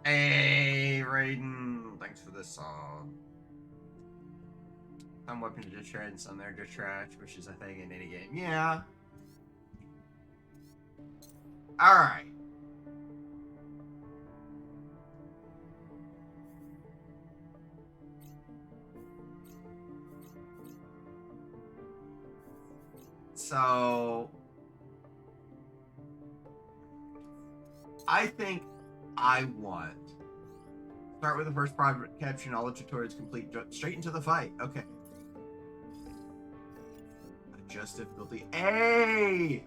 Hey, Raiden. Thanks for this song. Some weapons are just trash and some they're just trash, which is a thing in any game. Yeah. Alright. So, I think I want. Start with the first private capture and all the tutorials complete. Straight into the fight. Okay. Adjust difficulty. Hey!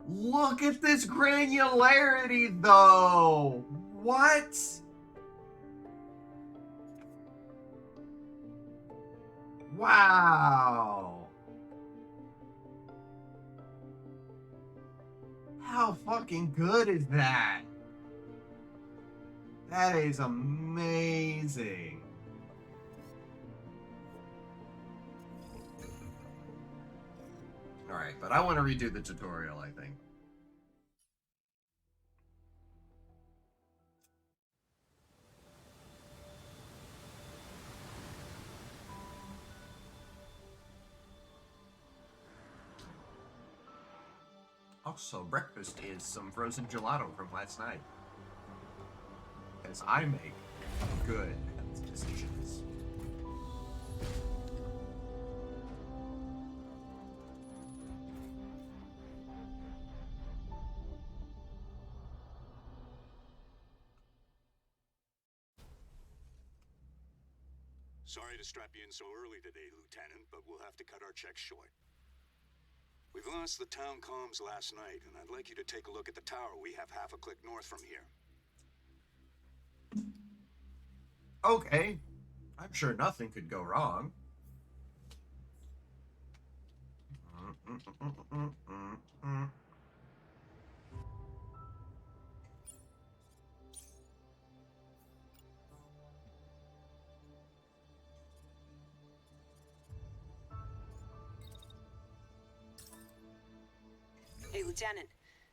Look at this granularity, though! What? Wow! How fucking good is that? That is amazing. Alright, but I want to redo the tutorial, I think. Also, breakfast is some frozen gelato from last night. Because I make good decisions. Sorry to strap you in so early today, Lieutenant, but we'll have to cut our checks short. We've lost the town comms last night, and I'd like you to take a look at the tower we have half a click north from here. Okay. I'm sure nothing could go wrong. Hey, Lieutenant.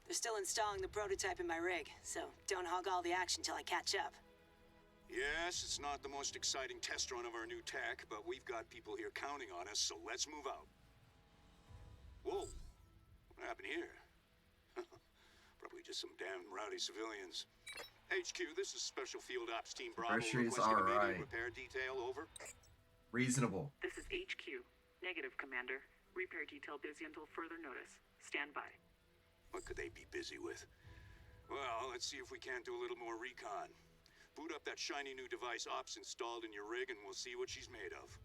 They're still installing the prototype in my rig, so don't hog all the action till I catch up. Yes, it's not the most exciting test run of our new tech, but we've got people here counting on us, so let's move out. Whoa, what happened here? Probably just some damn rowdy civilians. HQ, this is Special Field Ops Team Bravo requesting immediate repair detail, over. Reasonable. This is HQ. Negative, Commander. Repair detail busy until further notice. Stand by. What could they be busy with? Well, let's see if we can't do a little more recon. Boot up that shiny new device Ops installed in your rig and we'll see what she's made of.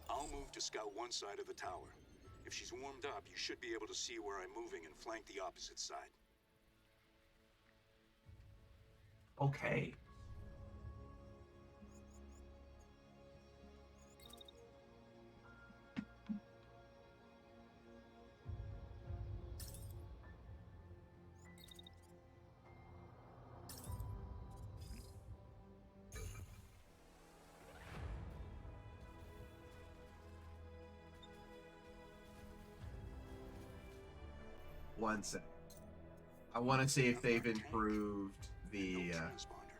I'll move to scout one side of the tower. If she's warmed up, you should be able to see where I'm moving and flank the opposite side. Okay. One sec. I want to see if they've improved the. Transponder.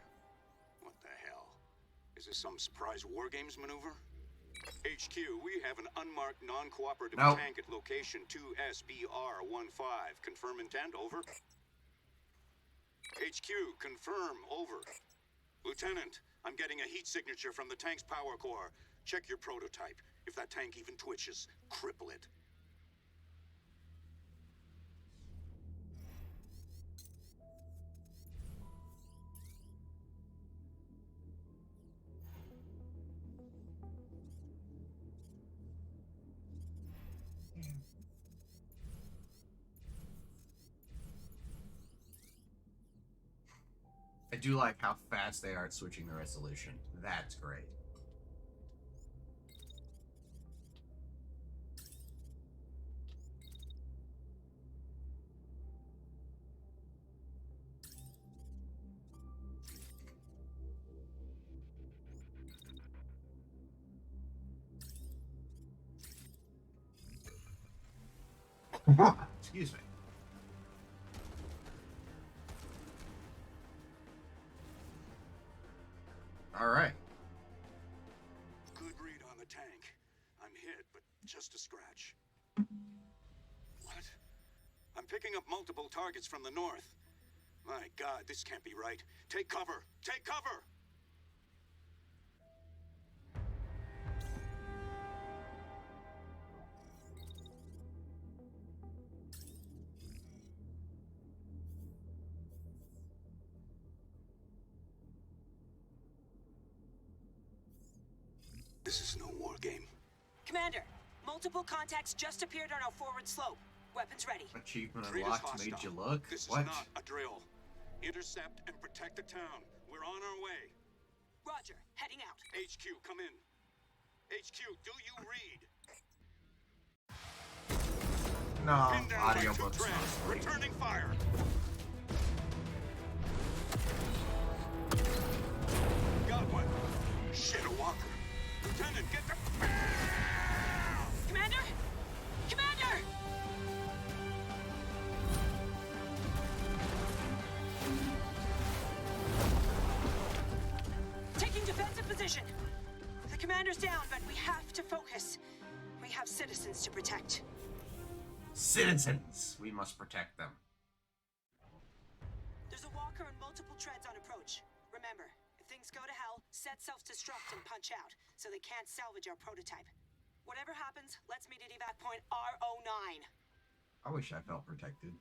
What the hell? Is this some surprise war games maneuver? HQ, we have an unmarked non-cooperative tank at location 2SBR-15. Confirm intent, over. HQ, confirm, over. Lieutenant, I'm getting a heat signature from the tank's power core. Check your prototype. If that tank even twitches, cripple it. I do like how fast they are at switching the resolution. That's great. Excuse me. All right. Good read on the tank. I'm hit, but just a scratch. What? I'm picking up multiple targets from the north. My God, this can't be right. Take cover! Take cover! This is no war game. Commander, multiple contacts just appeared on our forward slope. Weapons ready. Achievement Treat us unlocked made hostile. you look? This What? is not a drill. Intercept and protect the town. We're on our way. Roger, heading out. HQ, come in. HQ, do you read? No, Pinned down by two audiobooks treads. mostly. Returning fire. Got one. Shit, a walker. Lieutenant, get the... Commander! Commander! Taking defensive position. The commander's down, but we have to focus. We have citizens to protect. Citizens! We must protect them. There's a walker and multiple treads on approach. Remember, if things go to hell, set self-destruct and punch out, so they can't salvage our prototype. Whatever happens, let's meet at evac point R09. I wish I felt protected.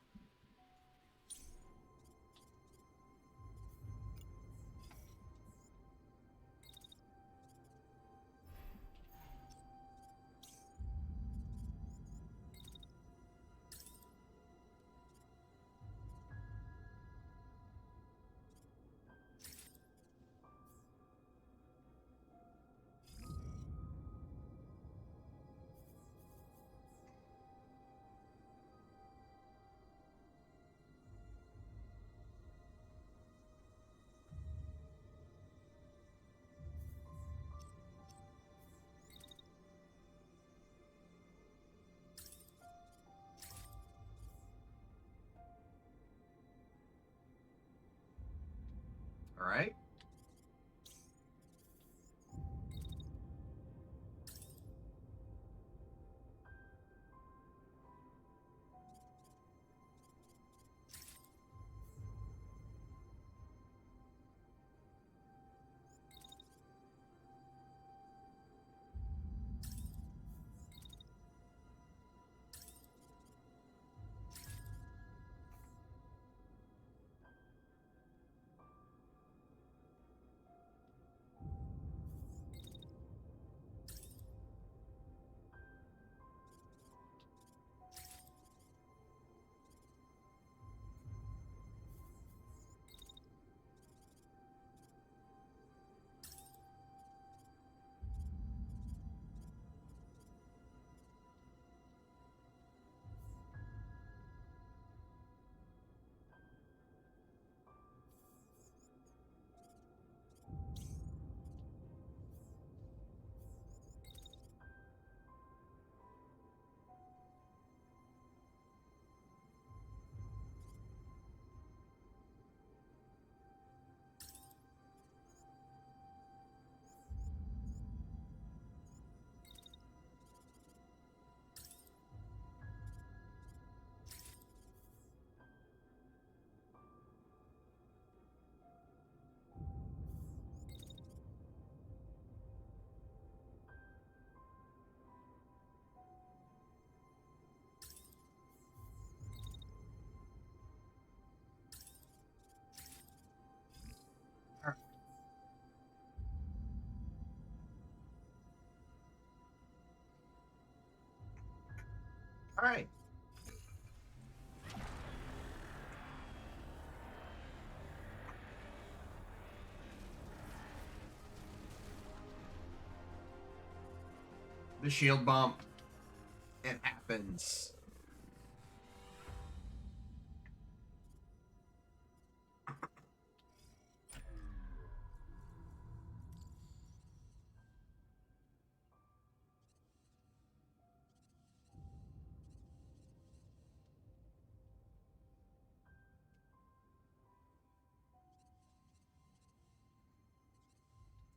All right. All right. The shield bump. It happens.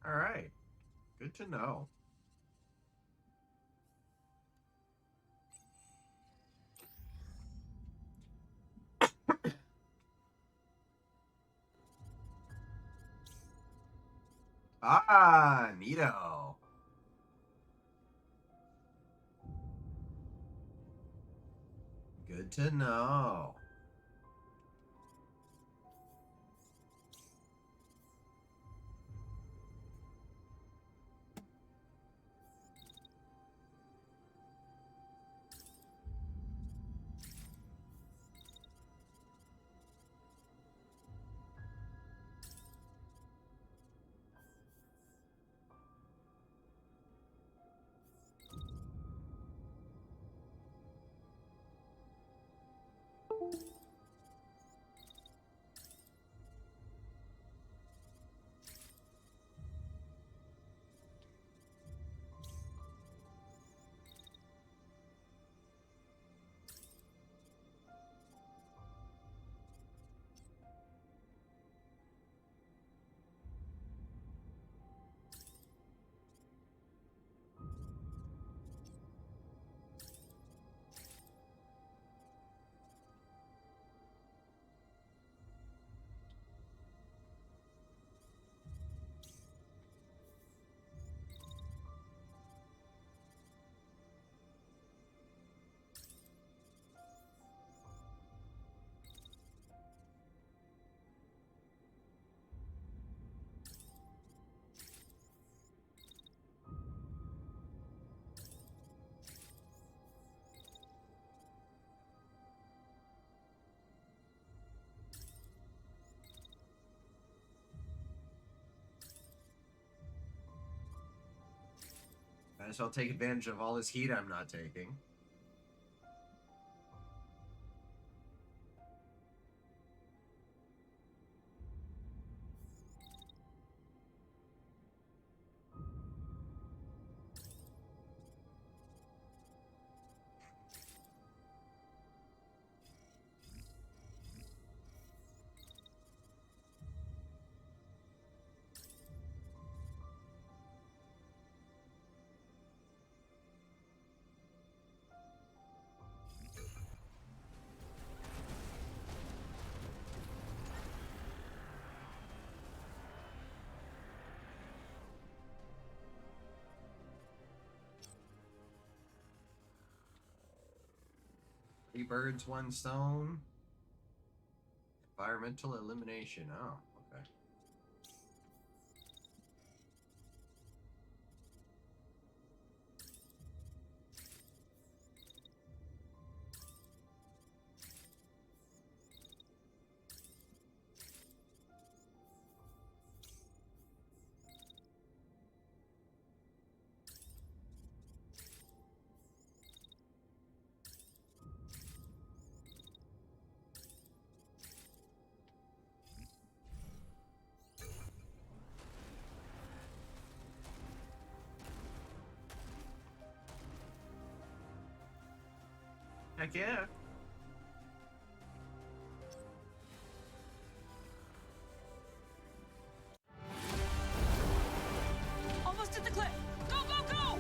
All right. Good to know. Ah, neato. Good to know. Might as well take advantage of all this heat I'm not taking. Three birds, one stone. Environmental elimination. Oh, okay. Heck yeah. Almost at the cliff. Go, go, go!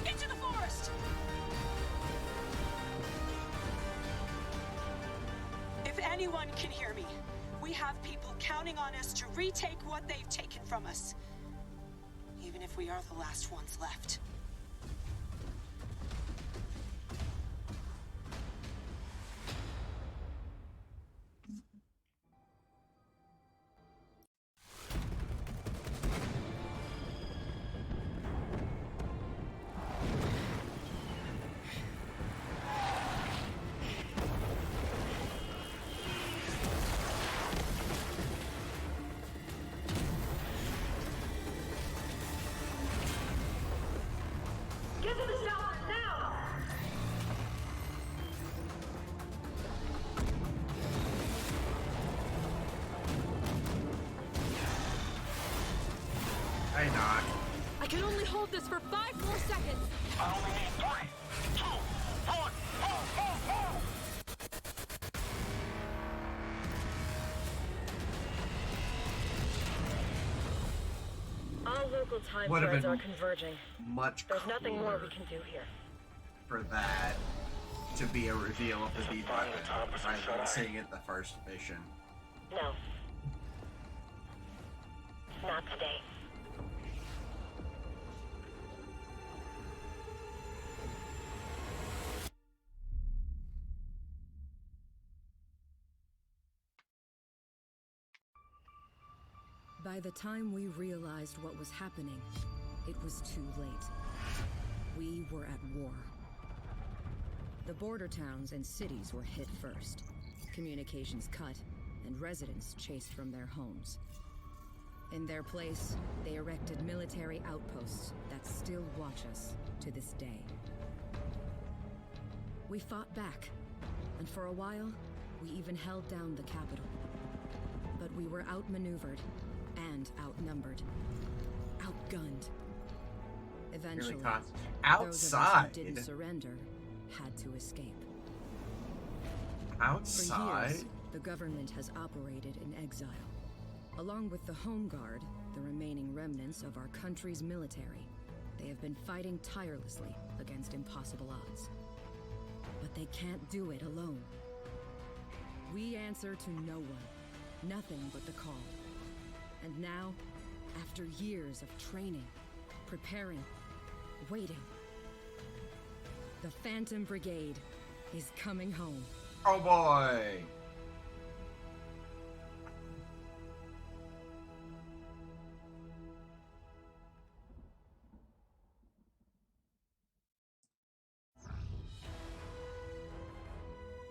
Into the forest! If anyone can hear me, we have people counting on us to retake what they've taken from us. Even if we are the last ones left. Get to the shop now! Hey, Doc. I can only hold this for 5 more seconds. I only need 3, 2, 1, go, go, go! local time Would have threads been are converging. much There's nothing more cooler we can do here. for that to be a reveal of the B button rather than seeing it the first mission. No. Not today. By the time we realized what was happening, it was too late. We were at war. The border towns and cities were hit first, communications cut, and residents chased from their homes. In their place, they erected military outposts that still watch us to this day. We fought back, and for a while, we even held down the capital. But we were outmaneuvered and outnumbered, outgunned. Eventually, Really those of us outside. who didn't surrender had to escape. For Outside? years, the government has operated in exile. Along with the Home Guard, the remaining remnants of our country's military, they have been fighting tirelessly against impossible odds. But they can't do it alone. We answer to no one, nothing but the call. And now, after years of training, preparing, waiting, the Phantom Brigade is coming home. Oh boy!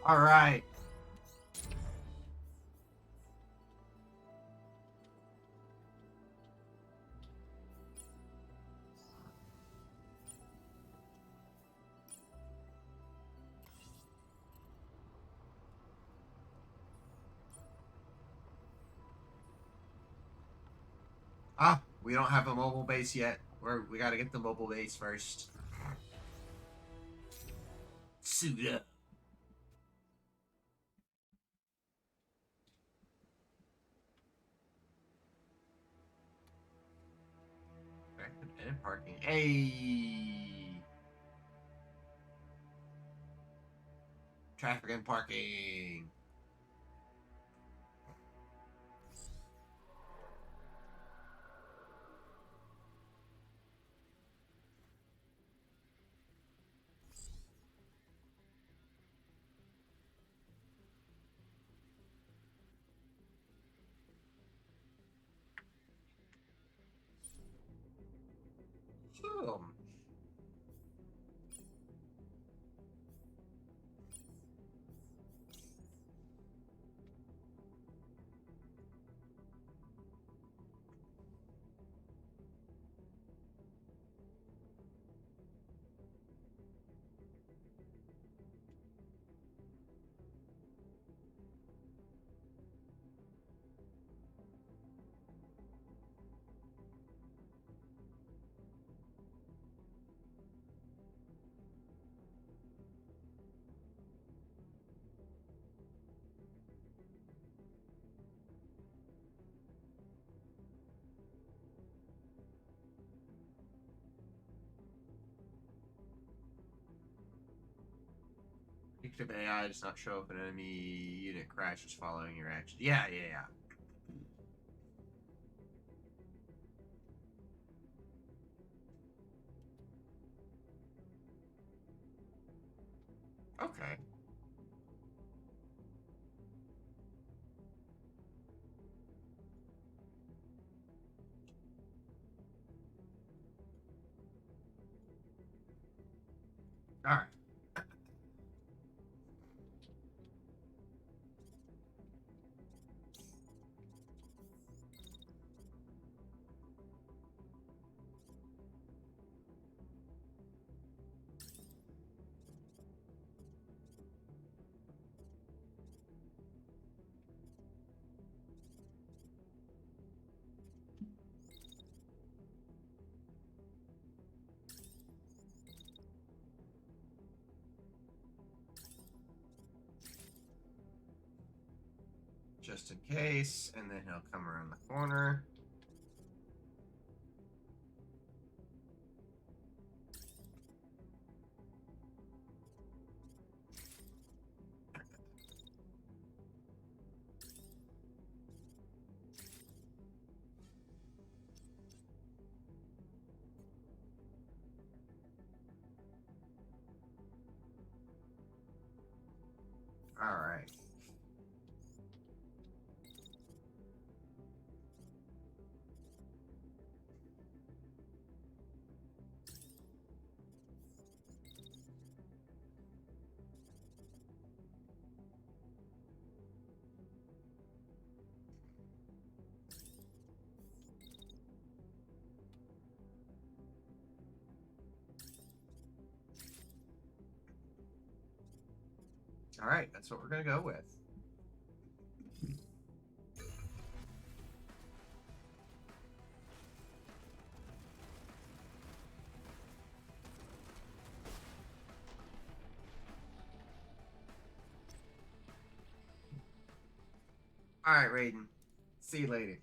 All right. Ah, we don't have a mobile base yet. We gotta get the mobile base first. Suit up. And parking. Hey! Traffic and parking. Hmm. Active AI does not show if an enemy unit crashes following your action. Yeah. Okay. Alright. Just in case, and then he'll come around the corner. Alright. Alright, that's what we're gonna go with. Alright, Raiden. See you later.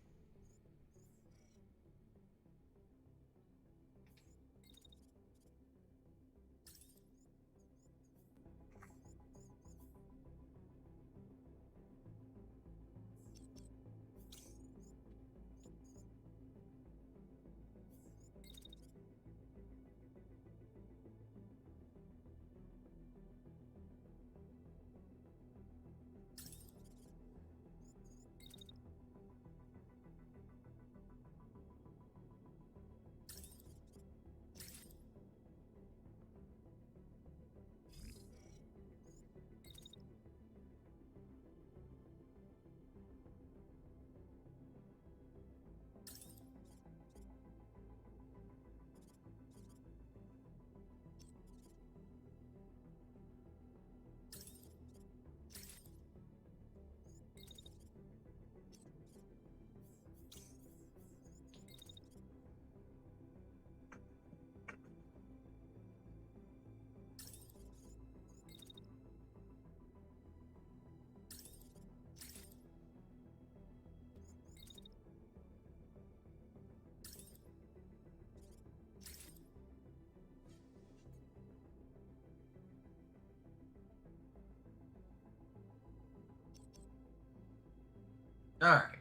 Alright.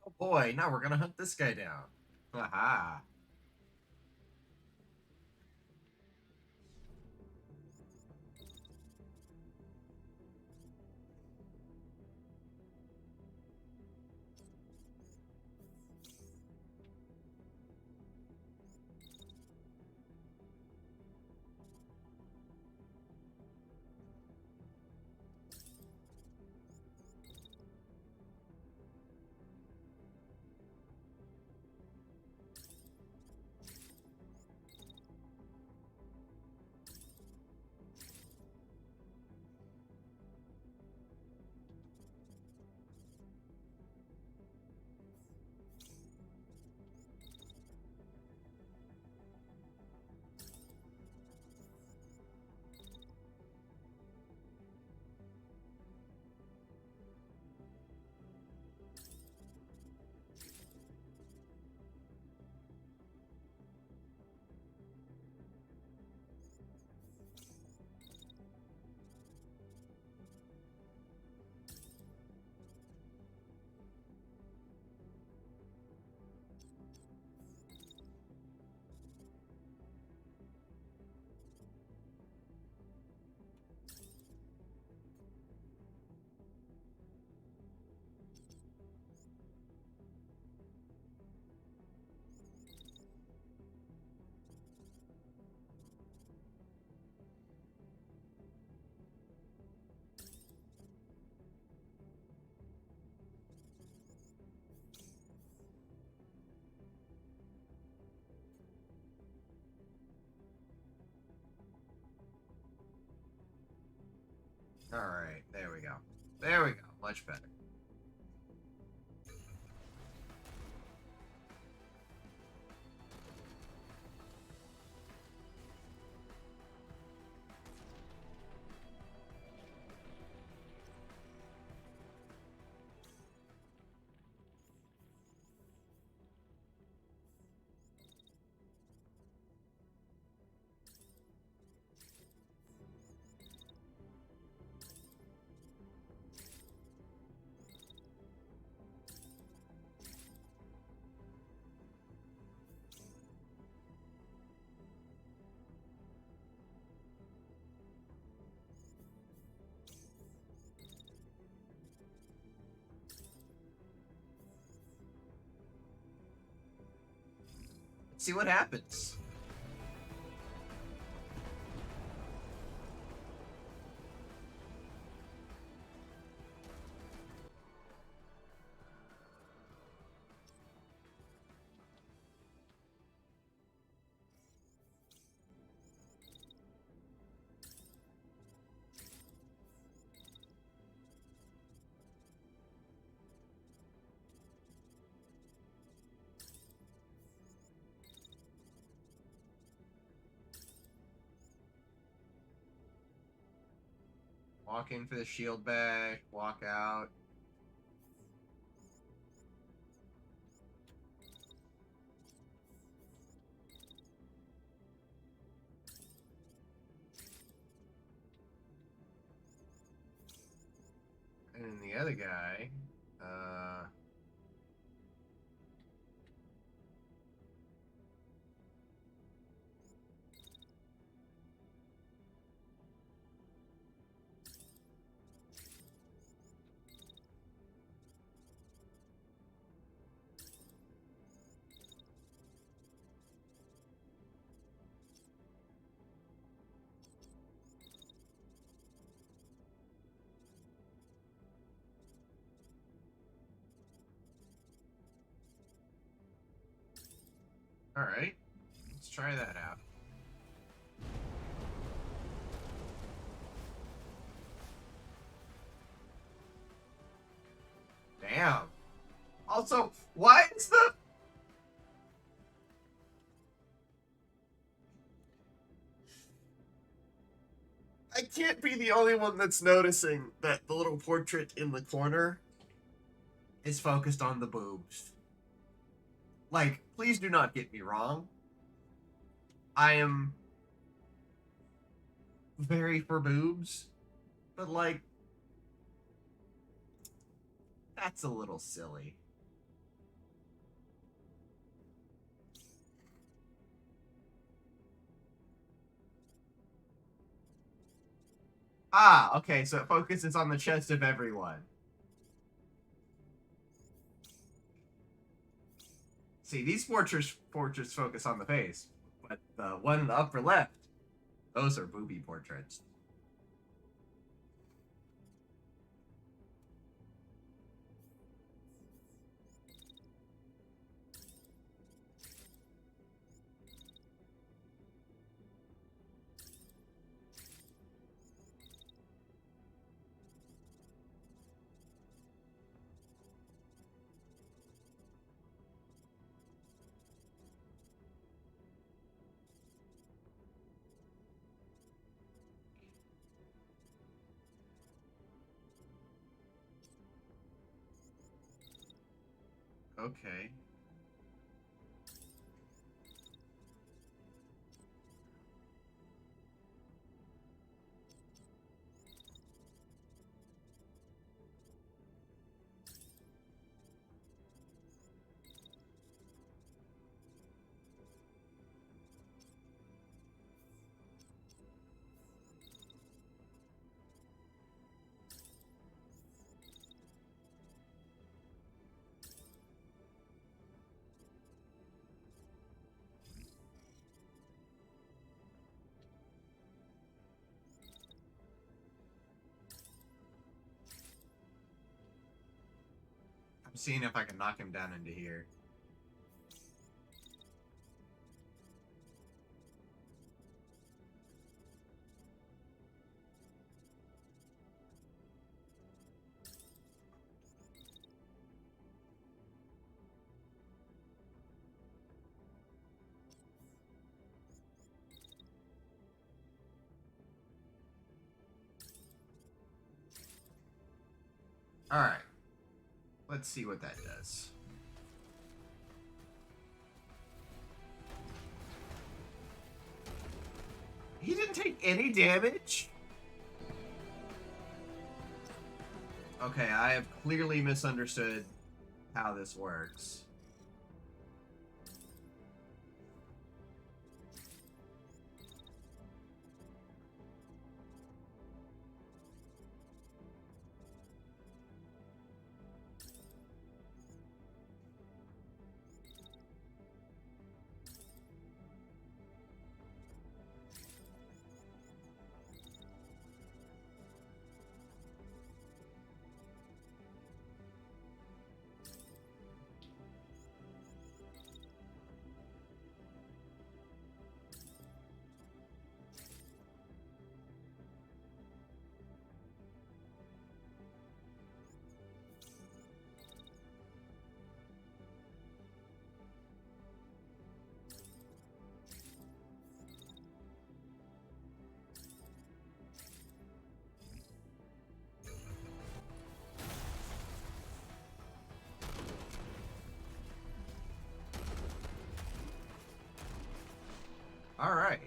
Oh boy, now we're gonna hunt this guy down. Haha. Alright, there we go. There we go. Much better. See what happens. Walk in for the shield back, walk out. And then the other guy, alright. Let's try that out. Damn. Also, why is the... I can't be the only one that's noticing that the little portrait in the corner is focused on the boobs. Like, please do not get me wrong. I am very for boobs, but like, that's a little silly. Ah, okay, so it focuses on the chest of everyone. See, these portraits focus on the face, but the one in the upper left, those are booby portraits. Okay. I'm seeing if I can knock him down into here. Alright. Let's see what that does. He didn't take any damage? Okay, I have clearly misunderstood how this works. All right.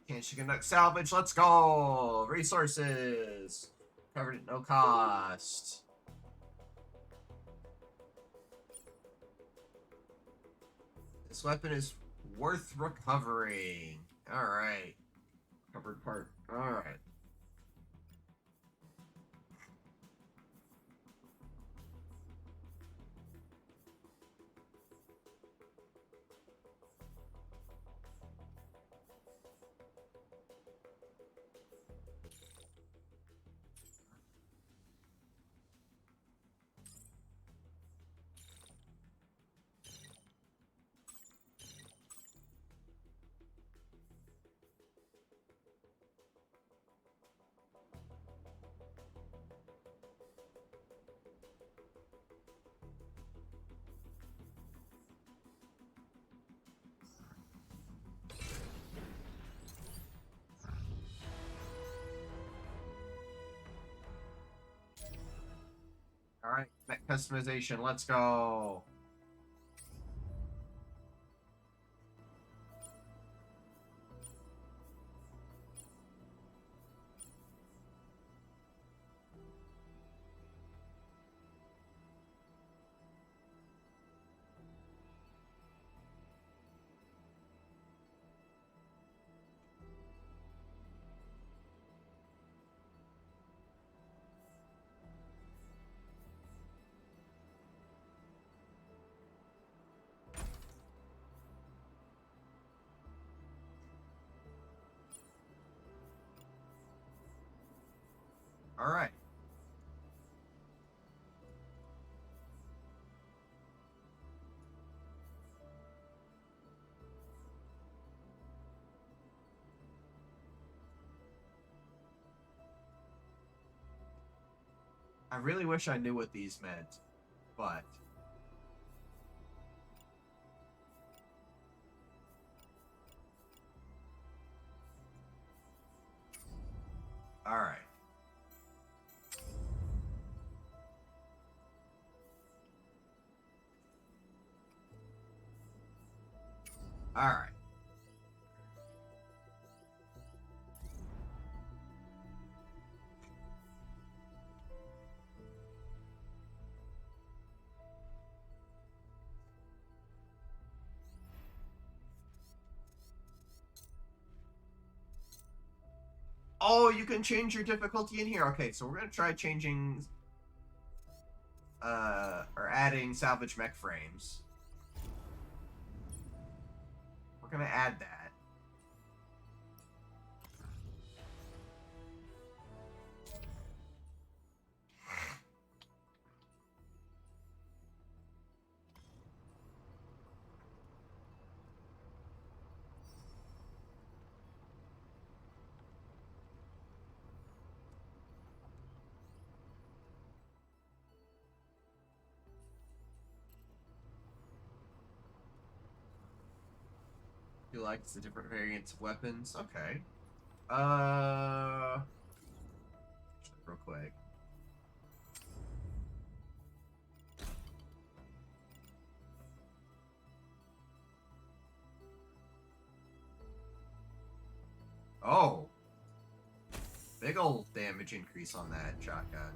Can't she conduct salvage? Let's go! Resources! Covered at no cost. This weapon is worth recovering. Alright. Covered part. Alright. Alright, mech customization, let's go. Alright. I really wish I knew what these meant, but... Alright. Alright. Oh, you can change your difficulty in here. Okay, so we're gonna try changing or adding salvage mech frames. We're gonna add that. You like the different variants of weapons? Okay. Real quick. Oh. Big old damage increase on that shotgun.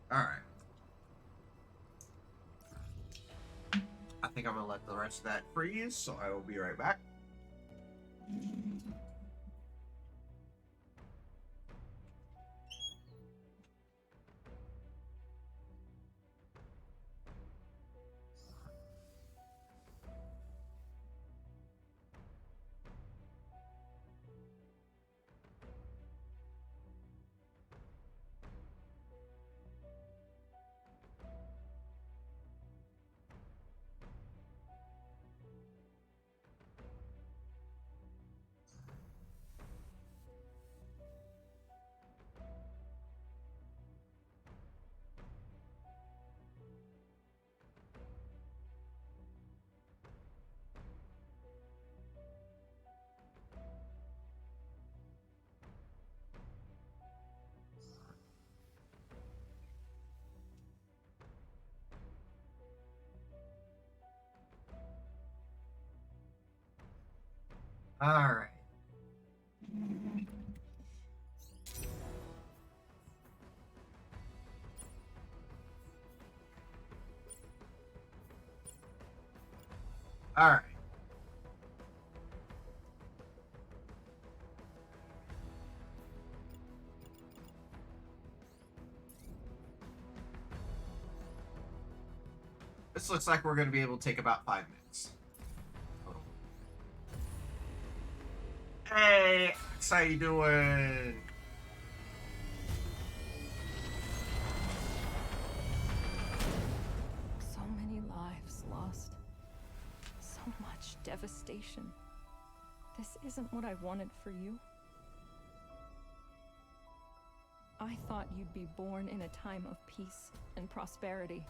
Alright. I think I'm gonna let the rest of that freeze, so I will be right back. Alright. Alright. This looks like we're going to be able to take about 5 minutes. Total. Hey, Alex, how you doing? So many lives lost. So much devastation. This isn't what I wanted for you. I thought you'd be born in a time of peace and prosperity,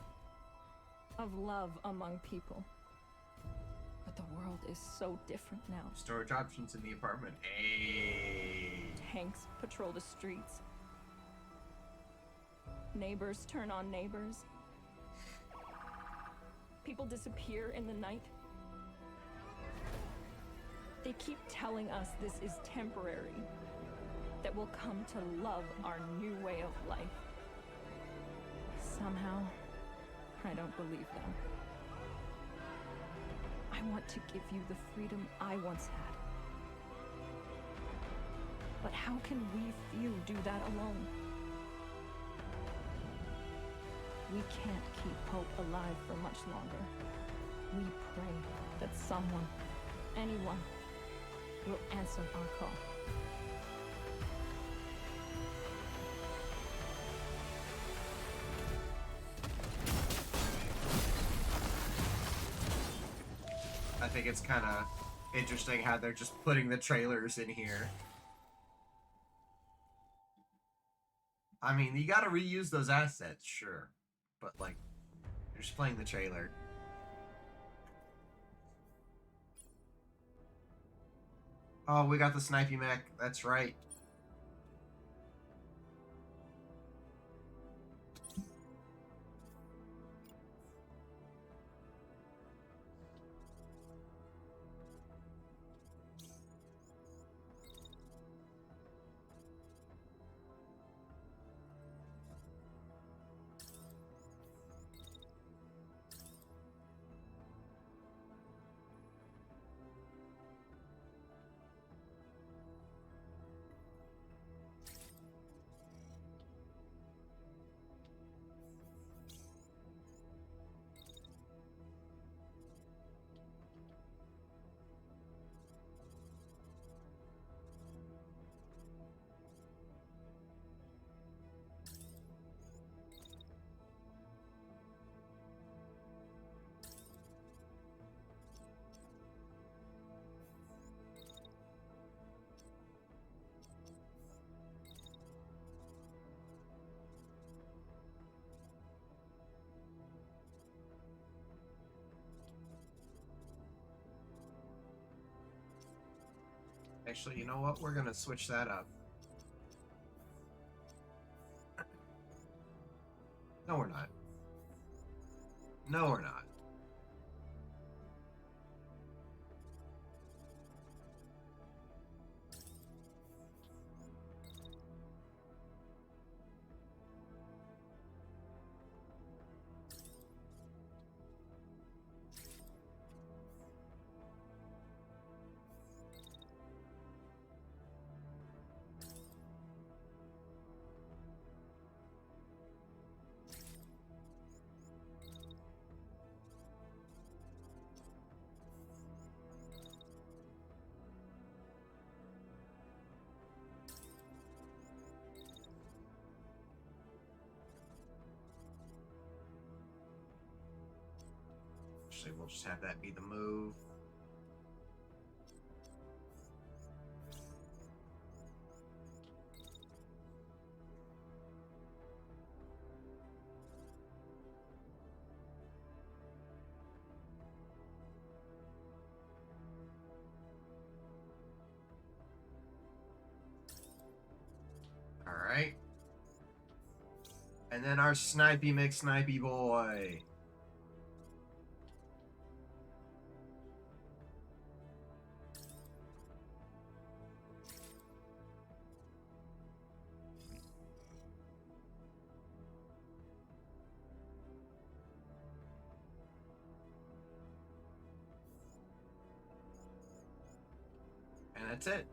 of love among people. But the world is so different now. Storage options in the apartment. Hey. Tanks patrol the streets. Neighbors turn on neighbors. People disappear in the night. They keep telling us this is temporary, that we'll come to love our new way of life. Somehow, I don't believe them. I want to give you the freedom I once had. But how can we few do that alone? We can't keep hope alive for much longer. We pray that someone, anyone, will answer our call. I think it's kind of interesting how they're just putting the trailers in here. I mean, you gotta reuse those assets, sure. But, like, you're just playing the trailer. Oh, we got the snipey mech. That's right. Actually, you know what? We're gonna switch that up. No, we're not. No, we're not. Actually, we'll just have that be the move. Alright. And then our snipey McSnipey boy. That's it.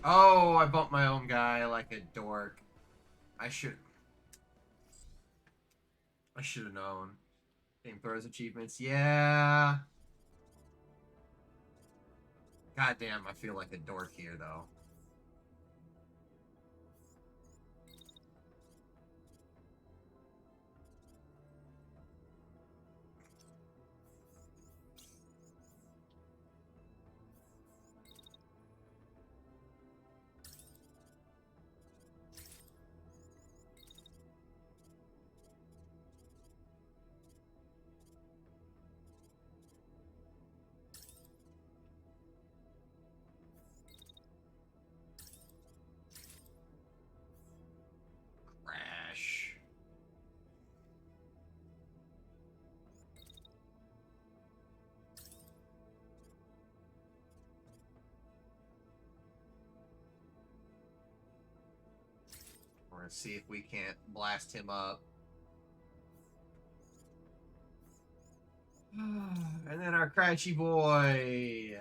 Oh, I bumped my own guy like a dork. I should have known. Flamethrowers achievements, yeah. Goddamn, I feel like a dork here though. Crash. We're gonna see if we can't blast him up. And then our Cratchy boy.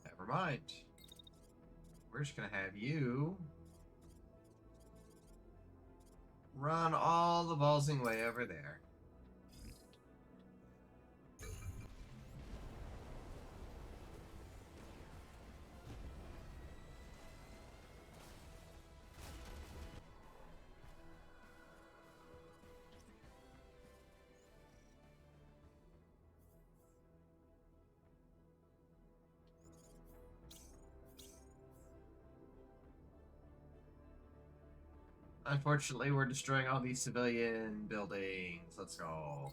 Never mind. We're just gonna have you run all the ballsing way over there. Unfortunately, we're destroying all these civilian buildings. Let's go.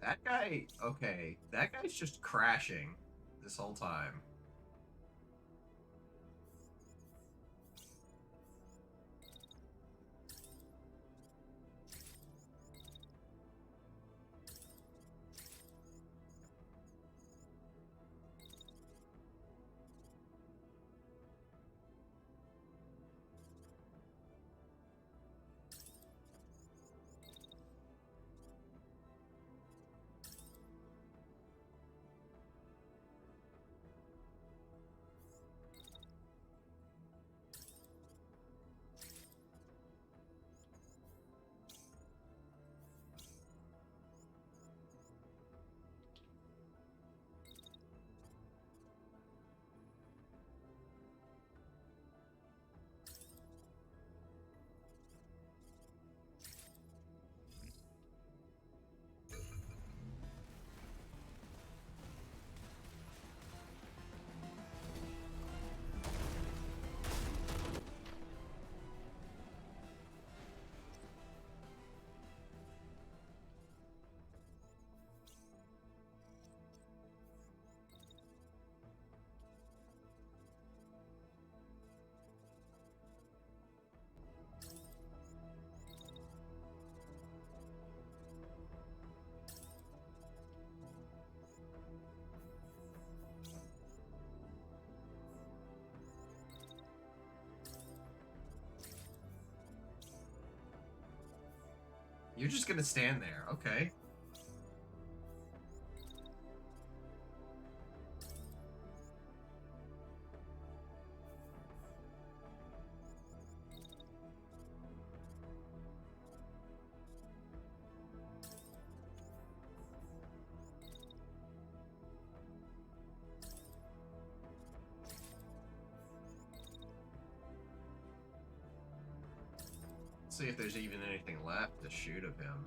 That guy, okay, that guy's just crashing this whole time. You're just gonna stand there, okay. See if there's even anything left to shoot of him.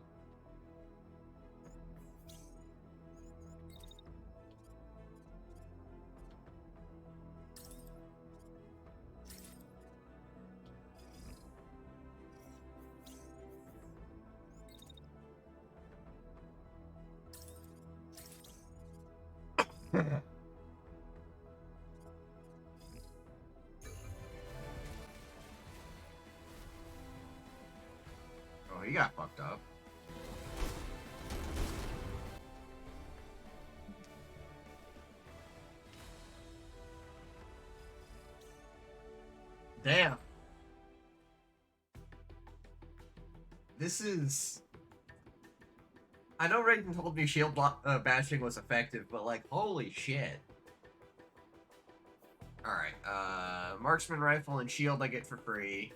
Oh, he got fucked up. Damn. This is... I know Raiden told me shield bashing was effective, but like, holy shit. Alright, marksman rifle and shield I get for free.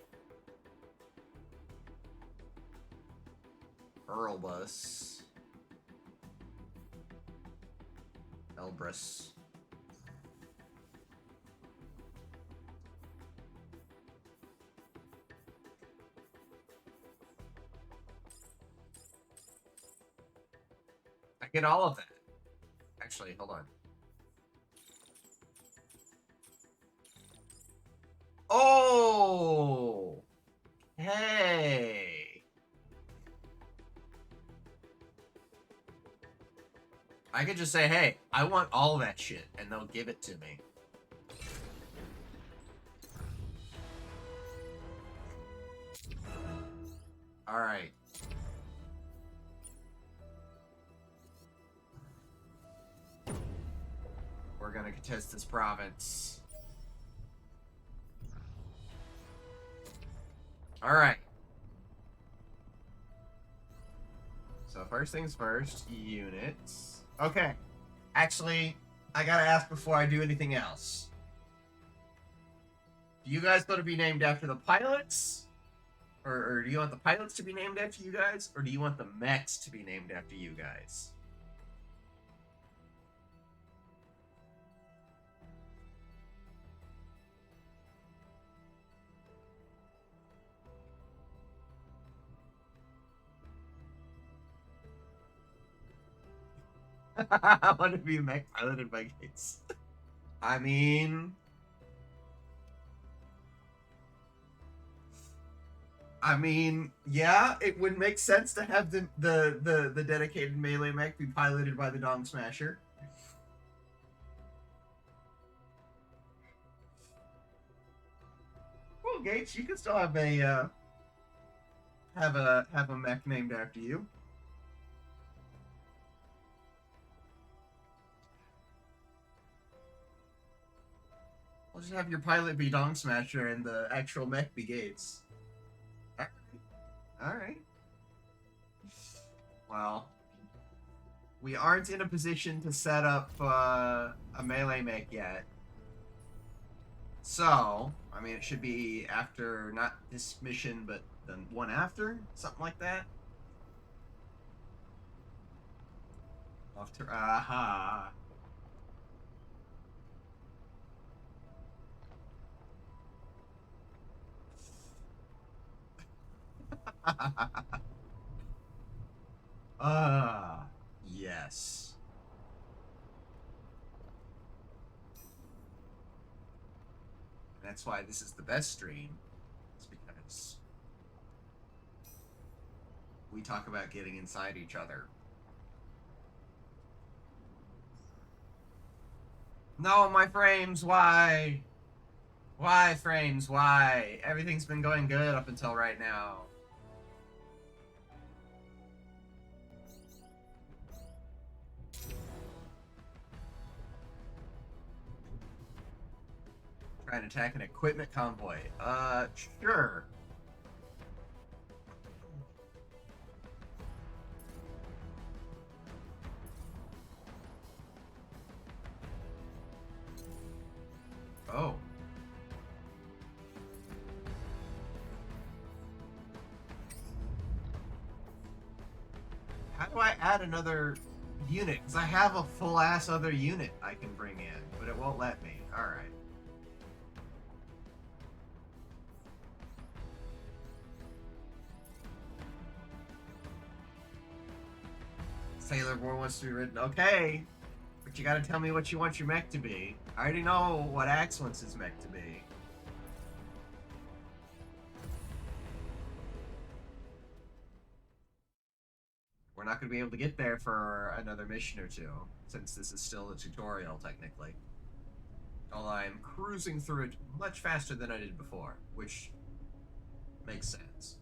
Earlbus. Elbrus. I get all of that. Actually, hold on. Oh! Hey! I could just say, hey, I want all that shit, and they'll give it to me. Alright. We're gonna contest this province. Alright. So first things first, units. Okay. Actually, I gotta ask before I do anything else. Do you guys want to be named after the pilots? Or do you want the pilots to be named after you guys? Or do you want the mechs to be named after you guys? I want to be mech piloted by Gates. I mean... yeah, it would make sense to have the dedicated melee mech be piloted by the Dong Smasher. Well, Gates, you can still have a have a mech named after you. I'll just have your pilot be Dong Smasher and the actual mech be Gates. Alright. Well, we aren't in a position to set up a melee mech yet. So, I mean, it should be after, not this mission, but the one after? Something like that? Off to... aha. Yes. That's why this is the best stream. It's because we talk about getting inside each other. No, my frames, why? Why, frames, why? Everything's been going good up until right now. Try and attack an equipment convoy. Sure. Oh. How do I add another unit? Because I have a full-ass other unit I can bring in, but it won't let me. Alright. Sailor Boy wants to be written. Okay, but you gotta tell me what you want your mech to be. I already know what Axe wants his mech to be. We're not gonna be able to get there for another mission or two, since this is still a tutorial, technically. Although I'm cruising through it much faster than I did before, which makes sense.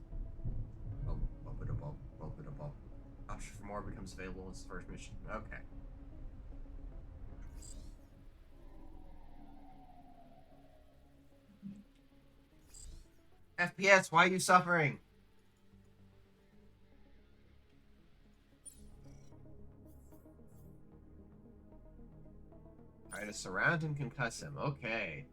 Option for more becomes available once the first mission. Okay. FPS, why are you suffering? Try to surround and concuss him. Okay.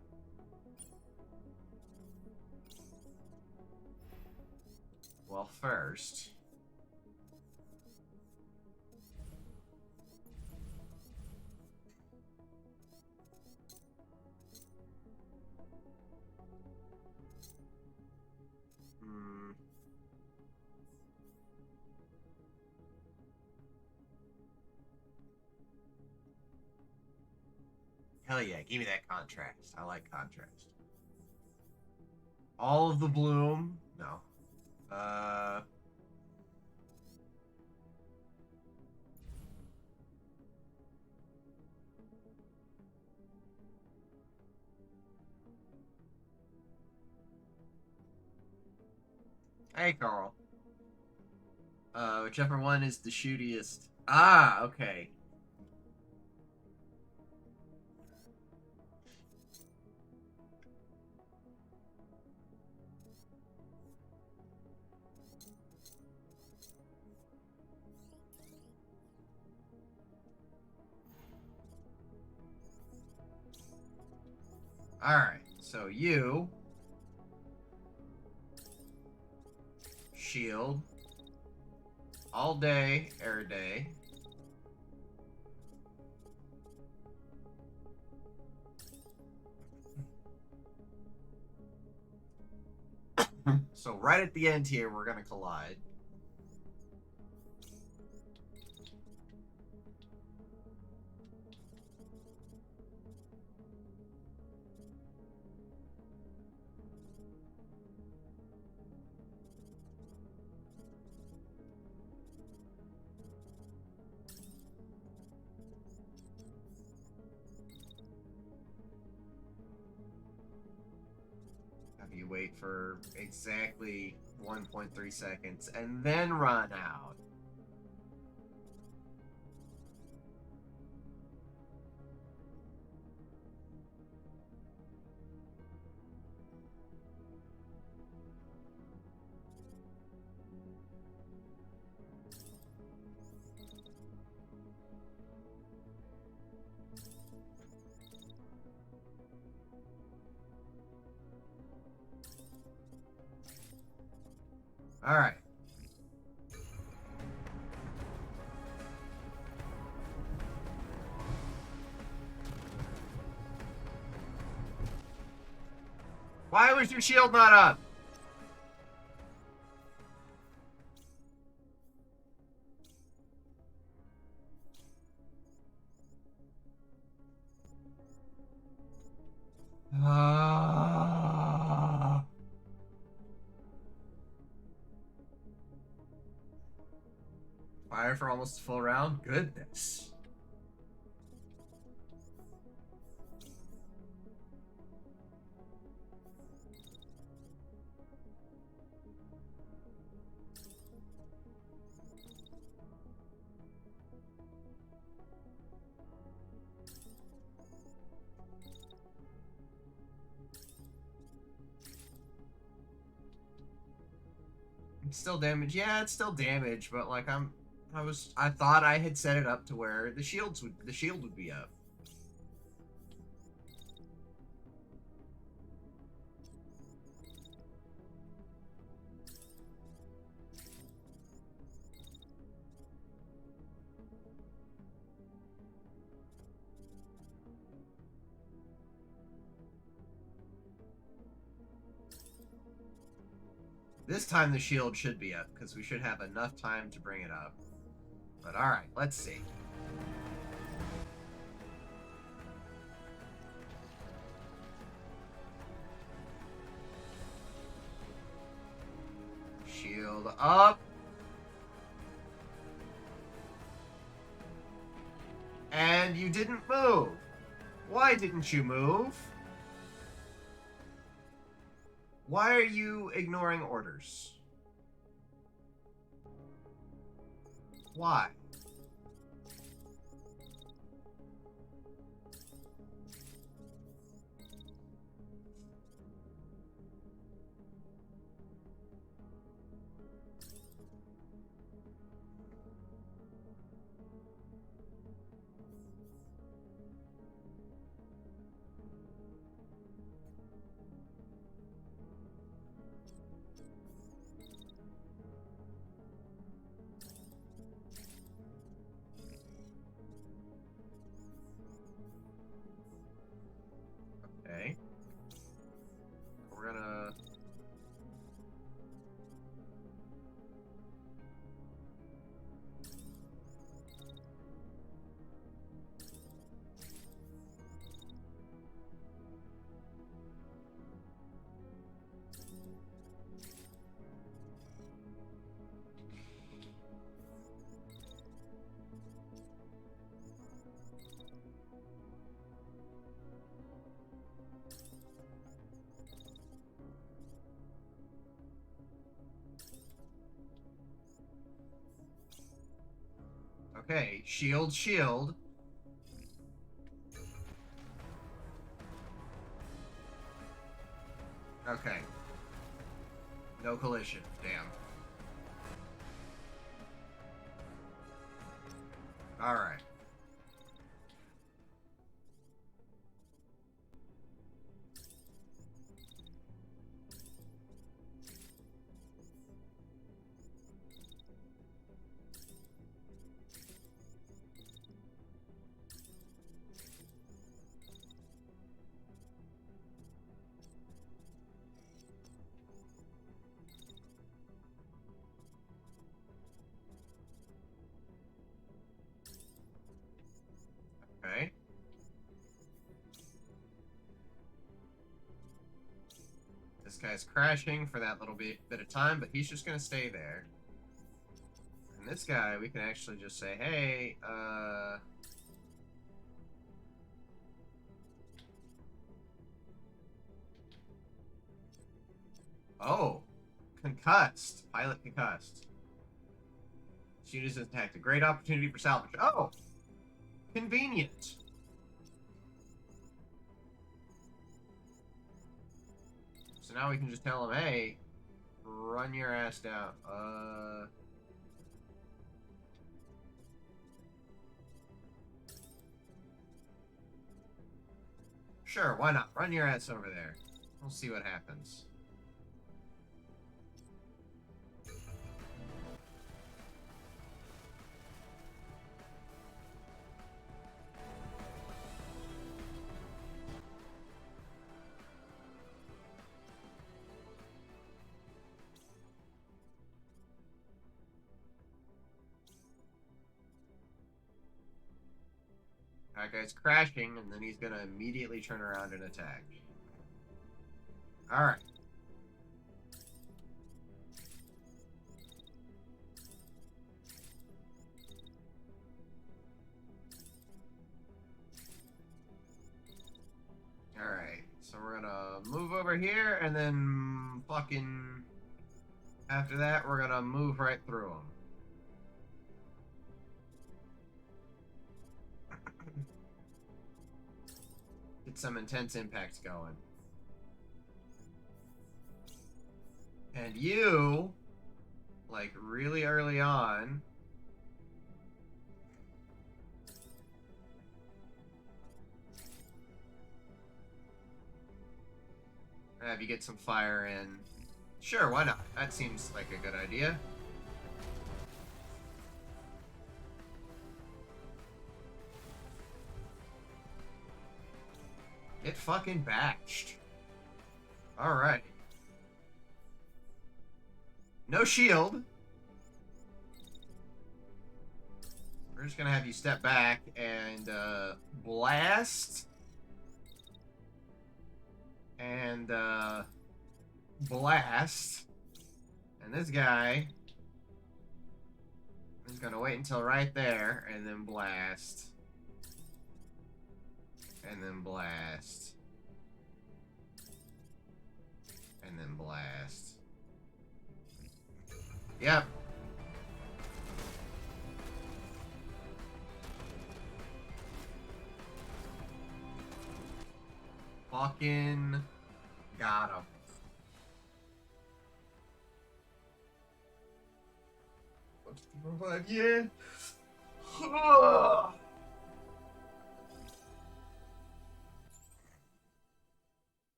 Well, first... Hell yeah, give me that contrast. I like contrast. All of the bloom? No. Hey, Carl. Whichever one is the shootiest. Ah, okay. Alright, so you... Shield. All day, air day. So right at the end here, we're gonna collide. Have you wait for exactly 1.3 seconds and then run out. All right. Why was your shield not up? Fire for almost a full round? Goodness. It's still damage. Yeah, it's still damage, but like I thought I had set it up to where the shield would be up. This time the shield should be up, because we should have enough time to bring it up. But alright, let's see. Shield up. And you didn't move. Why didn't you move? Why are you ignoring orders? Why? Okay. We're gonna... Okay, shield, shield. Okay. No collision, damn. Alright. Okay. This guy's crashing for that little bit of time, but he's just gonna stay there. And this guy, we can actually just say, hey, oh, concussed. Pilot concussed. Students attacked. A great opportunity for salvage. Oh, convenient. So now we can just tell him, hey, run your ass down. Sure, why not? Run your ass over there. We'll see what happens. That guy's crashing, and then he's gonna immediately turn around and attack. Alright. Alright, so we're gonna move over here, and then fucking... After that, we're gonna move right through him. Get some intense impacts going. And you, like really early on, have you get some fire in. Sure, why not? That seems like a good idea. Get fucking batched. Alright. No shield. We're just gonna have you step back and blast. And blast. And this guy is gonna wait until right there and then blast. And then blast. And then blast. Yep. Fucking got him. Yeah.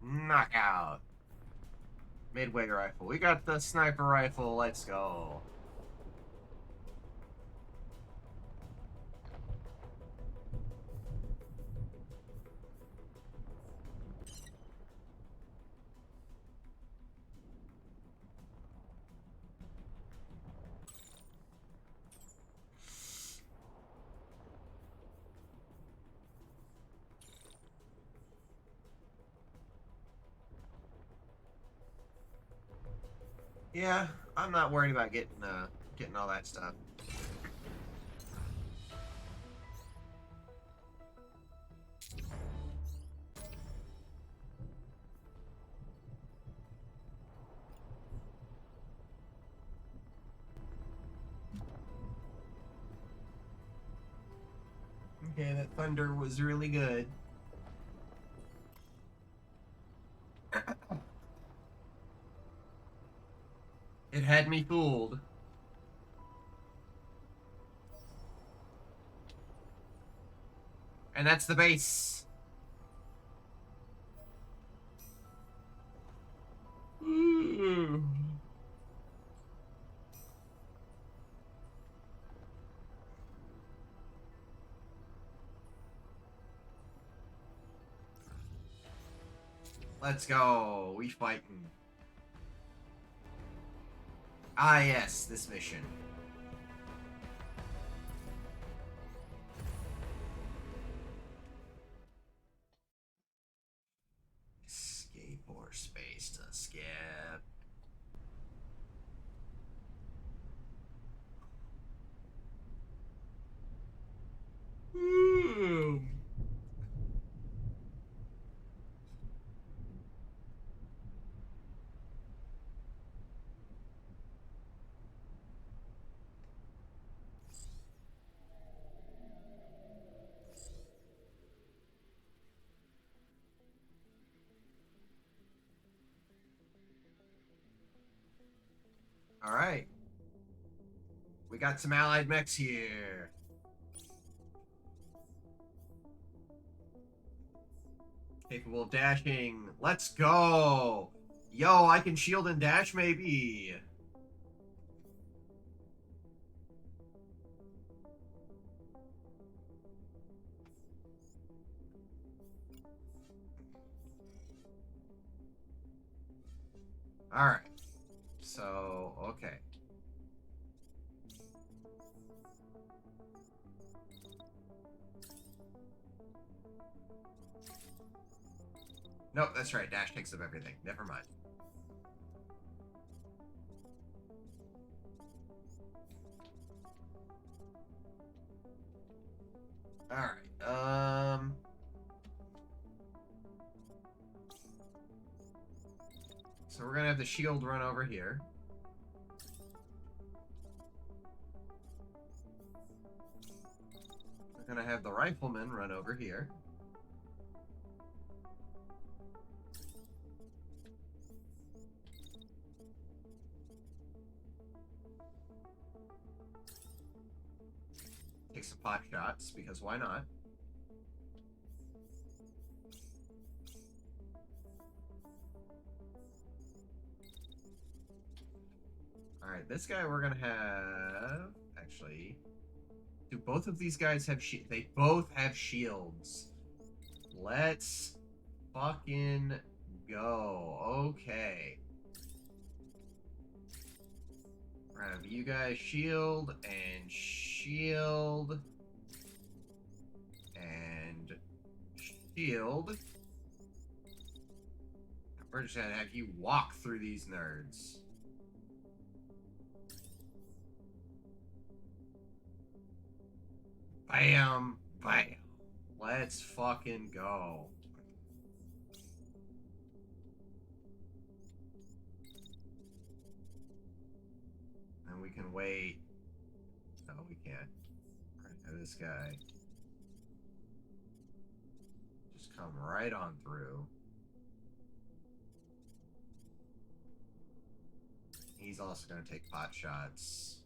Knockout. Midway rifle. We got the sniper rifle. Let's go. Yeah, I'm not worried about getting all that stuff. Okay, that thunder was really good. It had me fooled. And that's the base. Ooh. Let's go. We fighting. Ah, yes, this mission. Escape or space to skip. Ooh. All right. We got some allied mechs here. Capable of dashing. Let's go. Yo, I can shield and dash maybe. All right. So, okay. Nope, that's right. Dash takes up everything. Never mind. Alright, so we're gonna have the shield run over here. We're gonna have the rifleman run over here. Take some pot shots, because why not? Alright, this guy we're gonna have... Actually... Do both of these guys have shields? They both have shields. Let's fucking go. Okay. Have you guys shield and shield and shield. We're just gonna have you walk through these nerds. Bam, bam. Let's fucking go. And we can wait. No, we can't. This guy. Just come right on through. He's also going to take pot shots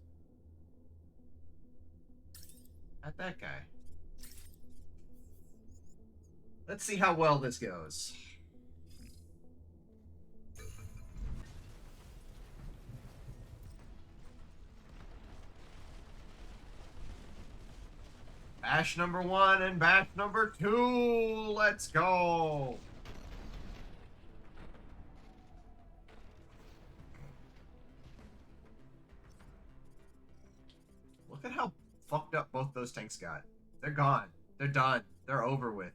at that guy. Let's see how well this goes. Bash number 1 and bash number 2. Let's go. Look at how fucked up both those tanks got. They're gone. They're done. They're over with.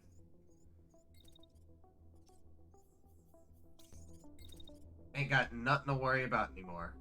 Ain't got nothing to worry about anymore.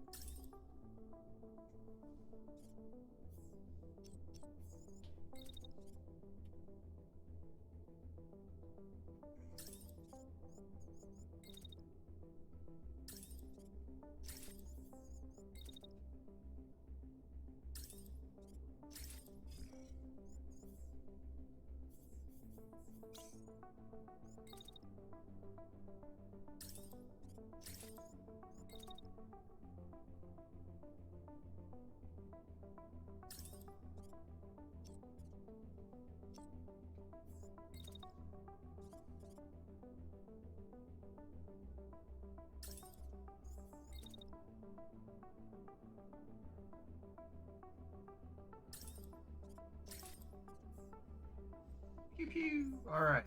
Pew pew. All right.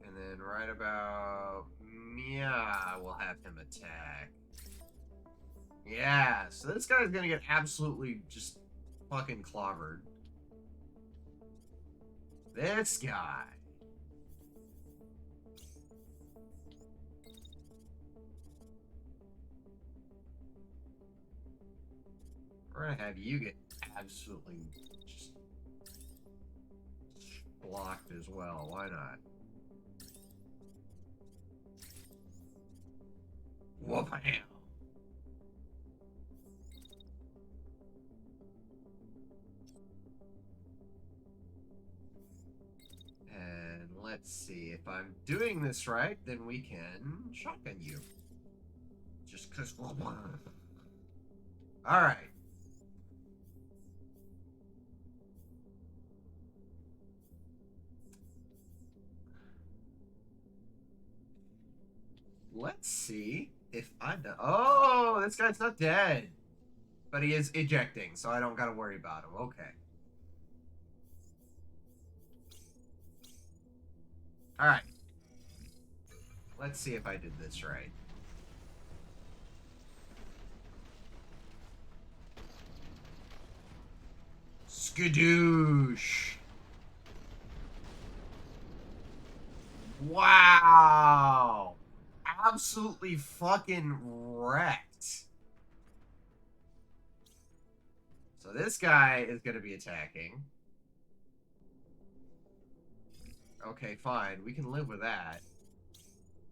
And then right about yeah, we'll have him attack. Yeah, so this guy's gonna get absolutely just fucking clobbered. This guy. We're gonna have you get absolutely just blocked as well. Why not? Whoop-ham. And let's see, if I'm doing this right, then we can shotgun you. Just cause. Alright. Let's see if I know. Oh, this guy's not dead. But he is ejecting, so I don't gotta worry about him. Okay. Alright. Let's see if I did this right. Skadoosh. Wow. Absolutely fucking wrecked. So this guy is going to be attacking. Okay, fine. We can live with that.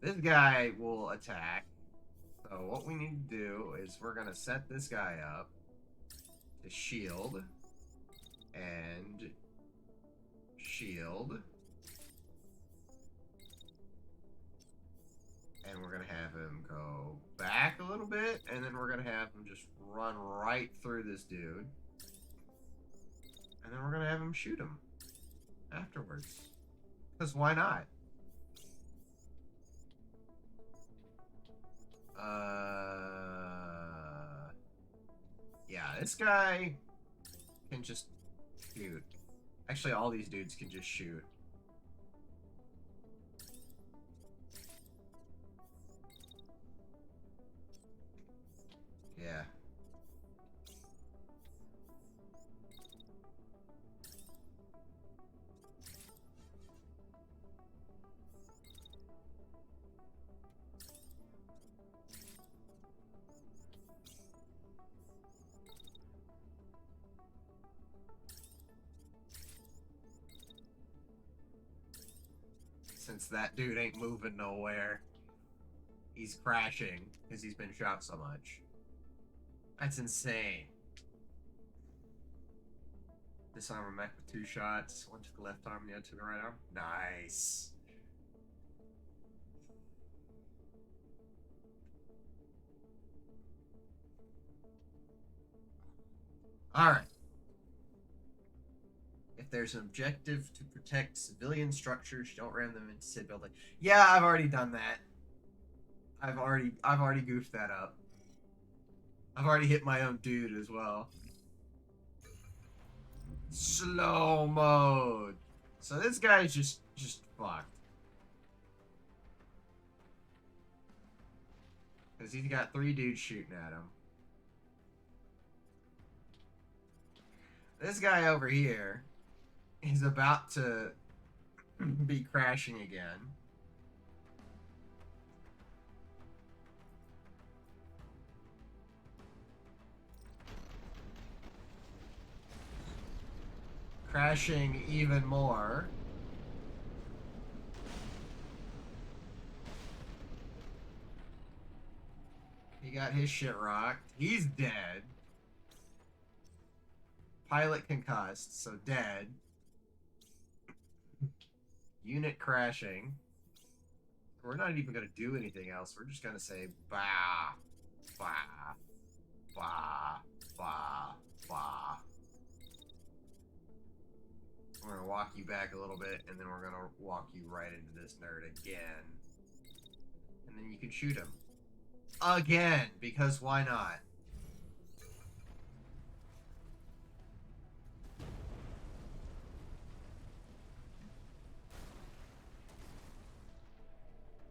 This guy will attack. So what we need to do is we're going to set this guy up to shield. And shield. And we're going to have him go back a little bit. And then we're going to have him just run right through this dude. And then we're going to have him shoot him afterwards. Because why not? this guy can just shoot. Actually, all these dudes can just shoot. Yeah. Since that dude ain't moving nowhere, he's crashing because he's been shot so much. That's insane. Disarm a mech with 2 shots. One to the left arm, the other to the right arm. Nice. Alright. If there's an objective to protect civilian structures, don't ram them into said building. Yeah, I've already done that. I've already goofed that up. I've already hit my own dude as well. Slow mode. So this guy's just fucked. Because he's got 3 dudes shooting at him. This guy over here is about to be crashing again. Crashing even more. He got his shit rocked. He's dead. Pilot concussed, so dead. Unit crashing. We're not even going to do anything else. We're just going to say, bah, bah, bah, bah, bah. We're going to walk you back a little bit, and then we're going to walk you right into this nerd again. And then you can shoot him. Again, because why not?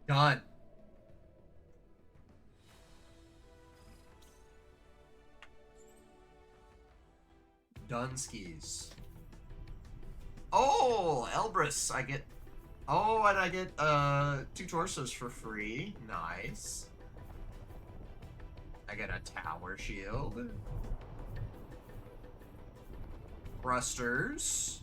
Done. Dunskies. Oh, Elbrus, I get... Oh, and I get 2 torsos for free. Nice. I get a tower shield. Thrusters.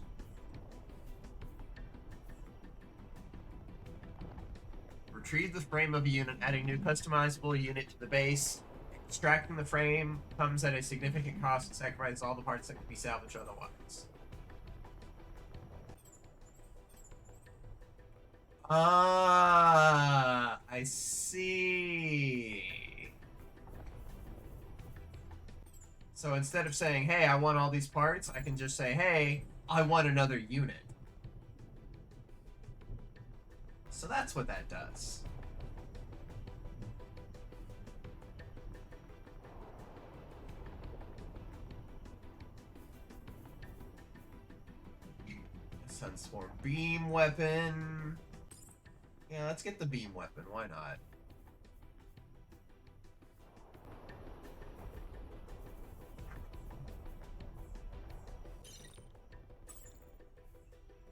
Retrieve the frame of a unit, adding new customizable unit to the base. Extracting the frame comes at a significant cost and sacrifices all the parts that can be salvaged otherwise. Ah, I see. So instead of saying, hey, I want all these parts, I can just say, hey, I want another unit. So that's what that does. Sunstorm beam weapon. Yeah, let's get the beam weapon. Why not?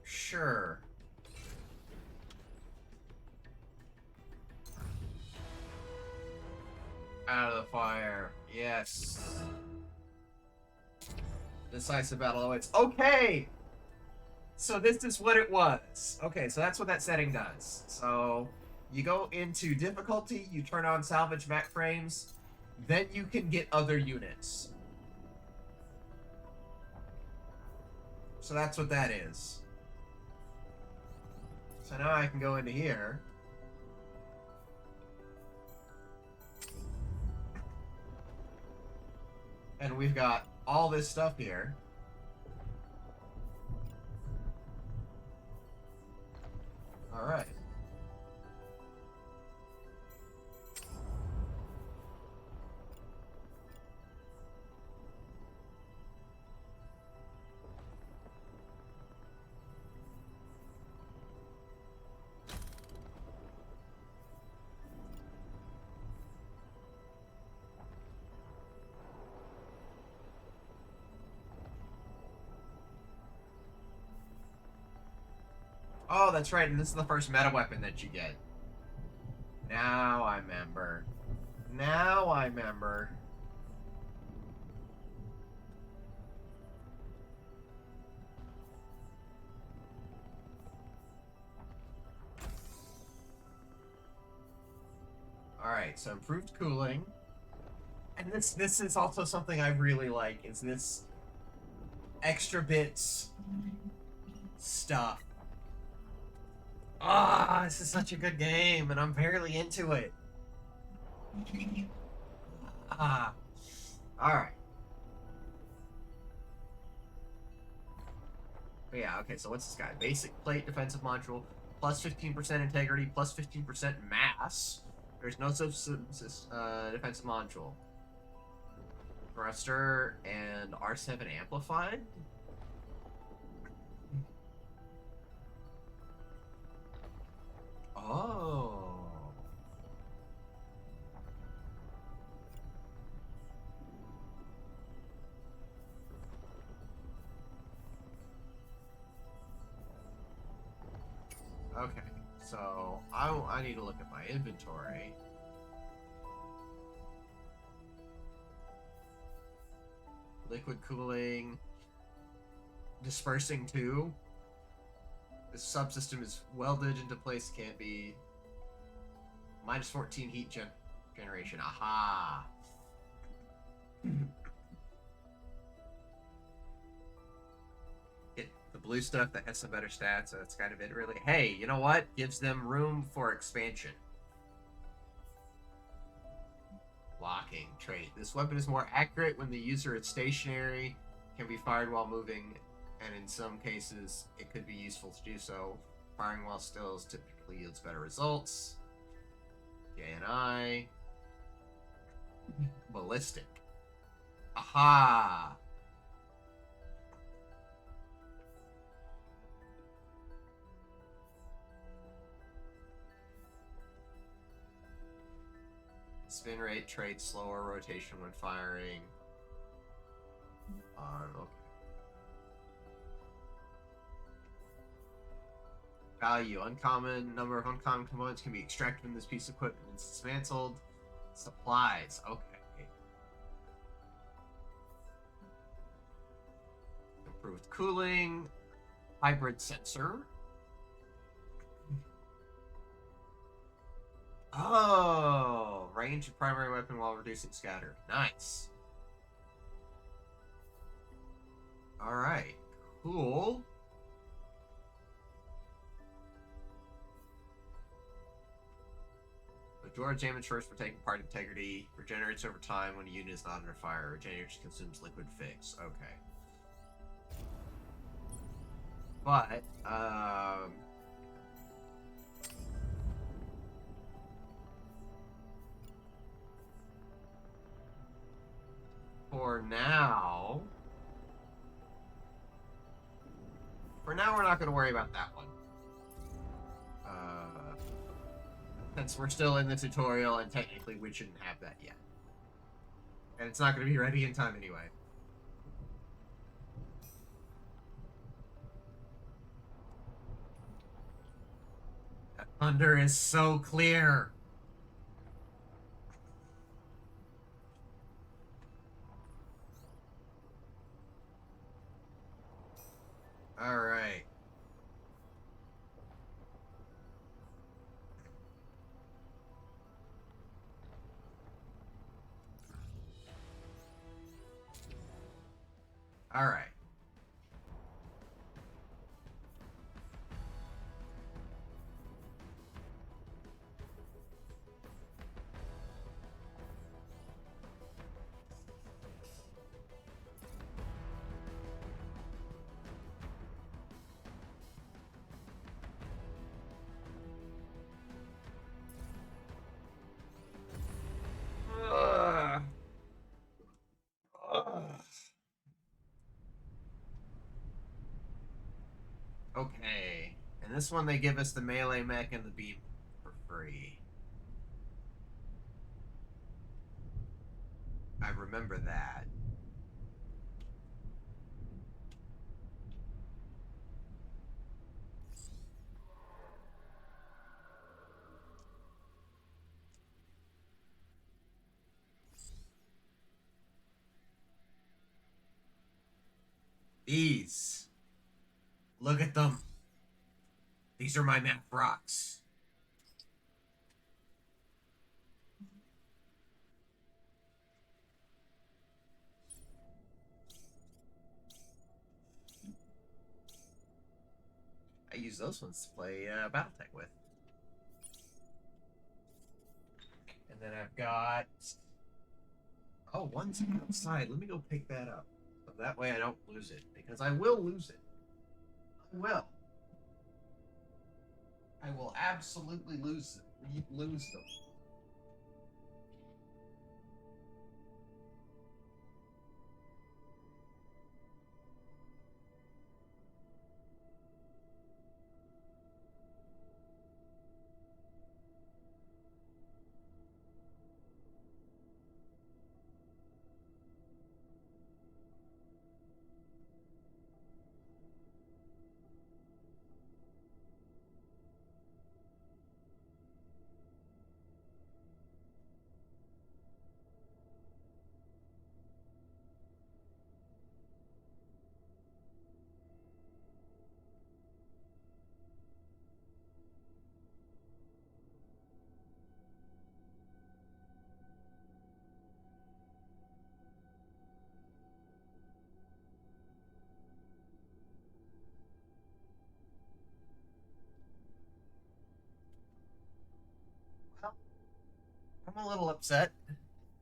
Sure. Out of the fire. Yes. Decisive battle awaits. Okay! So this is what it was. Okay, so that's what that setting does. So you go into difficulty, you turn on salvage mech frames, then you can get other units. So that's what that is. So now I can go into here. And we've got all this stuff here. Alright. Oh, that's right, and this is the first meta weapon that you get. Now I remember. Now I remember. Alright, so improved cooling. And this is also something I really like, is this extra bits stuff. Ah, this is such a good game, and I'm barely into it. Ah. Alright. But yeah, okay, so what's this guy? Basic plate defensive module, plus 15% integrity, plus 15% mass. There's no substance defensive module. Thruster and R7 amplified? Oh. Okay, so I need to look at my inventory. Liquid cooling. Dispersing 2. This subsystem is welded into place, can't be. Minus 14 heat generation. Aha! Get the blue stuff that has some better stats, so that's kind of it, really. Hey, you know what? Gives them room for expansion. Locking trait. This weapon is more accurate when the user is stationary, can be fired while moving, and in some cases, it could be useful to do so. Firing while still typically yields better results. JNI. Ballistic. Aha! Spin rate trait, slower rotation when firing. Okay. Value. Uncommon. Number of uncommon components can be extracted from this piece of equipment and dismantled. Supplies. Okay. Improved cooling. Hybrid sensor. Oh! Range of primary weapon while reducing scatter. Nice. Alright. Cool. Absorbs damage first for taking part. Integrity regenerates over time when a unit is not under fire. Regenerates consumes liquid fix. Okay. But, for now, we're not going to worry about that one. Since we're still in the tutorial, and technically we shouldn't have that yet. And it's not going to be ready in time anyway. That thunder is so clear. Alright. Alright. Ugh. Ugh. Okay. And this one they give us the melee mech and the beam for free. I remember that. These. Look at them. These are my map rocks. I use those ones to play Battletech with. And then I've got... Oh, one's outside. Let me go pick that up. So that way I don't lose it. Because I will lose it. I will. I will absolutely lose them. Lose them. Well, I'm a little upset.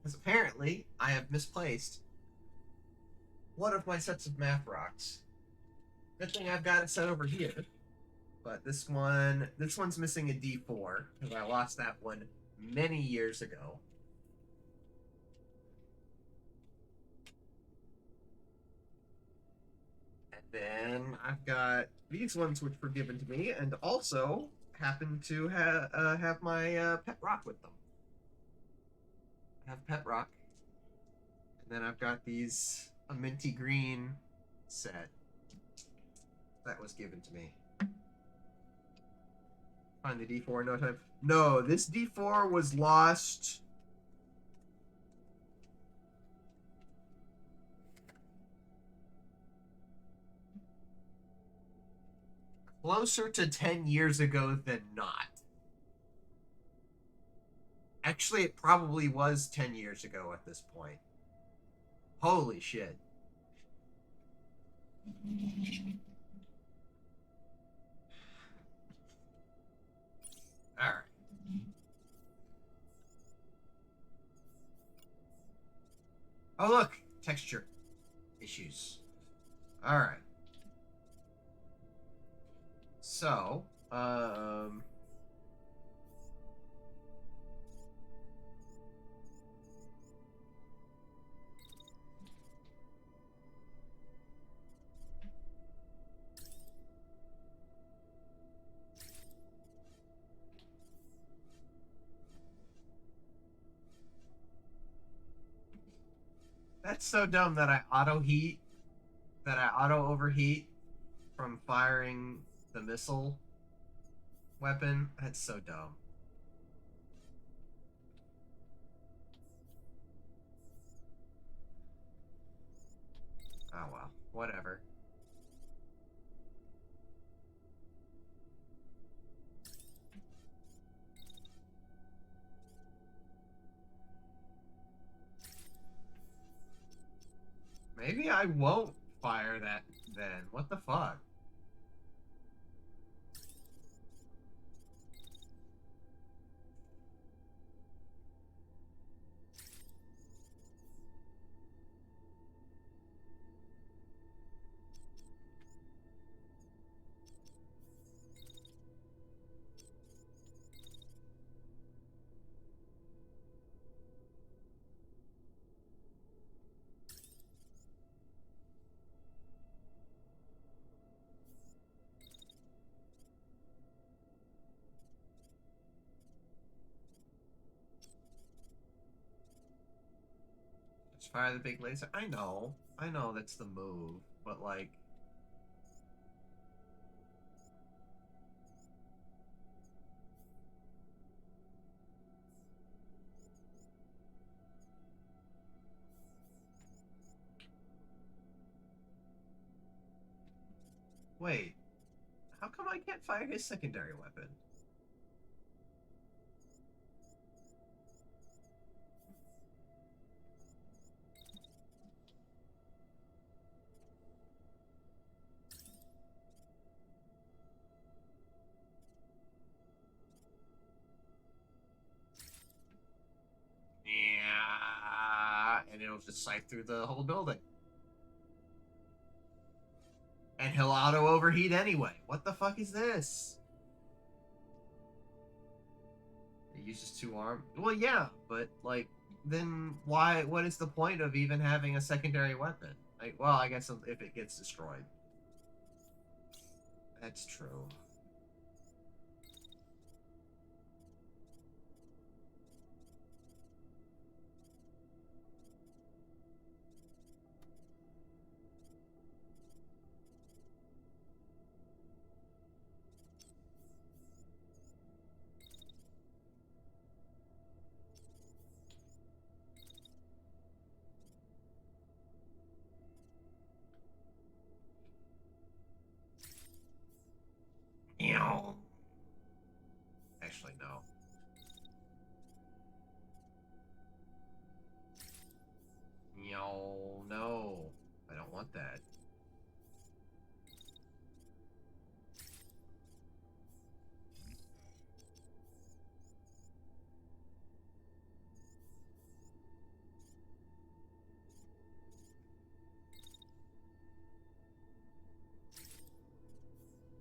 Because apparently I have misplaced one of my sets of math rocks. Good thing I've got it set over here. But this one's missing a D4 because I lost that one many years ago. And then I've got these ones which were given to me, and also happen to have my pet rock with them. I have pet rock, and then I've got a minty green set that was given to me. Find the D4 in no time. No, this D4 was lost. Closer to 10 years ago than not. Actually, it probably was 10 years ago at this point. Holy shit. Alright. Oh, look! Texture issues. Alright. So, that's so dumb that I auto overheat from firing the missile weapon. That's so dumb. Oh well, whatever. Maybe I won't fire that then. What the fuck? Just fire the big laser. I know that's the move, but like, Wait, how come I can't fire his secondary weapon? Yeah, and it'll just sight through the whole building. And he'll auto overheat anyway. What the fuck is this? It uses 2 arm. Well, yeah, but like, then why? What is the point of even having a secondary weapon? Like, well, I guess if it gets destroyed. That's true. Ew. Actually, no. No. I don't want that.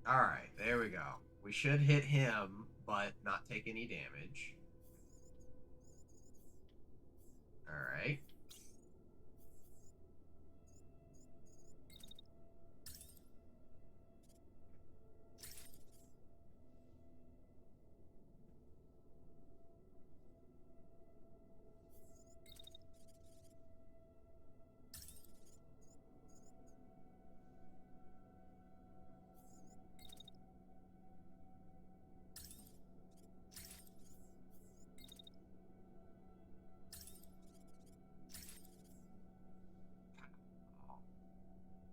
Alright, there we go. We should hit him, but not take any damage. Alright.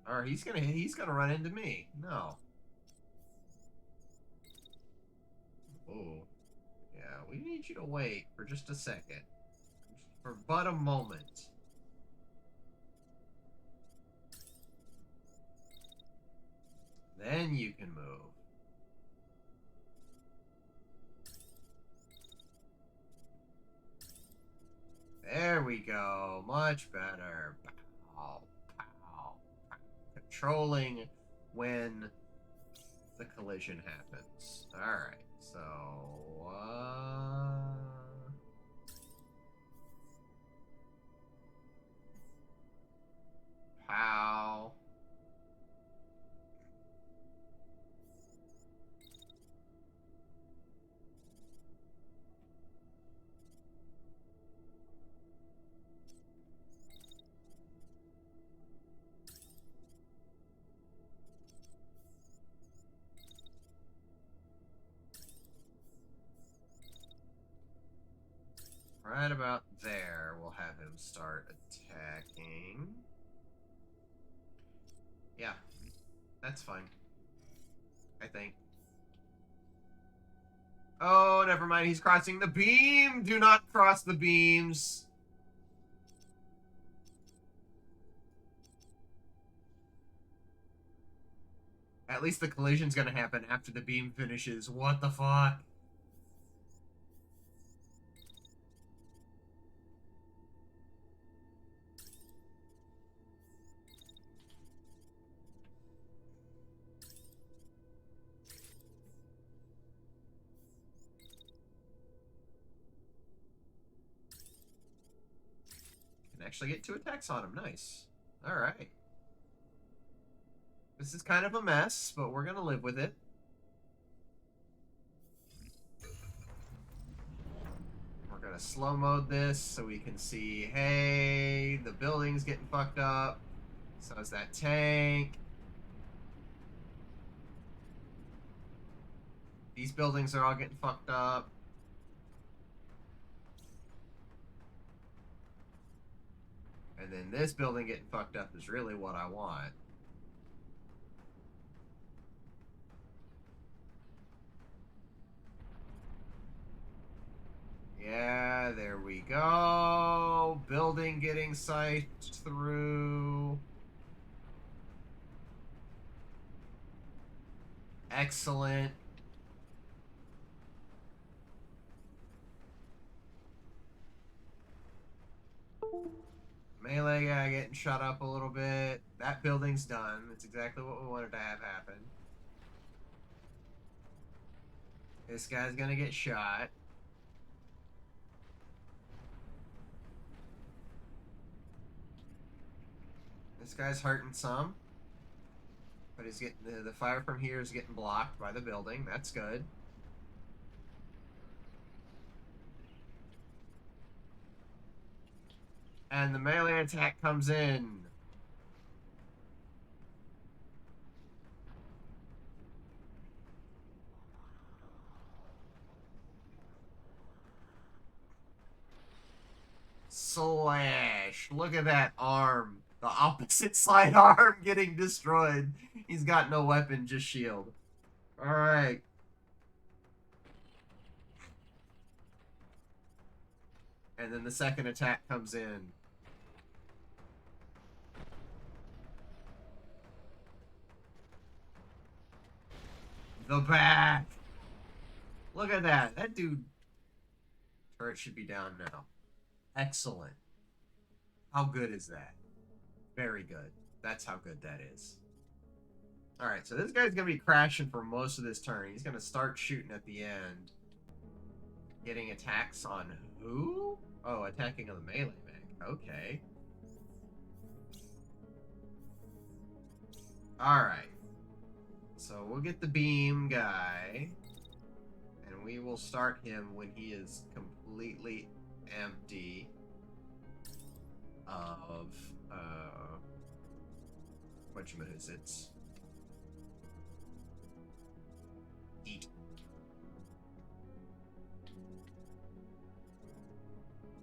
Or he's gonna run into me. No. Oh. Yeah, we need you to wait for just a second. For but a moment. Then you can move. There we go. Much better. Pow, pow, pow. Controlling when the collision happens. Alright, so... Pow. Right about there, we'll have him start attacking. Yeah, that's fine. I think. Oh, never mind. He's crossing the beam. Do not cross the beams. At least the collision's gonna happen after the beam finishes. What the fuck? Can actually get 2 attacks on him. Nice. Alright. This is kind of a mess, but we're gonna live with it. We're gonna slow mode this so we can see, hey, the building's getting fucked up. So is that tank. These buildings are all getting fucked up. And then this building getting fucked up is really what I want. There we go. Building getting siped through. Excellent. Melee guy getting shot up a little bit. That building's done. That's exactly what we wanted to have happen. This guy's gonna get shot. This guy's hurting some. But he's getting the fire from here is getting blocked by the building. That's good. And the melee attack comes in. Slash. Look at that arm. The opposite side arm getting destroyed. He's got no weapon, just shield. Alright. And then the second attack comes in. The back. Look at that. That dude. Turret should be down now. Excellent. How good is that? Very good. That's how good that is. Alright, so this guy's going to be crashing for most of this turn. He's going to start shooting at the end. Getting attacks on who? Oh, attacking on the melee mech. Okay. Alright. So we'll get the beam guy. And we will start him when he is completely empty of whatchamacallits. Eat.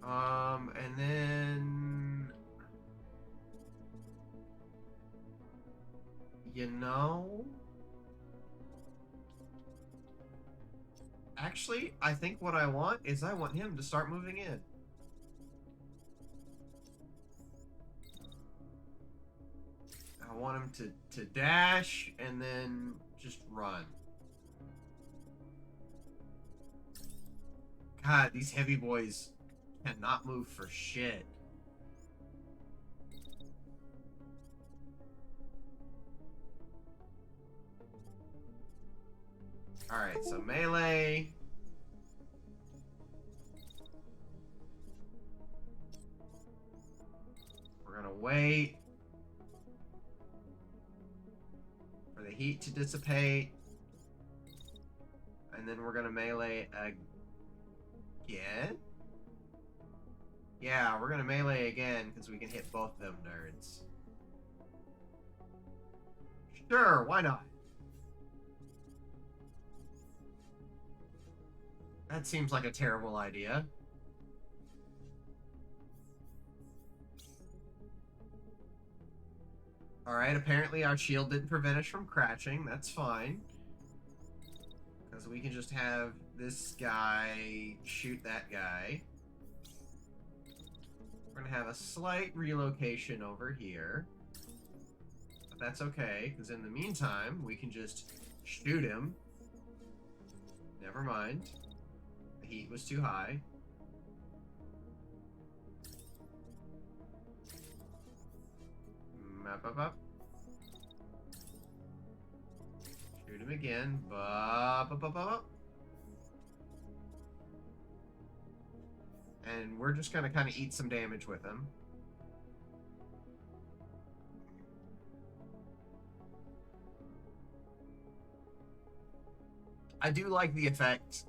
And then you know, actually, I think what I want is I want him to start moving in. I want him to dash and then just run. God, these heavy boys cannot move for shit. Alright, so melee. We're gonna wait for the heat to dissipate. And then we're gonna melee again? Yeah, we're gonna melee again because we can hit both them nerds. Sure, why not? That seems like a terrible idea. Alright, apparently our shield didn't prevent us from crashing. That's fine. Because we can just have this guy shoot that guy. We're going to have a slight relocation over here. But that's okay, because in the meantime, we can just shoot him. Never mind. The heat was too high. Map up. Shoot him again. And we're just gonna kind of eat some damage with him. I do like the effect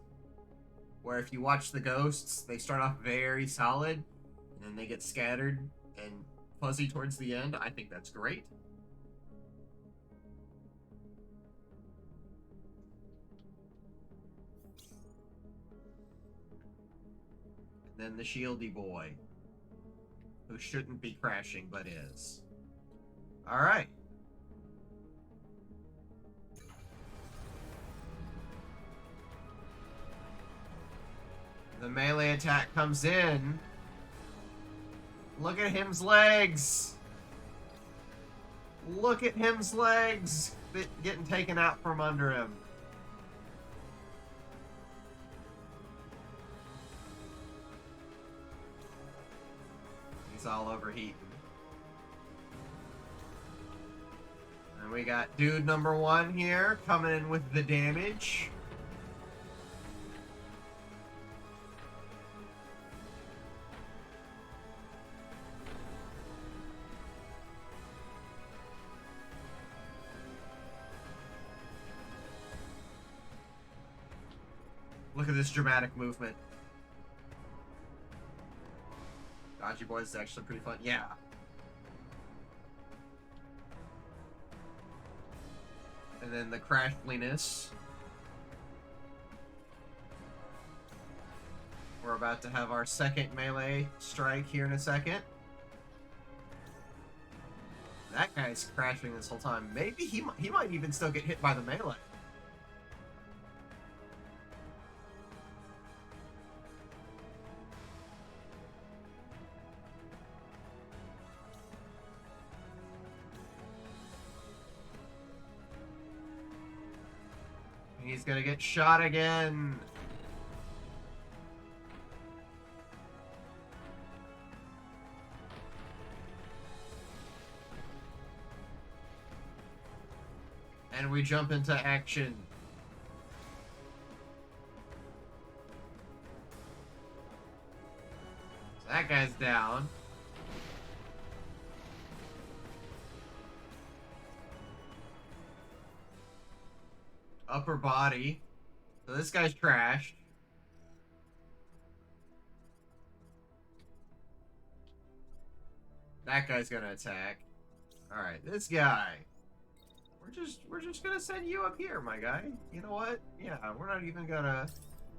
where if you watch the ghosts, they start off very solid, and then they get scattered and fuzzy towards the end. I think that's great. And then the shieldy boy, who shouldn't be crashing but is. Alright. The melee attack comes in. Look at him's legs. Look at him's legs getting taken out from under him. He's all overheating. And we got dude number 1 here coming in with the damage. Look at this dramatic movement. Dodgy Boys is actually pretty fun. Yeah. And then the crashliness. We're about to have our second melee strike here in a second. That guy's crashing this whole time. Maybe he might even still get hit by the melee. He's gonna get shot again. And we jump into action. So that guy's down. Upper body. So this guy's trashed. That guy's gonna attack. Alright, this guy. We're just gonna send you up here, my guy. You know what? Yeah, we're not even gonna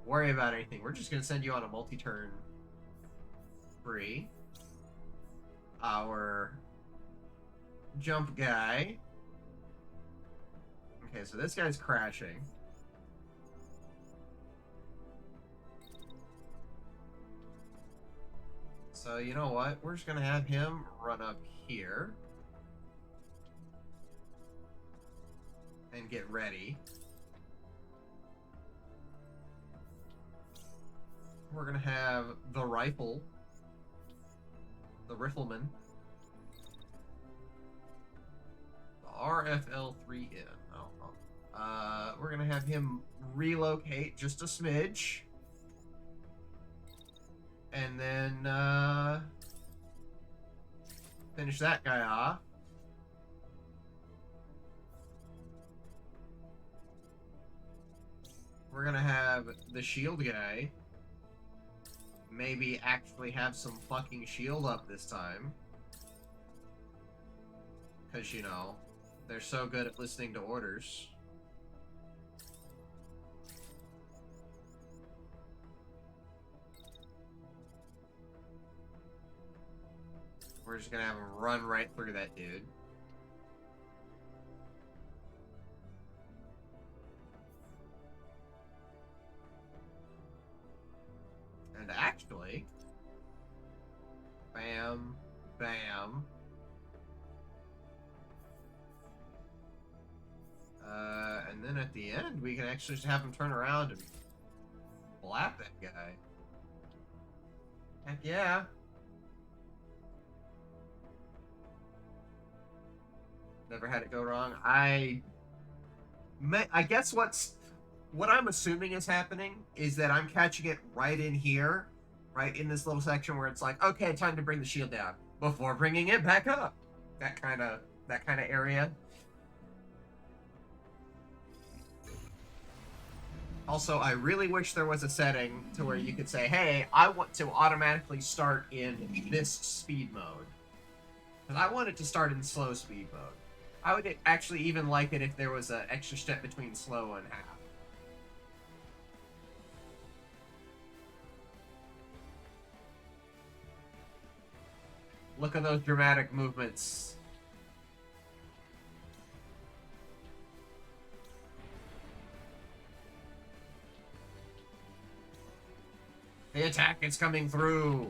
worry about anything. We're just gonna send you on a multi-turn spree. Our jump guy. Okay, so this guy's crashing. So you know what? We're just gonna have him run up here. And get ready. We're gonna have the rifle. The rifleman. The RFL3N. We're gonna have him relocate just a smidge. And then, finish that guy off. We're gonna have the shield guy maybe actually have some fucking shield up this time. Because, you know, they're so good at listening to orders. We're just gonna have him run right through that dude. And actually, bam, bam. And then at the end, we can actually just have him turn around and blap that guy. Heck yeah. Never had it go wrong. I guess what I'm assuming is happening is that I'm catching it right in here, right in this little section where it's like, okay, time to bring the shield down before bringing it back up. That kind of area. Also, I really wish there was a setting to where you could say, hey, I want to automatically start in this speed mode. Because I want it to start in slow speed mode. I would actually even like it if there was an extra step between slow and half. Look at those dramatic movements. The attack is coming through.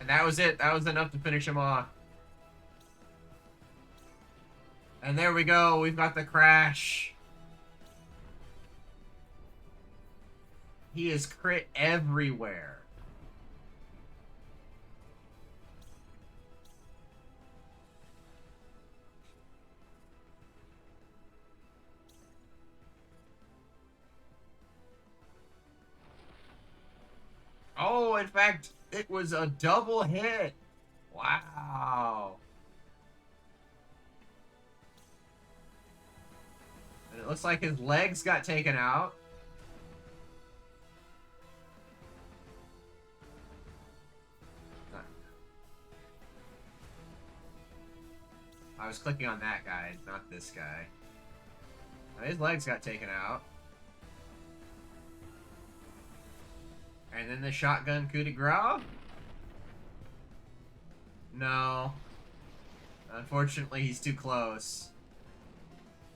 And that was it. That was enough to finish him off. And there we go. We've got the crash. He is crit everywhere. Oh, in fact, it was a double hit. Wow. And it looks like his legs got taken out. I was clicking on that guy, not this guy. Now, his legs got taken out. And then the shotgun coup de grace? No. Unfortunately, he's too close.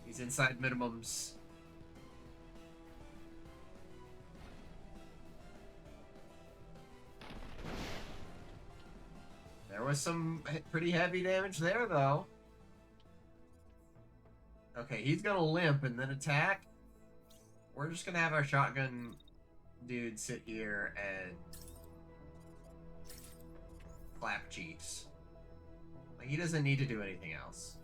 He's inside minimums. There was some pretty heavy damage there, though. Okay, he's gonna limp and then attack. We're just gonna have our shotgun dude sit here and clap cheeks. Like, he doesn't need to do anything else.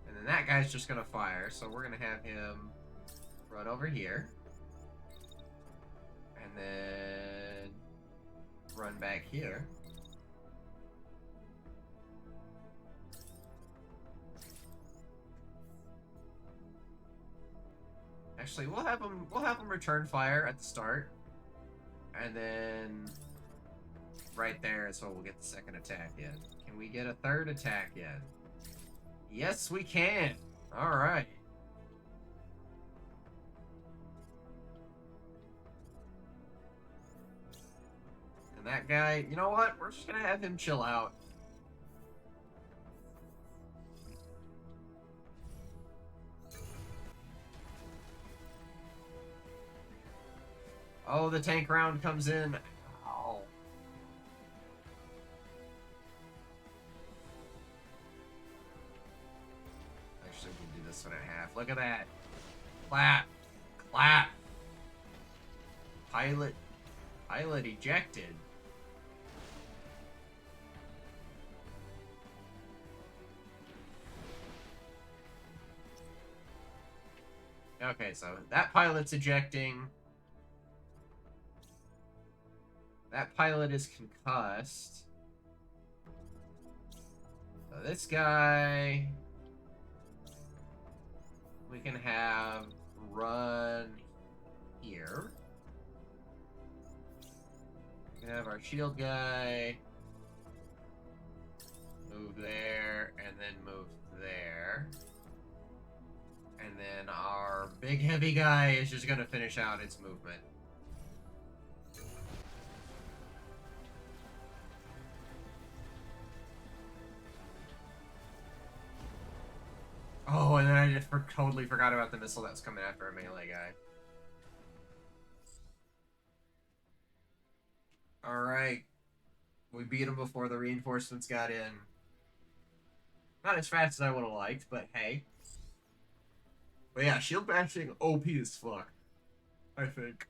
And then that guy's just gonna fire, so we're gonna have him run over here. And then run back here. Actually, we'll have him return fire at the start. And then right there is where we'll get the second attack in. Can we get a third attack in? Yes, we can. All right. And that guy, you know what? We're just gonna have him chill out. Oh, the tank round comes in. Ow. Actually, we can do this one in half. Look at that. Clap. Clap. Pilot ejected. Okay, so that pilot's ejecting. That pilot is concussed. So this guy we can have run here. We can have our shield guy move there and then move there. And then our big heavy guy is just gonna finish out its movement. Oh, and then I just totally forgot about the missile that was coming after a melee guy. Alright. We beat him before the reinforcements got in. Not as fast as I would have liked, but hey. But yeah, shield bashing OP as fuck, I think.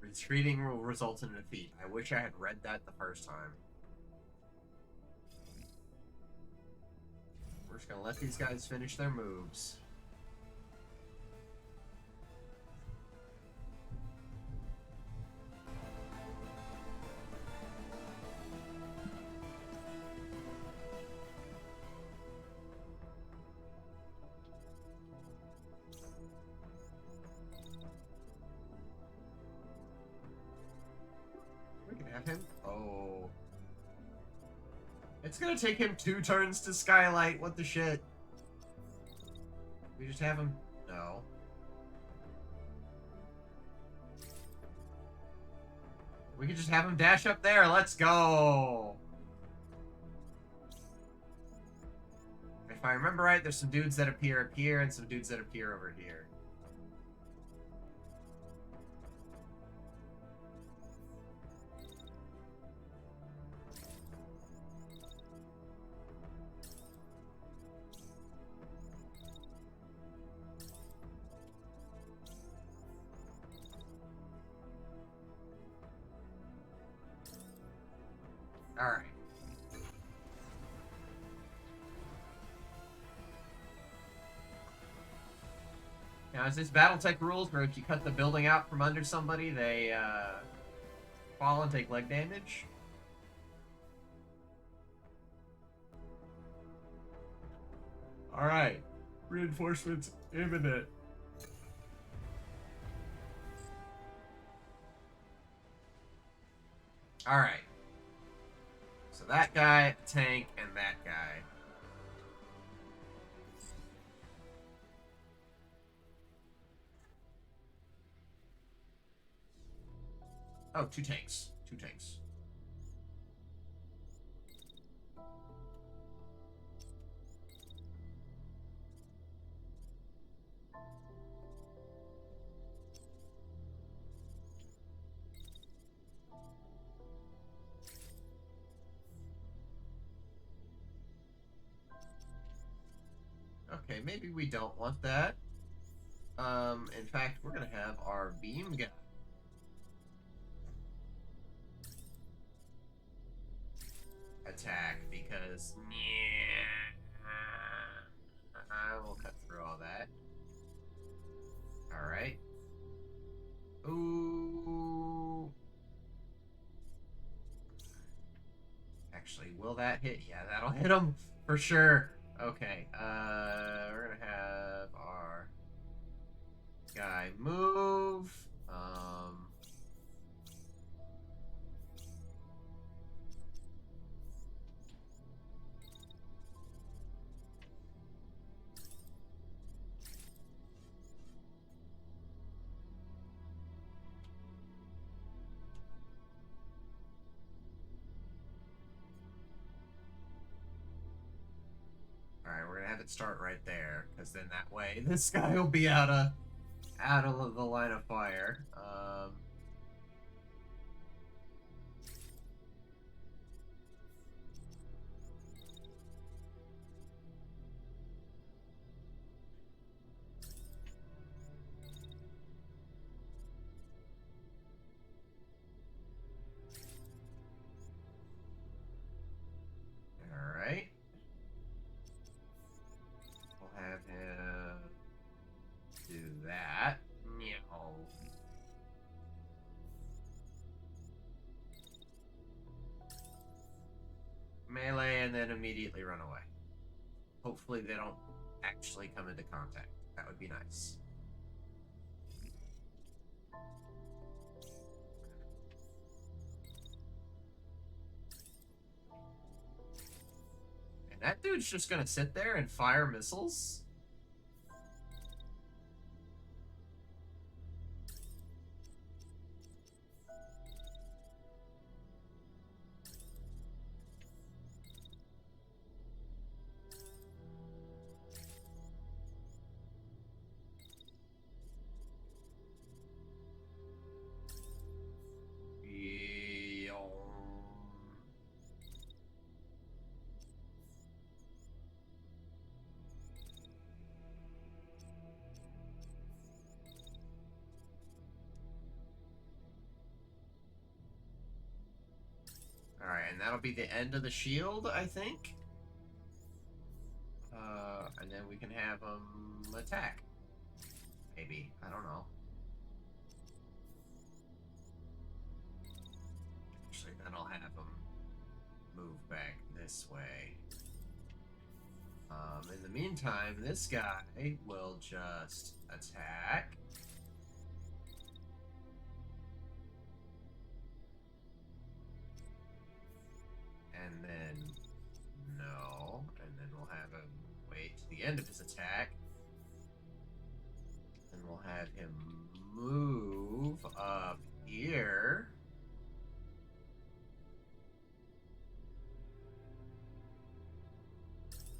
Retreating will result in a defeat. I wish I had read that the first time. We're just gonna let these guys finish their moves. got him. Oh. It's gonna take him 2 turns to skylight. What the shit? We just have him... No. We could just have him dash up there. Let's go. If I remember right, there's some dudes that appear up here and some dudes that appear over here. Alright. Now, is this Battletech rules where if you cut the building out from under somebody, they fall and take leg damage? Alright. Reinforcements imminent. Alright. So that guy, a tank, and that guy. Oh, 2 tanks. 2 tanks. Okay, maybe we don't want that. In fact, we're gonna have our beam guy attack because I will cut through all that. Alright. Ooh. Actually, will that hit? Yeah, that'll hit him for sure. Okay, we're gonna have our guy move. Alright, we're gonna have it start right there, because then that way this guy will be out of the line of fire. Alright. We'll have him do that. Meow. Melee and then immediately run away. Hopefully they don't actually come into contact. That would be nice. And that dude's just gonna sit there and fire missiles? Alright, and that'll be the end of the shield, I think. And then we can have them attack. Maybe. I don't know. Actually, then I'll have them move back this way. In the meantime, this guy will just attack. the end of his attack. And we'll have him move up here.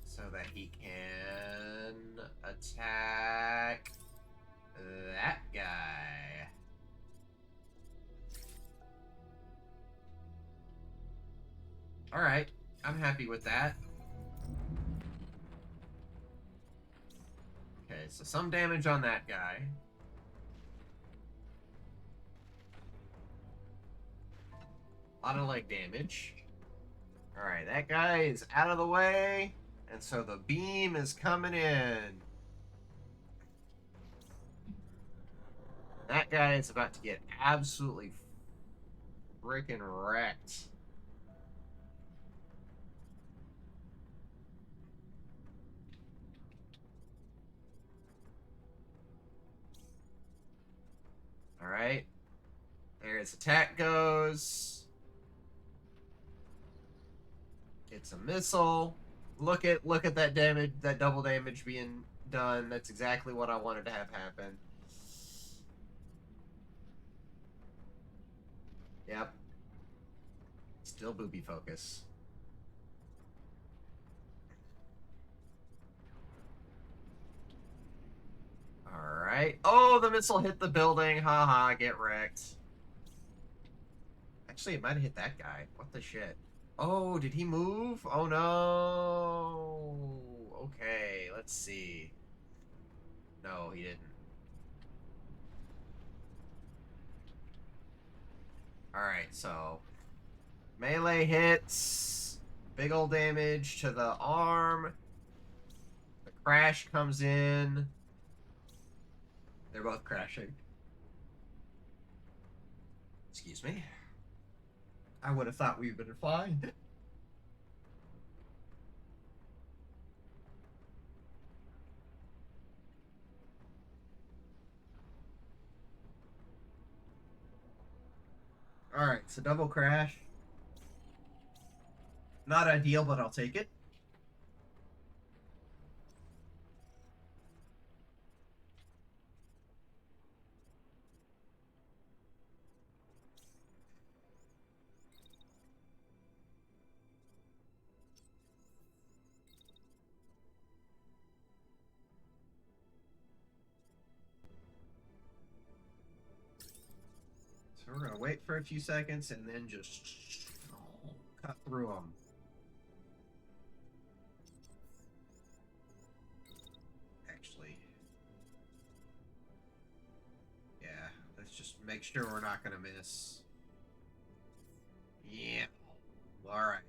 So that he can attack that guy. Alright, I'm happy with that. Okay, so some damage on that guy. A lot of leg damage. Alright, that guy is out of the way. And so the beam is coming in. That guy is about to get absolutely freaking wrecked. Alright. There his attack goes. It's a missile. Look at that damage, that double damage being done. That's exactly what I wanted to have happen. Yep. Still booby focus. Alright. Oh, the missile hit the building. Haha, get wrecked. Actually, it might have hit that guy. What the shit? Oh, did he move? Oh no. Okay, let's see. No, he didn't. Alright, so melee hits, big ol' damage to the arm. The crash comes in. They're both crashing. Excuse me. I would have thought we'd been fine. Alright, so double crash. Not ideal, but I'll take it. So we're gonna wait for a few seconds and then just cut through them. Actually, yeah, let's just make sure we're not gonna miss. Yeah. Alright.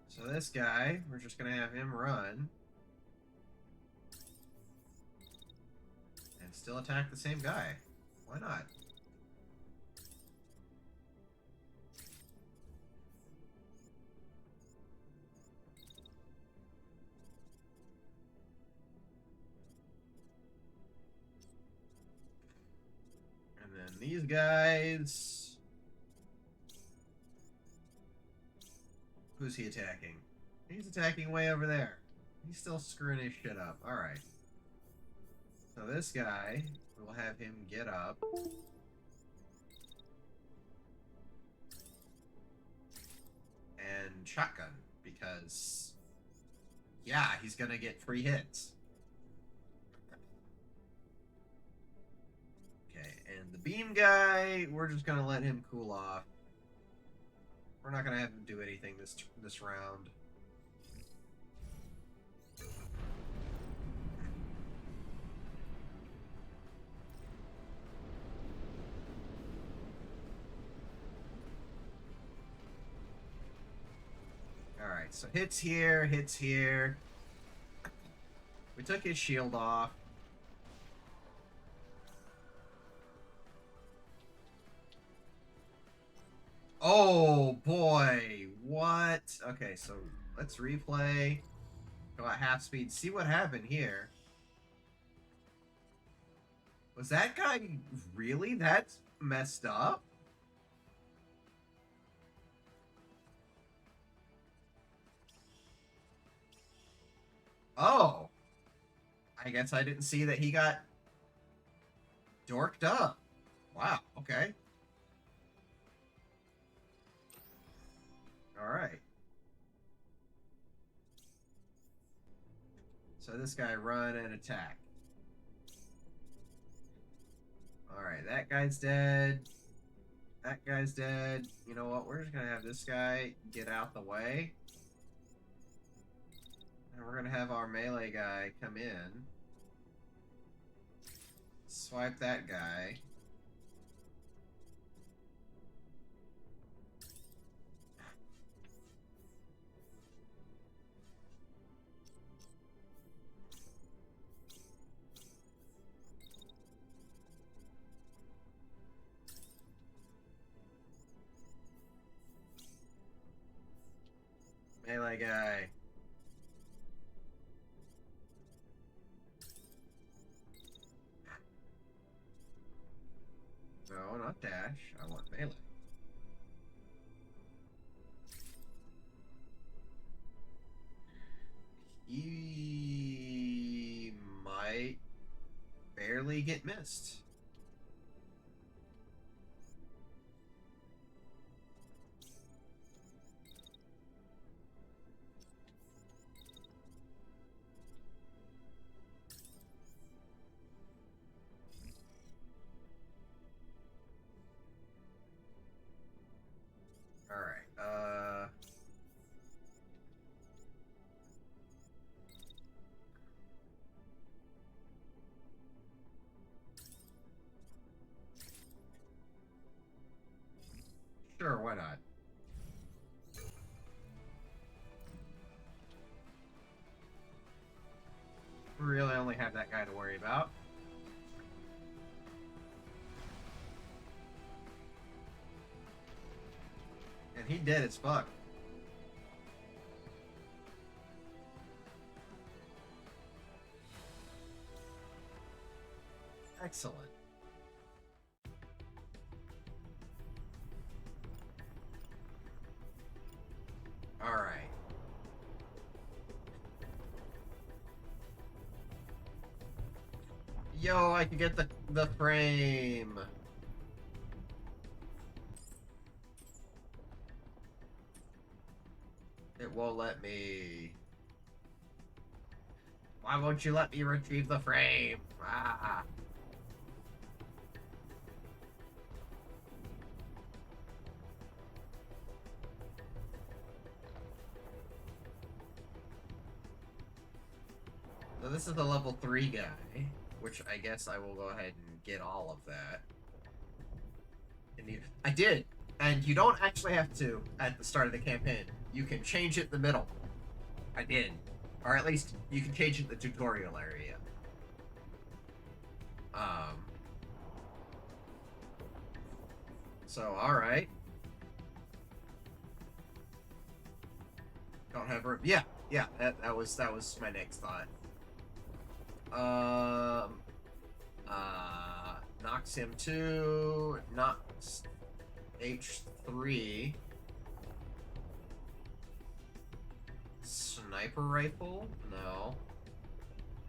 So this guy, we're just gonna have him run. And still attack the same guy. Why not? And then these guys. Who's he attacking? He's attacking way over there. He's still screwing his shit up. Alright. So this guy, we'll have him get up. And shotgun. Because, yeah, he's gonna get 3 hits. Okay, and the beam guy, we're just gonna let him cool off. We're not gonna have him do anything this round. Alright, so hits here, hits here. We took his shield off. Oh boy, what? Okay, so let's replay. Go at half speed, see what happened here. Was that guy really that messed up? Oh. I guess I didn't see that he got dorked up. Wow, okay. Alright. So this guy run and attack. Alright, that guy's dead. That guy's dead. You know what? We're just gonna have this guy get out the way. And we're gonna have our melee guy come in. Swipe that guy. Melee guy. No, not dash. I want melee. He might barely get missed. Alright, sure, why not? We really only have that guy to worry about. And he dead as fuck. Excellent. Alright. Yo, I can get the frame. It won't let me. Why won't you let me retrieve the frame? Ah. So this is the level 3 guy, which I guess I will go ahead and get all of that. And I did! And you don't actually have to at the start of the campaign. You can change it in the middle. I did. Or at least you can change it in the tutorial area. So, alright. Don't have room. Yeah, that was my next thought. Knocks him 2, knocks H3. Sniper rifle? No.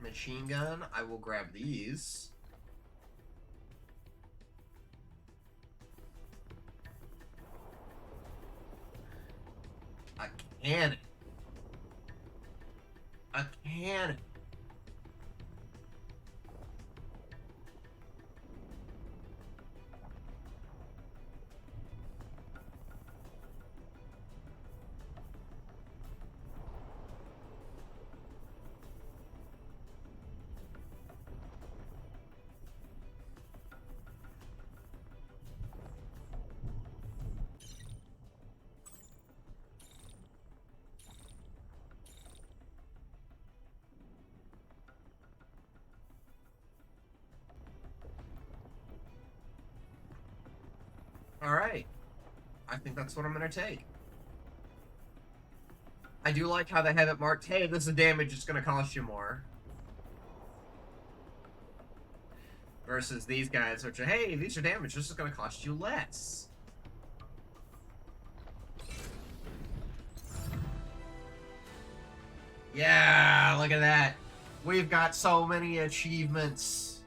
Machine gun? I will grab these. A cannon. A cannon. Alright. I think that's what I'm gonna take. I do like how they have it marked, hey, this is damage, it's gonna cost you more. Versus these guys, which are, hey, these are damage, this is gonna cost you less. Yeah, look at that. We've got so many achievements.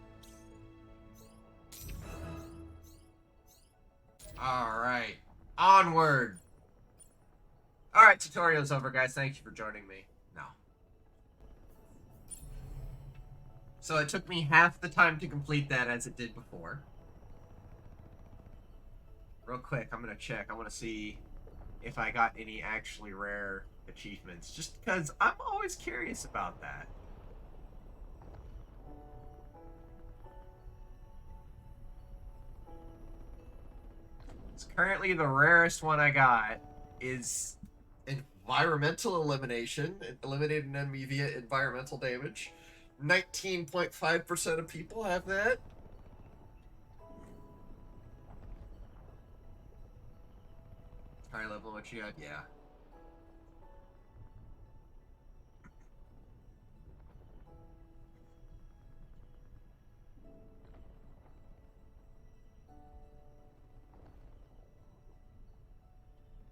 Alright. Onward. Alright, tutorial's over, guys. Thank you for joining me. No. So it took me half the time to complete that as it did before. Real quick, I'm gonna check. I want to see if I got any actually rare achievements. Just because I'm always curious about that. So currently the rarest one I got is environmental elimination. It eliminated an enemy via environmental damage. 19.5% of people have that. High level, what you got? Yeah.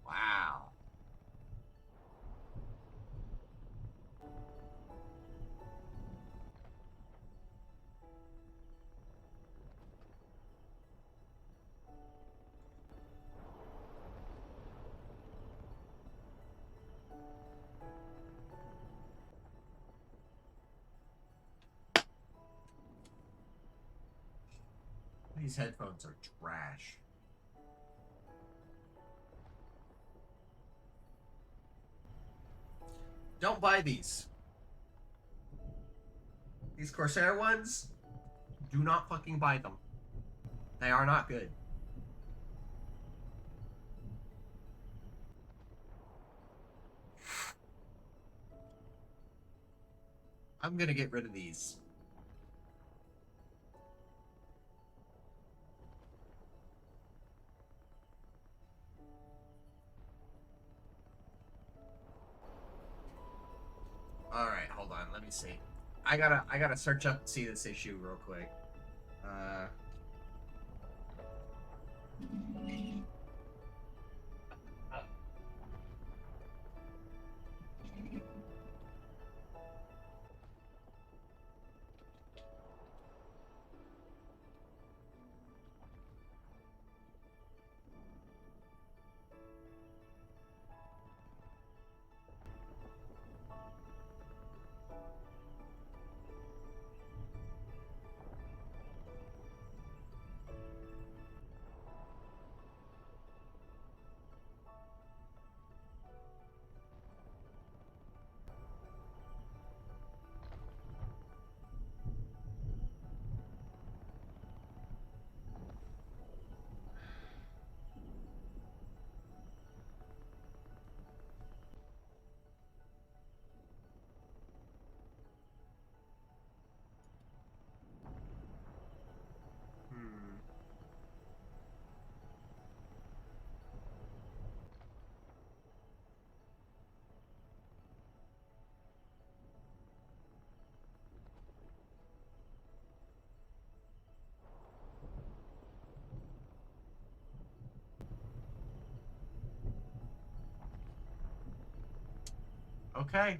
Wow. These headphones are trash. Don't buy these. These Corsair ones, do not fucking buy them. They are not good. I'm gonna get rid of these. Alright, hold on, let me see. I gotta search up and see this issue real quick. Okay.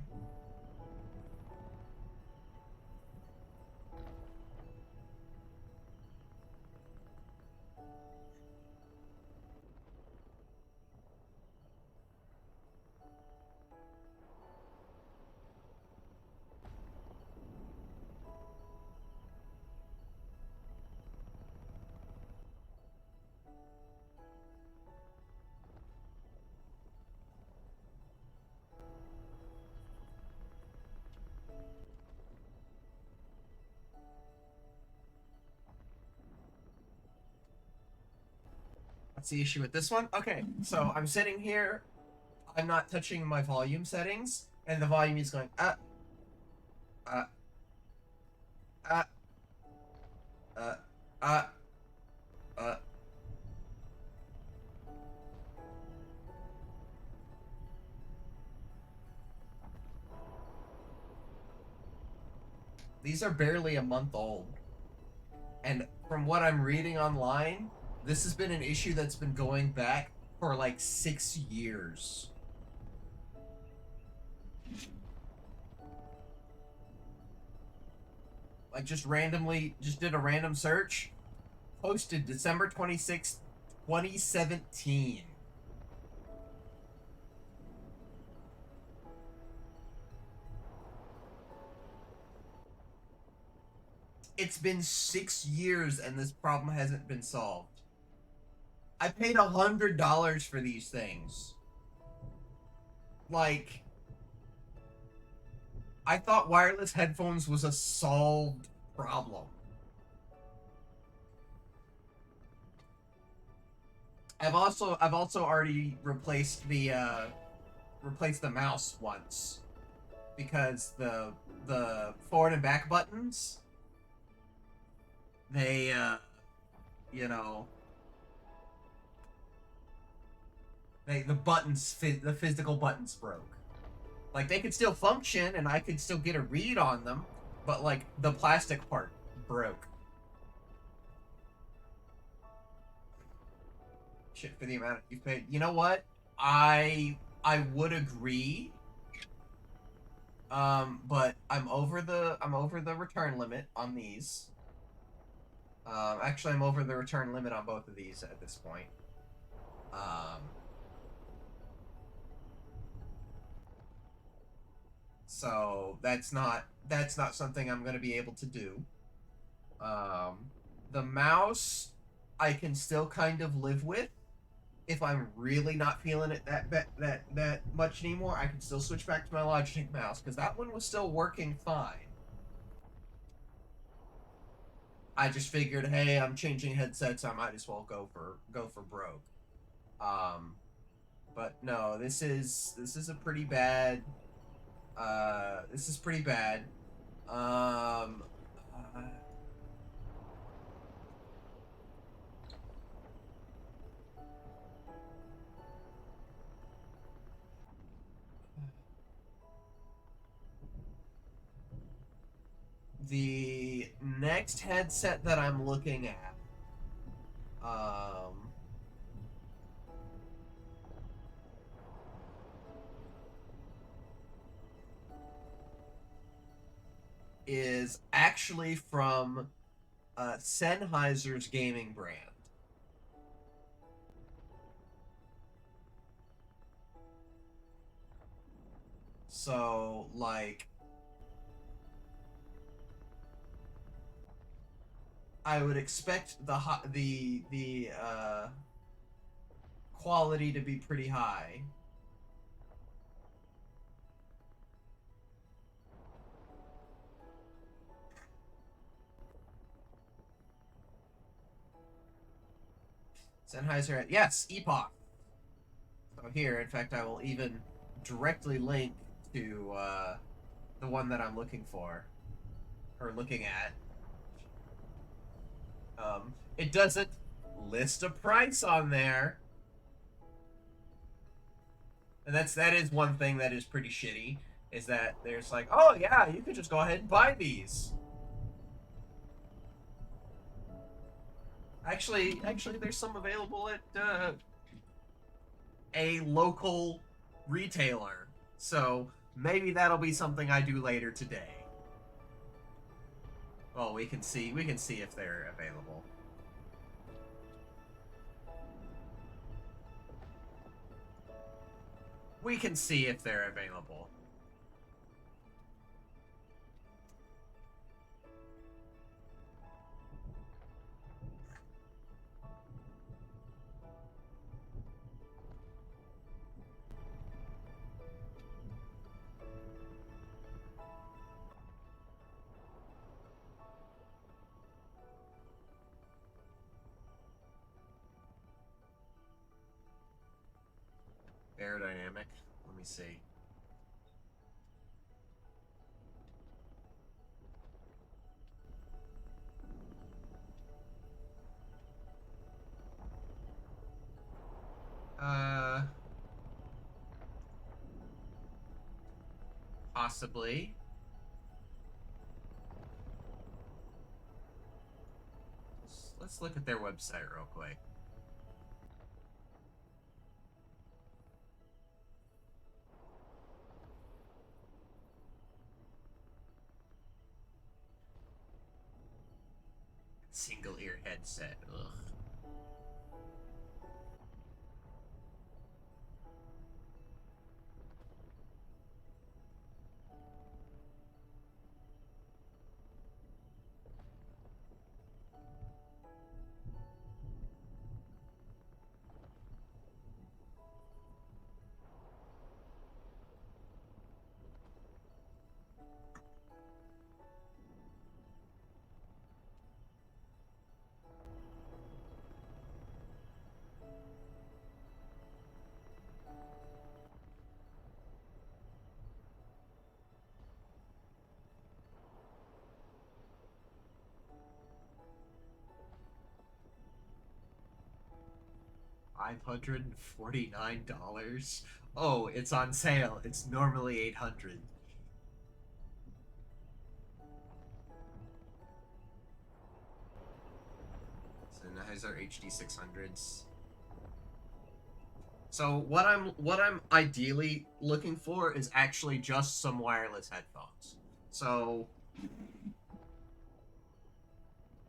What's the issue with this one? Okay, so I'm sitting here, I'm not touching my volume settings, and the volume is going uh. These are barely a month old. And from what I'm reading online, this has been an issue that's been going back for like 6 years. like just randomly, just did a random search. Posted December 26th, 2017. It's been 6 years and this problem hasn't been solved. I paid $100 for these things. Like, I thought wireless headphones was a solved problem. I've also already replaced the mouse once because the forward and back buttons, they you know, the physical buttons broke. Like, they could still function and I could still get a read on them, but like the plastic part broke. Shit, for the amount you paid. You know what? I would agree. But I'm over the return limit on these. Actually, I'm over the return limit on both of these at this point. So that's not something I'm gonna be able to do. The mouse I can still kind of live with. If I'm really not feeling it that much anymore, I can still switch back to my Logitech mouse because that one was still working fine. I just figured, hey, I'm changing headsets, I might as well go for broke. But no, this is a pretty bad. This is pretty bad. The next headset that I'm looking at, is actually from Sennheiser's gaming brand. So, like, I would expect the quality to be pretty high. Sennheiser, yes, Epoch. So here, in fact, I will even directly link to the one that I'm looking for, or looking at. It doesn't list a price on there, and that is one thing that is pretty shitty. Is that there's like, oh yeah, you could just go ahead and buy these. Actually, there's some available at a local retailer, so maybe that'll be something I do later today. Well, we can see if they're available. We can see if they're available. Aerodynamic. Let me see. Possibly. Let's look at their website real quick. Single ear headset. Ugh. $549. Oh, it's on sale. It's normally $800. Sennheiser HD 600s. So what I'm ideally looking for is actually just some wireless headphones. So,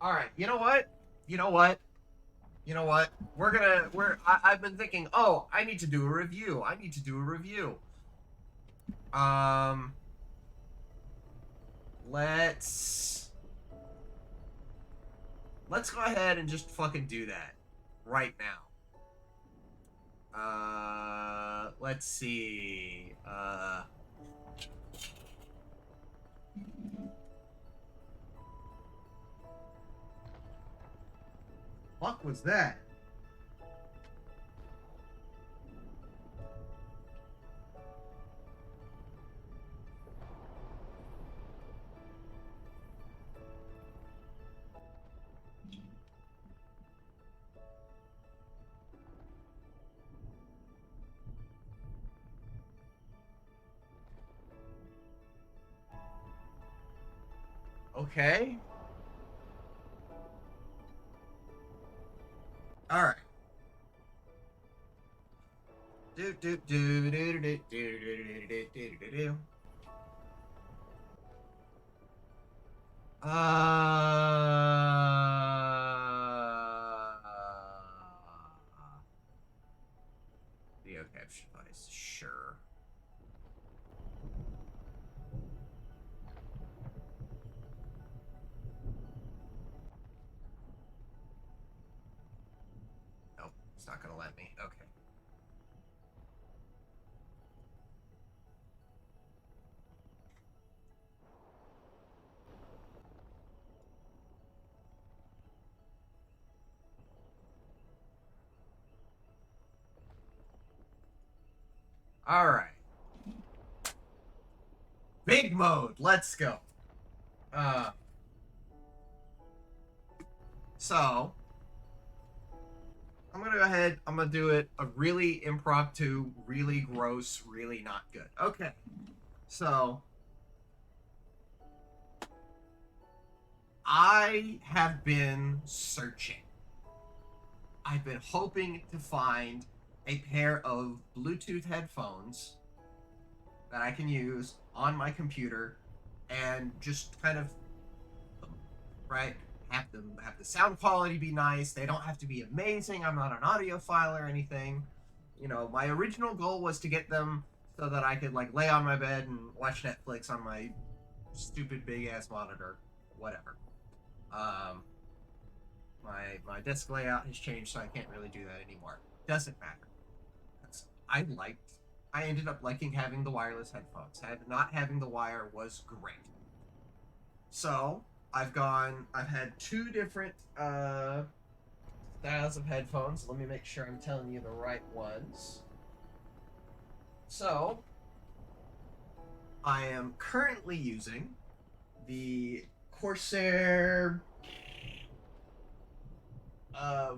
all right, you know what? You know what? You know what? I've been thinking, oh, I need to do a review. I need to do a review. Let's go ahead and just fucking do that right now. Let's see. Fuck was that? Okay. All right. Do do do do do do do do do do do do. Video capture device, sure. Nope, it's not gonna let me. Okay. All right. Big mode. Let's go. So I'm gonna go ahead. I'm gonna do it a really impromptu, really gross, really not good. Okay. So I have been searching. I've been hoping to find a pair of Bluetooth headphones that I can use on my computer and just kind of, right, have the sound quality be nice. They don't have to be amazing. I'm not an audiophile or anything. You know, my original goal was to get them so that I could like lay on my bed and watch Netflix on my stupid big ass monitor, whatever. My desk layout has changed, so I can't really do that anymore. Doesn't matter. I ended up liking having the wireless headphones. Not having the wire was great. So I've had two different styles of headphones. Let me make sure I'm telling you the right ones. So I am currently using the Corsair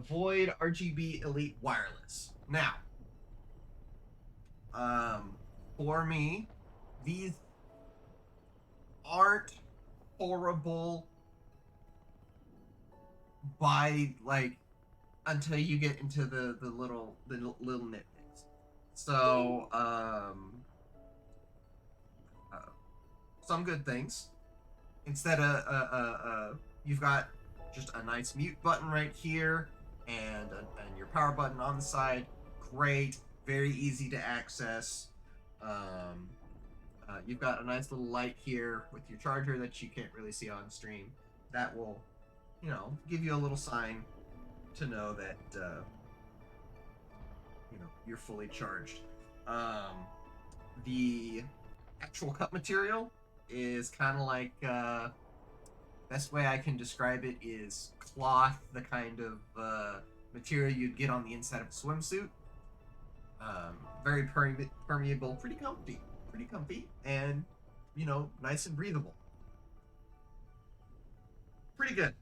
Void RGB Elite Wireless. Now, for me, these aren't horrible by like until you get into the little nitpicks. So some good things. Instead of you've got just a nice mute button right here, and your power button on the side. Great, very easy to access. You've got a nice little light here with your charger that you can't really see on stream. That will, give you a little sign to know that, you're fully charged. The actual cup material is kind of like, best way I can describe it is cloth, the kind of material you'd get on the inside of a swimsuit. Very permeable, pretty comfy, and, nice and breathable. Pretty good.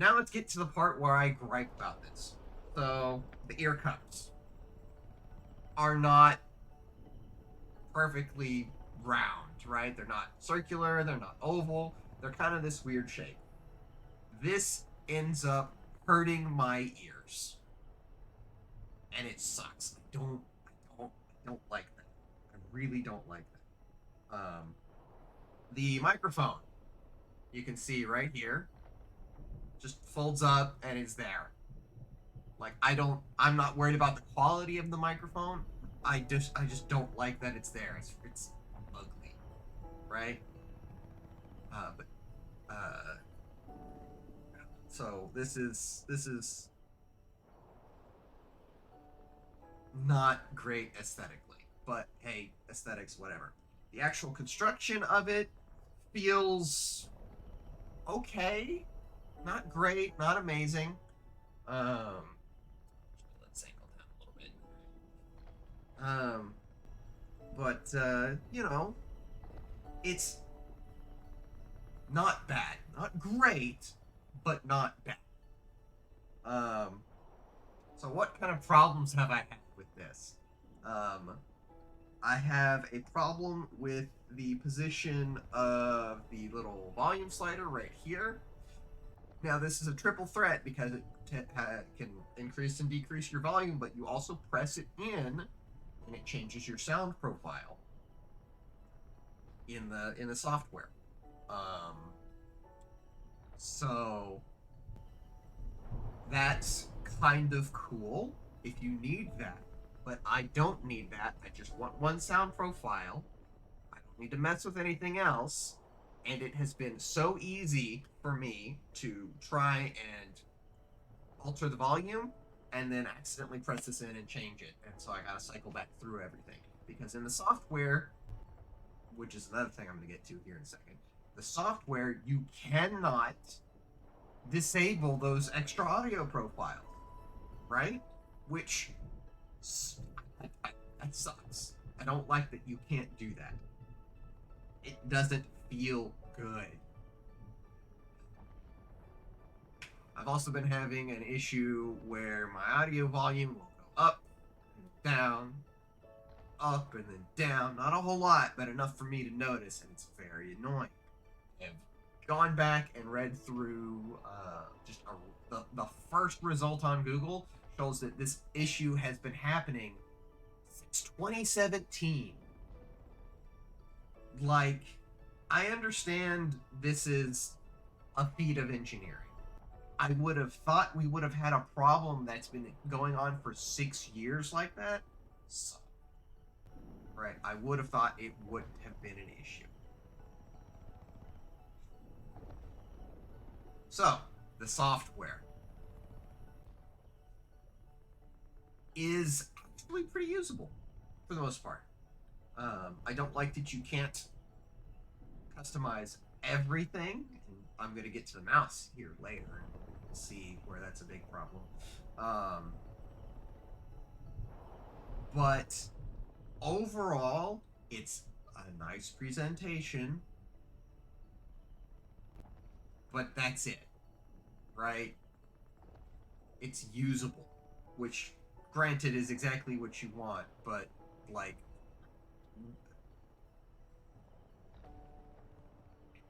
Now let's get to the part where I gripe about this. So, the ear cups are not perfectly round, right? They're not circular, they're not oval, they're kind of this weird shape. This ends up hurting my ears. And it sucks. I don't like that. I really don't like that. The microphone, you can see right here, just folds up and is there. Like, I'm not worried about the quality of the microphone. I just don't like that it's there. It's ugly, right? So this is not great aesthetically, but hey, aesthetics, whatever. The actual construction of it feels okay, not great, not amazing. Let's angle down a little bit. It's not bad, not great, but not bad. So what kind of problems have I had with this? I have a problem with the position of the little volume slider right here. Now this is a triple threat because it can increase and decrease your volume, but you also press it in and it changes your sound profile in the software. So that's kind of cool if you need that, but I don't need that. I just want one sound profile. I don't need to mess with anything else, and it has been so easy for me to try and alter the volume and then accidentally press this in and change it, and so I gotta cycle back through everything, because in the software, which is another thing I'm going to get to here in a second, the software, you cannot disable those extra audio profiles, right? Which, that sucks. I don't like that you can't do that. It doesn't feel good. I've also been having an issue where my audio volume will go up and down, up and then down. Not a whole lot, but enough for me to notice, and it's very annoying. I've gone back and read through the first result on Google shows that this issue has been happening since 2017. Like, I understand this is a feat of engineering. I would have thought we would have had a problem that's been going on for 6 years like that. So, right, I would have thought it wouldn't have been an issue. So, the software is actually pretty usable for the most part. I don't like that you can't customize everything, and I'm going to get to the mouse here later and see where that's a big problem. But overall, it's a nice presentation, but that's it, right? It's usable, which, granted, is exactly what you want, but, like,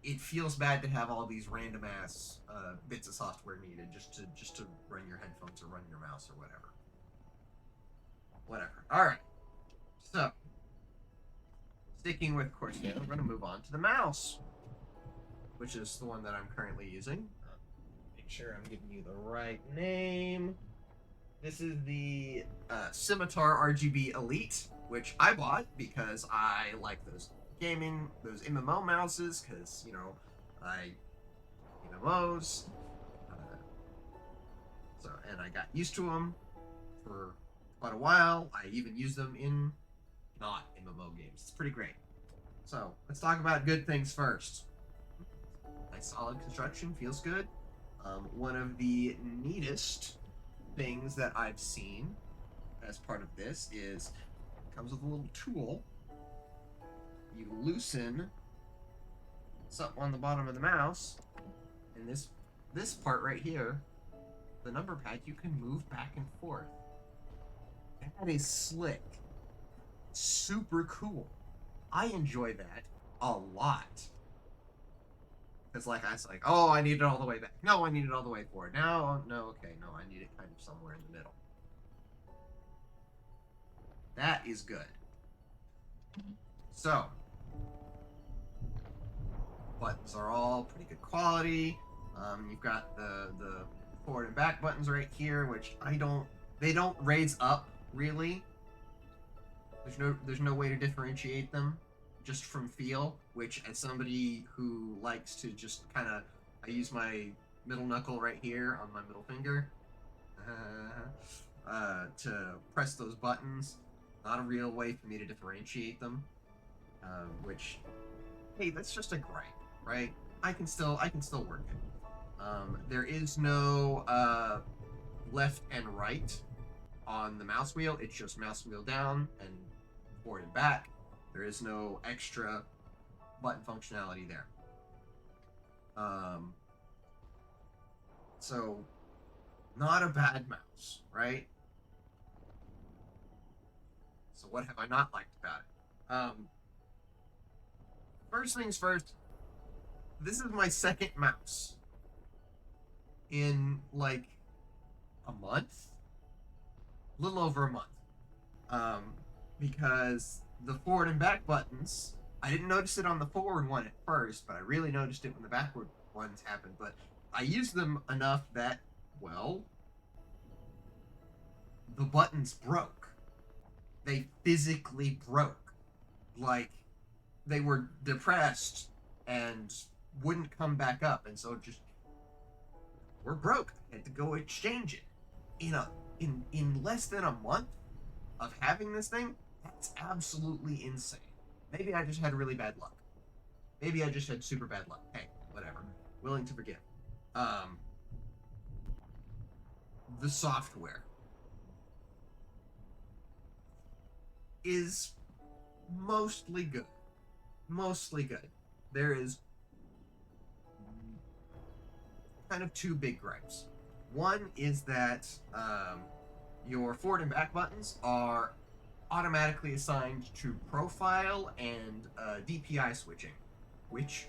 it feels bad to have all these random ass bits of software needed just to run your headphones or run your mouse or whatever. All right. So, sticking with Corsair, we're going to move on to the mouse. which is the one that I'm currently using. Make sure I'm giving you the right name. This is the Scimitar RGB Elite, which I bought because I like those MMO mouses, because, you know, I MMOs. And I got used to them for quite a while. I even use them in not MMO games. It's pretty great. So let's talk about good things first. Nice solid construction, feels good. One of the neatest things that I've seen as part of this is it comes with a little tool. You loosen something on the bottom of the mouse, and this part right here, the number pad, you can move back and forth. That is slick. Super cool. I enjoy that a lot. Because like I was like, oh, I need it all the way back. No, I need it all the way forward. Now, no, okay, no, I need it kind of somewhere in the middle. That is good. So, buttons are all pretty good quality. You've got the forward and back buttons right here, which they don't raise up really. There's no way to differentiate them just from feel, which as somebody who likes to just kind of, I use my middle knuckle right here on my middle finger to press those buttons. Not a real way for me to differentiate them, which, hey, that's just a gripe, right? I can still work it. There is no left and right on the mouse wheel. It's just mouse wheel down and forward and back. There is no extra button functionality there. So, not a bad mouse, right? So what have I not liked about it? First things first, this is my second mouse in like a month, a little over a month, because the forward and back buttons, I didn't notice it on the forward one at first, but I really noticed it when the backward ones happened. But I used them enough that, well, the buttons broke. They physically broke. Like, they were depressed and wouldn't come back up, and so just were broke. I had to go exchange it. In less than a month of having this thing, that's absolutely insane. Maybe I just had really bad luck. Maybe I just had super bad luck. Hey, whatever. Willing to forgive. The software is mostly good. Mostly good. There is kind of two big gripes. One is that your forward and back buttons are automatically assigned to profile and DPI switching, which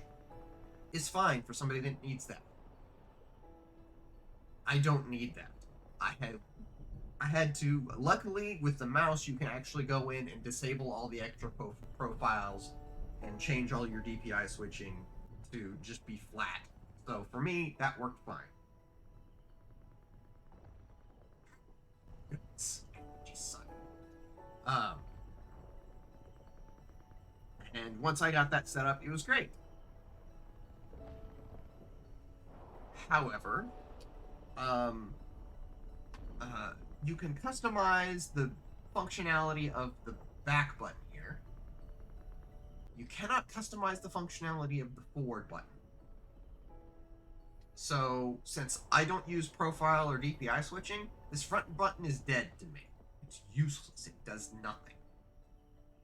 is fine for somebody that needs that. I don't need that. I had to, luckily with the mouse you can actually go in and disable all the extra profiles and change all your DPI switching to just be flat. So for me, that worked fine. And once I got that set up, it was great. However, you can customize the functionality of the back button here. You cannot customize the functionality of the forward button. So, since I don't use profile or DPI switching, this front button is dead to me. It's useless. It does nothing.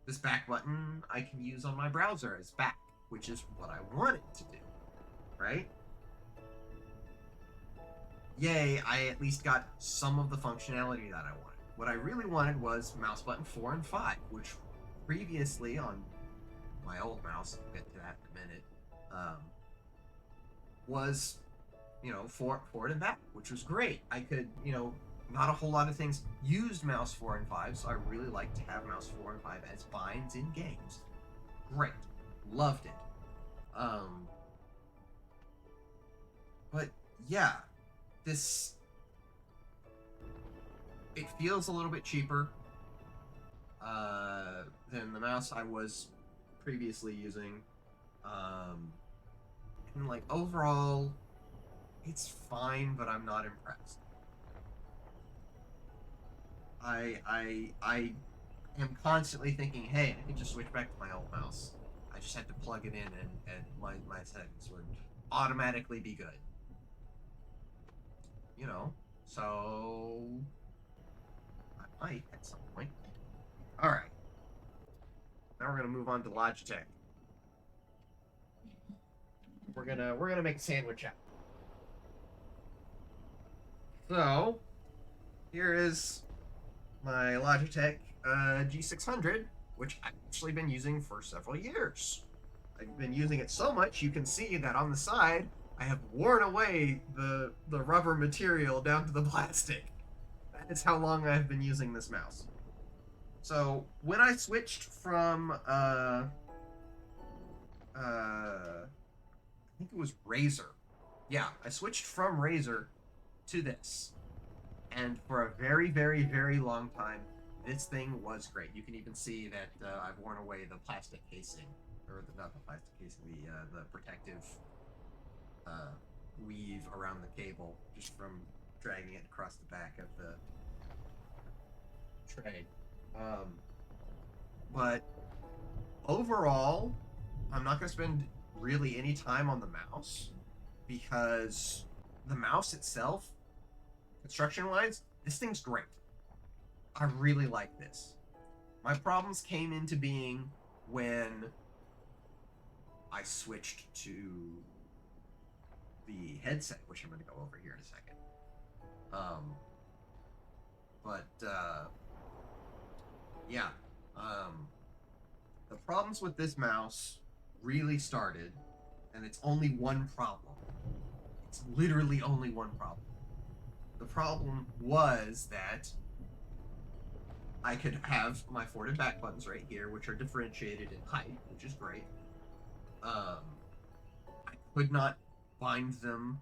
This back button I can use on my browser as back, which is what I want it to do, right? Yay, I at least got some of the functionality that I wanted. What I really wanted was mouse button 4 and 5, which previously on my old mouse, I'll get to that in a minute, was, forward and back, which was great. I could, not a whole lot of things used mouse 4 and 5, so I really like to have mouse 4 and 5 as binds in games. Great. Loved it. yeah, this, it feels a little bit cheaper than the mouse I was previously using. And like overall, it's fine, but I'm not impressed. I am constantly thinking, hey, I can just switch back to my old mouse. I just had to plug it in, and my settings would automatically be good. You know, so I might at some point. All right. Now we're gonna move on to Logitech. We're gonna make a sandwich out. So here is my Logitech G600, which I've actually been using for several years. I've been using it so much you can see that on the side I have worn away the rubber material down to the plastic. That is how long I've been using this mouse. So when I switched from I think it was Razer. Yeah, I switched from Razer to this. And for a very, very, very long time, this thing was great. You can even see that I've worn away the plastic casing, or not the plastic casing, the protective weave around the cable, just from dragging it across the back of the tray. But overall, I'm not going to spend really any time on the mouse, because the mouse itself, construction-wise, this thing's great. I really like this. My problems came into being when I switched to the headset, which I'm going to go over here in a second. Yeah. The problems with this mouse really started, and it's only one problem. It's literally only one problem. The problem was that I could have my forward and back buttons right here, which are differentiated in height, which is great. I could not bind them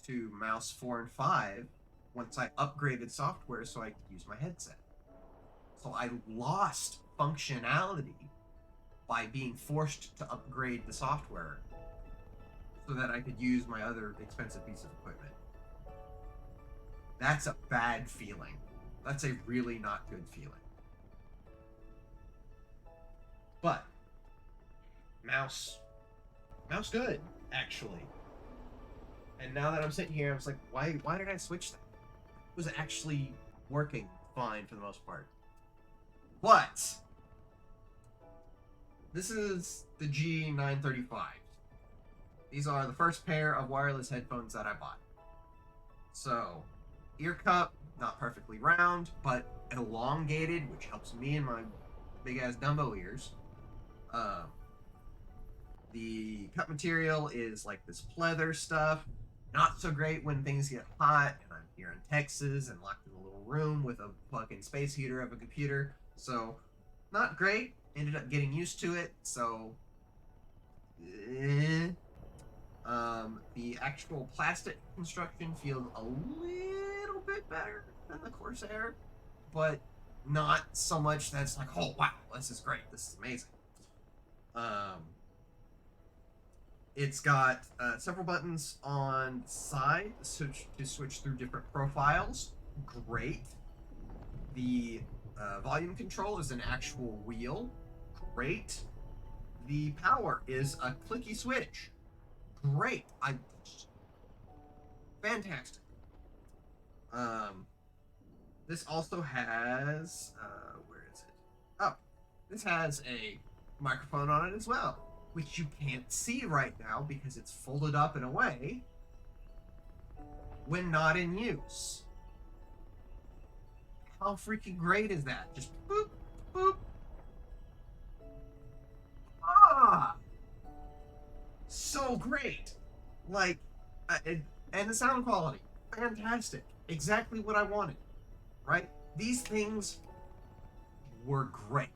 to mouse 4 and 5 once I upgraded software so I could use my headset. So I lost functionality by being forced to upgrade the software so that I could use my other expensive piece of equipment. That's a bad feeling. That's a really not good feeling. But mouse good, actually. And now that I'm sitting here, I was like, why did I switch that? It was actually working fine for the most part. But this is the G935. These are the first pair of wireless headphones that I bought. So, ear cup, not perfectly round, but elongated, which helps me in my big-ass Dumbo ears. The cup material is like this pleather stuff. Not so great when things get hot, and I'm here in Texas and locked in a little room with a fucking space heater of a computer. So, not great. Ended up getting used to it, so... The actual plastic construction feels a little bit better than the Corsair, but not so much that it's like, oh wow, this is great, this is amazing. It's got several buttons on the side to switch through different profiles. Great. The volume control is an actual wheel. Great. The power is a clicky switch. Great. Fantastic. This also has where is it? Oh, this has a microphone on it as well, which you can't see right now because it's folded up and away when not in use. How freaking great is that? Just boop, boop. Ah! So great. Like, and the sound quality, fantastic. Exactly what I wanted, right? These things were great.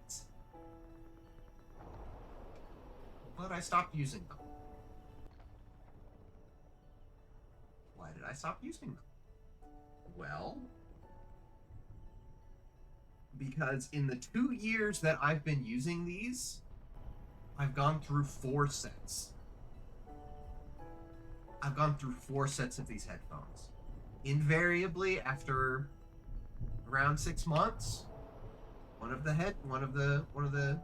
But I stopped using them. I stop using them? Well, because in the 2 years that I've been using these, I've gone through 4 sets. I've gone through 4 sets of these headphones. Invariably, after around 6 months, one of the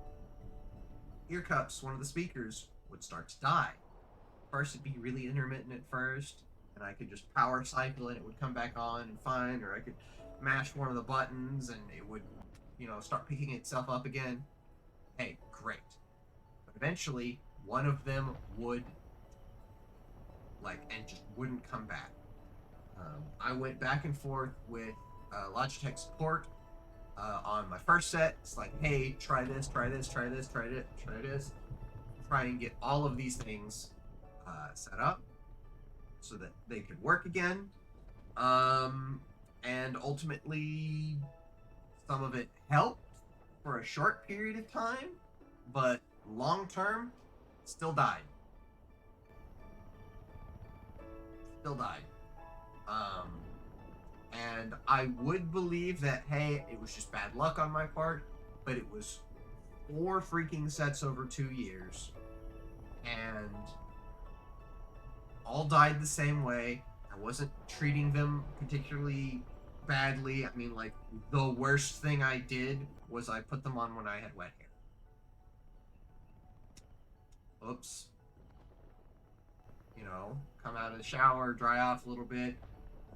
ear cups, one of the speakers would start to die. First, it'd be really intermittent at first, and I could just power cycle and it would come back on and fine, or I could mash one of the buttons and it would, start picking itself up again. Hey, great. But eventually, one of them would, and just wouldn't come back. I went back and forth with Logitech support on my first set. It's like, hey, try this, try this, try this, try this. Try and get all of these things set up so that they could work again. And ultimately, some of it helped for a short period of time, but long term, still died. And I would believe that, hey, it was just bad luck on my part, but it was 4 freaking sets over 2 years, and all died the same way. I wasn't treating them particularly badly. I mean, the worst thing I did was I put them on when I had wet hair. Oops. Come out of the shower, dry off a little bit,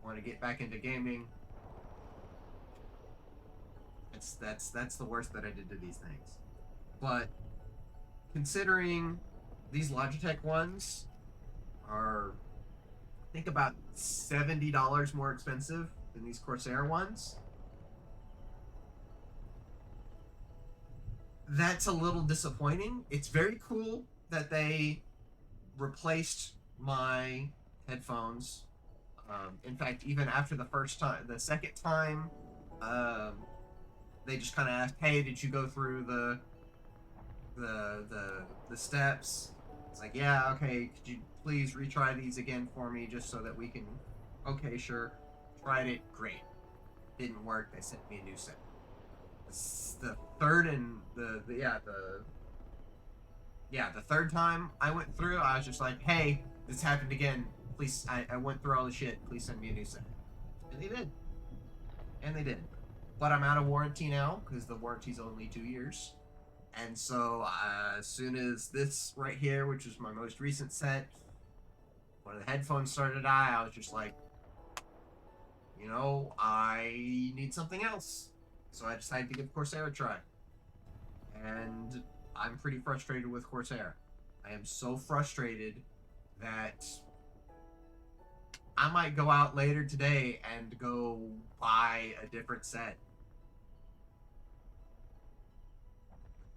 want to get back into gaming. That's the worst that I did to these things. But considering these Logitech ones are, I think, about $70 more expensive than these Corsair ones, that's a little disappointing. It's very cool that they replaced my headphones. In fact, even after the second time, they just kind of asked, "Hey, did you go through the steps?" It's like, "Yeah, okay. Could you please retry these again for me, just so that we can?" Okay, sure. Tried it, great. Didn't work. They sent me a new set. The third and the third time I went through, I was just like, "Hey, this happened again. Please, I went through all the shit. Please send me a new set." And they did. But I'm out of warranty now, because the warranty's only 2 years. And so, as soon as this right here, which is my most recent set, when the headphones started to die, I was just like, I need something else. So I decided to give Corsair a try. And I'm pretty frustrated with Corsair. I am so frustrated that I might go out later today and go buy a different set.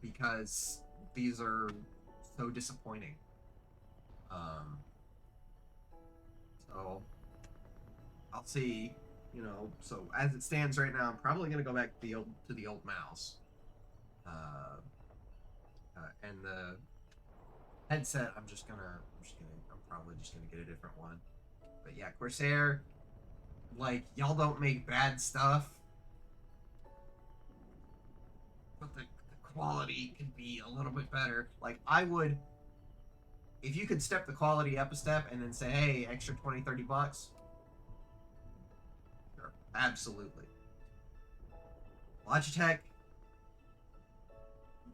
Because these are so disappointing. So I'll see, so as it stands right now, I'm probably gonna go back to the old mouse. And the headset, I'm probably just gonna get a different one. But yeah, Corsair, y'all don't make bad stuff, but the quality could be a little bit better. I would, if you could step the quality up a step and then say, hey, extra $20-$30, sure, absolutely. Logitech,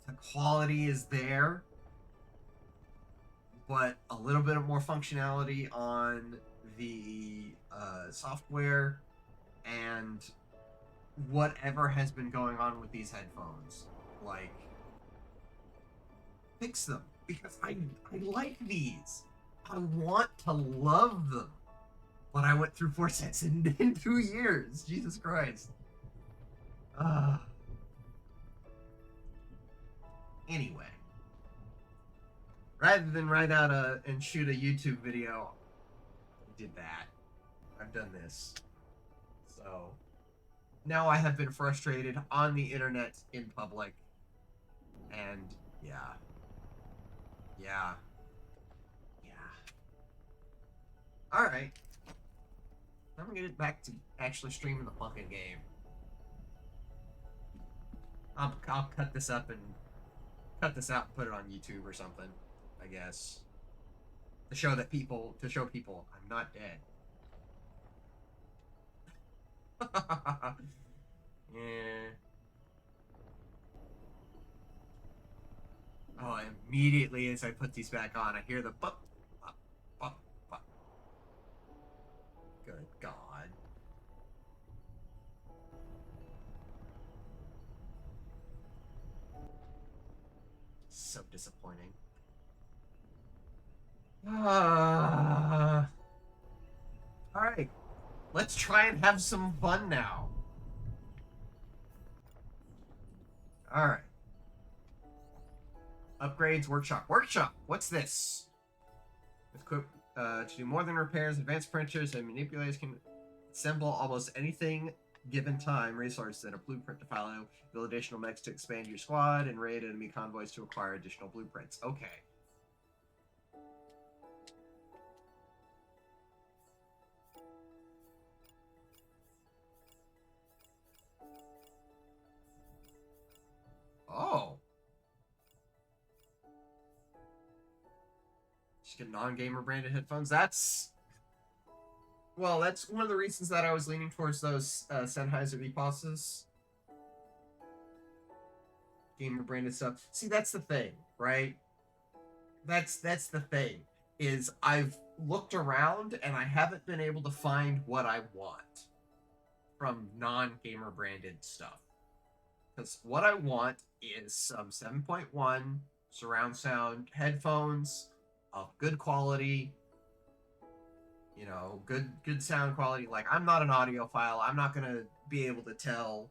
the quality is there, but a little bit more functionality on the software and whatever has been going on with these headphones. Fix them, because I like these. I want to love them. But I went through 4 sets in 2 years. Jesus Christ. Anyway. Rather than write out and shoot a YouTube video, I did that. I've done this. So now I have been frustrated on the internet in public. And yeah. Alright. I'm gonna get back to actually streaming the fucking game. I'll cut this up and cut this out and put it on YouTube or something, I guess. To show people I'm not dead. Yeah. Oh, immediately as I put these back on, I hear the bup, bup, bup, bup. Good God. So disappointing. Alright. Let's try and have some fun now. Alright. Upgrades, workshop. Workshop! What's this? Equip to do more than repairs, advanced printers and manipulators can assemble almost anything given time, resources, and a blueprint to follow. Build additional mechs to expand your squad, and raid enemy convoys to acquire additional blueprints. Okay. Oh. Just get non-gamer branded headphones. That's one of the reasons that I was leaning towards those Sennheiser EPOSes. Gamer branded stuff. See, that's the thing, right? That's the thing. Is I've looked around and I haven't been able to find what I want from non-gamer branded stuff. Because what I want is some 7.1 surround sound headphones of good quality, you know, good sound quality. Like, I'm not an audiophile. I'm not gonna be able to tell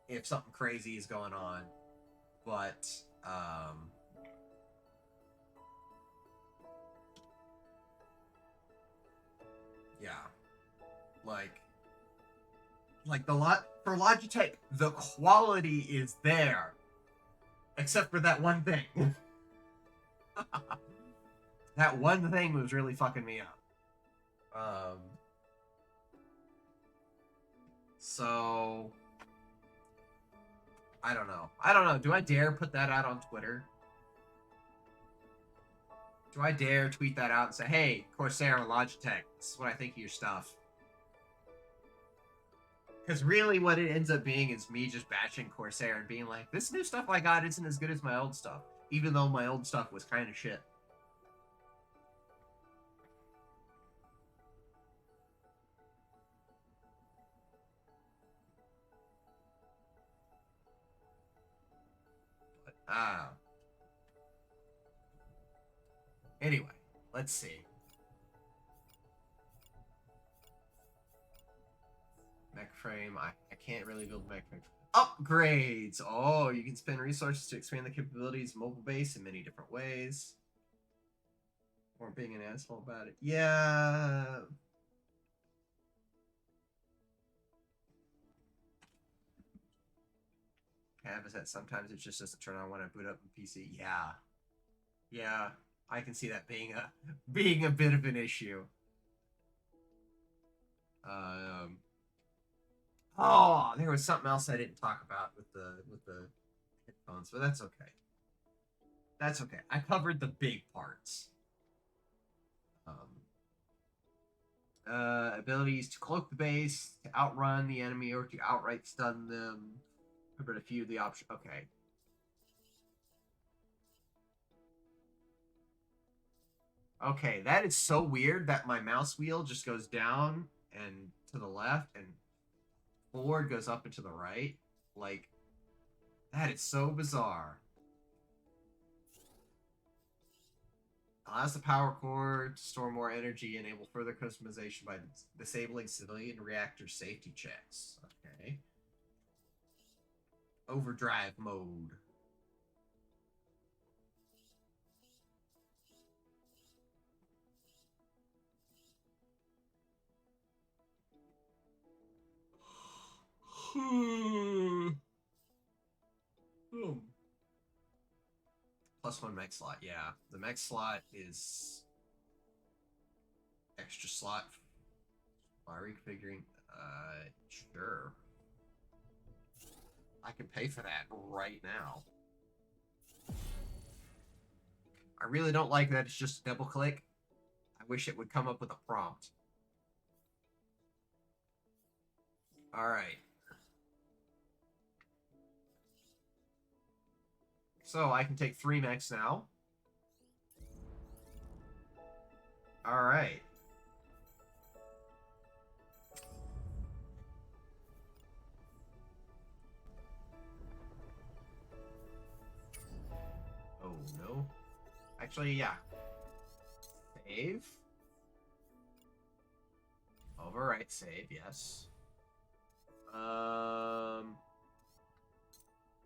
if something crazy is going on, but yeah, like for Logitech, the quality is there, except for that one thing. That one thing was really fucking me up. So I don't know. Do I dare put that out on Twitter? Do I dare tweet that out and say, hey, Corsair and Logitech, this is what I think of your stuff? Because really what it ends up being is me just bashing Corsair and being like, this new stuff I got isn't as good as my old stuff. Even though my old stuff was kind of shit. But, anyway, let's see. Mech frame. I can't really build mech frame. Upgrades! Oh, you can spend resources to expand the capabilities of mobile base in many different ways. Or being an asshole about it. Yeah. Have is that sometimes it just doesn't turn on when I boot up the PC. Yeah. Yeah. I can see that being a bit of an issue. Oh, there was something else I didn't talk about with the headphones, but that's okay. That's okay. I covered the big parts. Abilities to cloak the base, to outrun the enemy, or to outright stun them. Covered a few of the options. Okay. Okay, that is so weird that my mouse wheel just goes down and to the left and forward goes up and to the right. Like, that is so bizarre. Allows the power core to store more energy, enable further customization by disabling civilian reactor safety checks. Okay. Overdrive mode. +1 mech slot, yeah. The mech slot is extra slot Are reconfiguring? Sure. I can pay for that right now. I really don't like that it's just a double click. I wish it would come up with a prompt. Alright. So I can take 3 mechs now. Alright. Oh no. Actually, yeah. Save. Overwrite save, yes. Oh,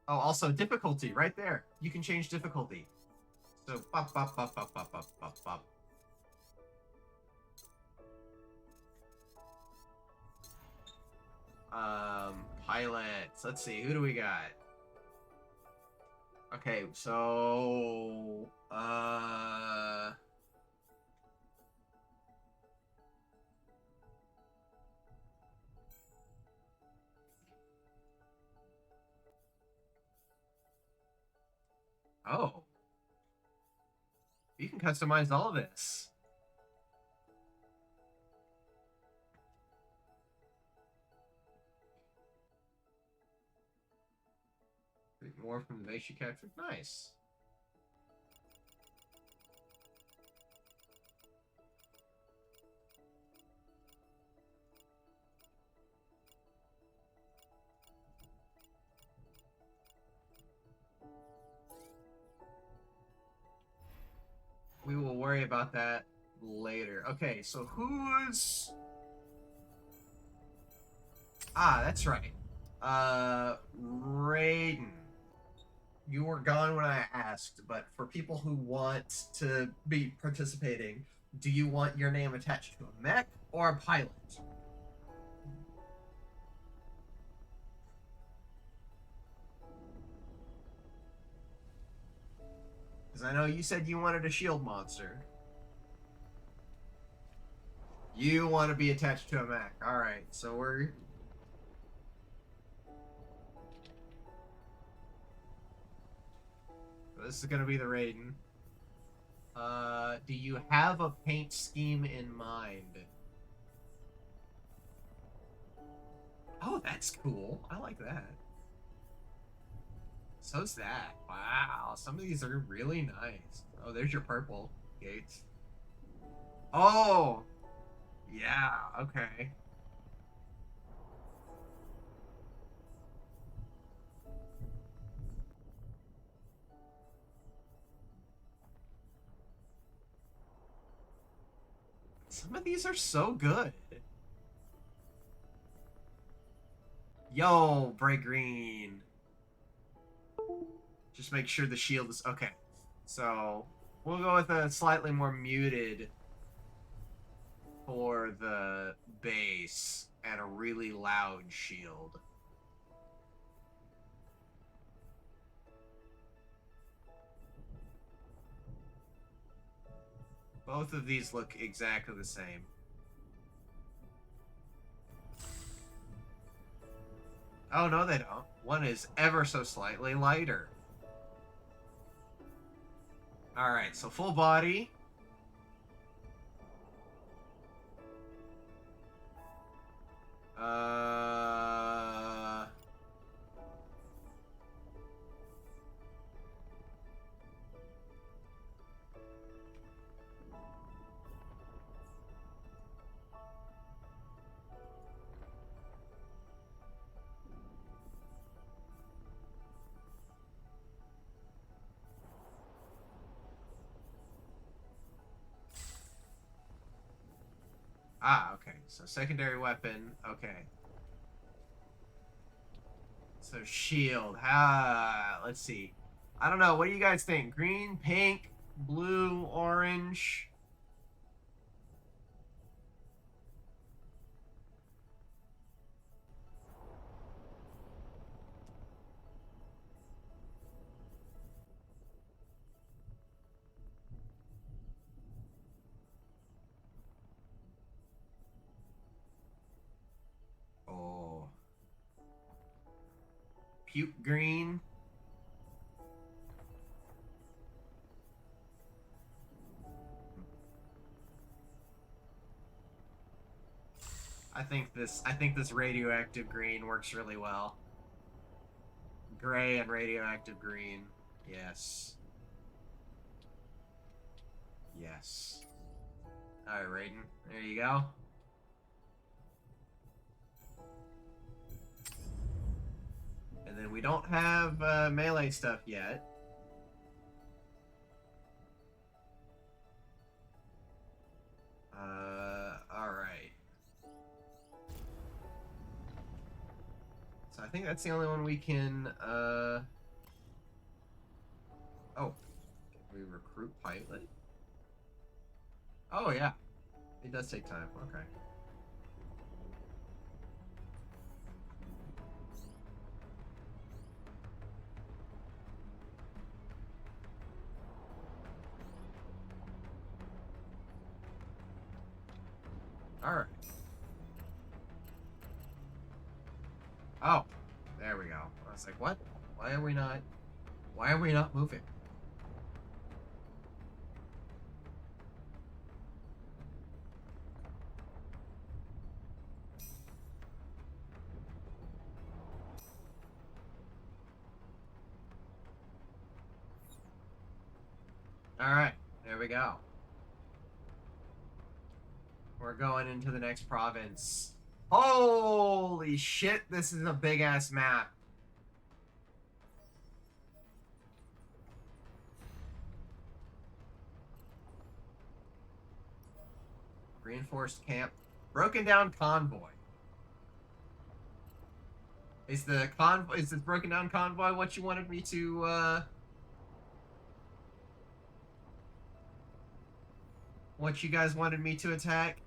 also difficulty right there. You can change difficulty. So pop pop pop pop pop pop pop pop. Pilots. Let's see, who do we got? Okay, so oh. You can customize all of this. More from the base you captured. Nice. We will worry about that later. Okay, so who's... Ah, that's right. Raiden. You were gone when I asked, but for people who want to be participating, do you want your name attached to a mech or a pilot? Because I know you said you wanted a shield monster. You want to be attached to a mech. Alright, so we're... This is going to be the Raiden. Do you have a paint scheme in mind? Oh, that's cool. I like that. So's that. Wow, some of these are really nice. Oh, there's your purple gates. Oh! Yeah, okay. Some of these are so good. Yo, bright green. Just make sure the shield is... Okay. So, we'll go with a slightly more muted for the base and a really loud shield. Both of these look exactly the same. Oh, no, they don't. One is ever so slightly lighter. Alright, so full body. Ah, okay. So secondary weapon. Okay. So shield. Ah, let's see. I don't know. What do you guys think? Green, pink, blue, orange? puke green. I think this radioactive green works really well. Gray and radioactive green. Yes. Yes. Alright, Raiden. There you go. And then we don't have melee stuff yet. Alright. So I think that's the only one we can, Oh. Can we recruit pilot? Oh, yeah. It does take time. Okay. Alright. Oh. There we go. I was like, what? Why are we not moving? Alright, there we go. We're going into the next province. Holy shit, this is a big-ass map. Reinforced camp. Broken down convoy. Is this broken down convoy what you wanted me to, what you guys wanted me to attack?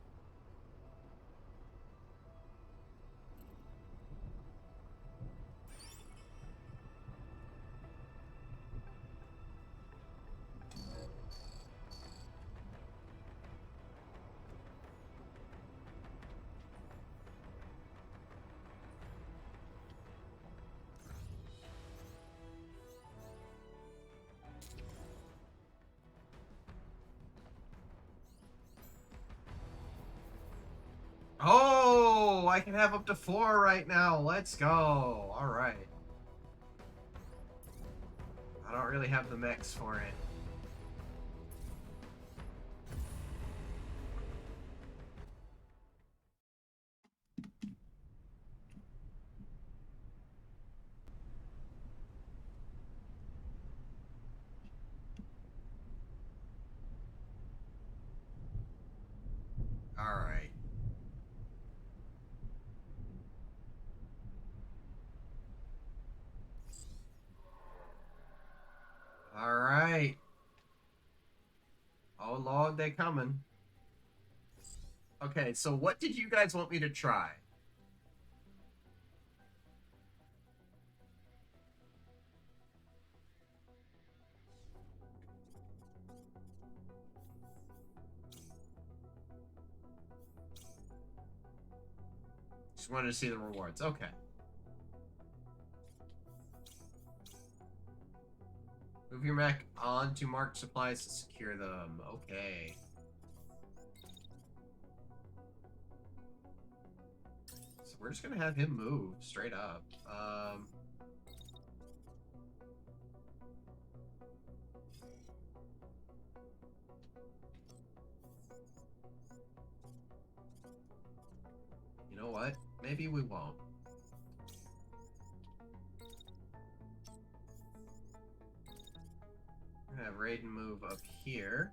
Oh, I can have up to 4 right now. Let's go. All right. I don't really have the mechs for it. All right. All right. Oh Lord, they coming. Okay, so what did you guys want me to try? Just wanted to see the rewards. Okay. Move your mech on to marked supplies to secure them. Okay. So we're just gonna have him move straight up. You know what? Maybe we won't. We're gonna have Raiden move up here.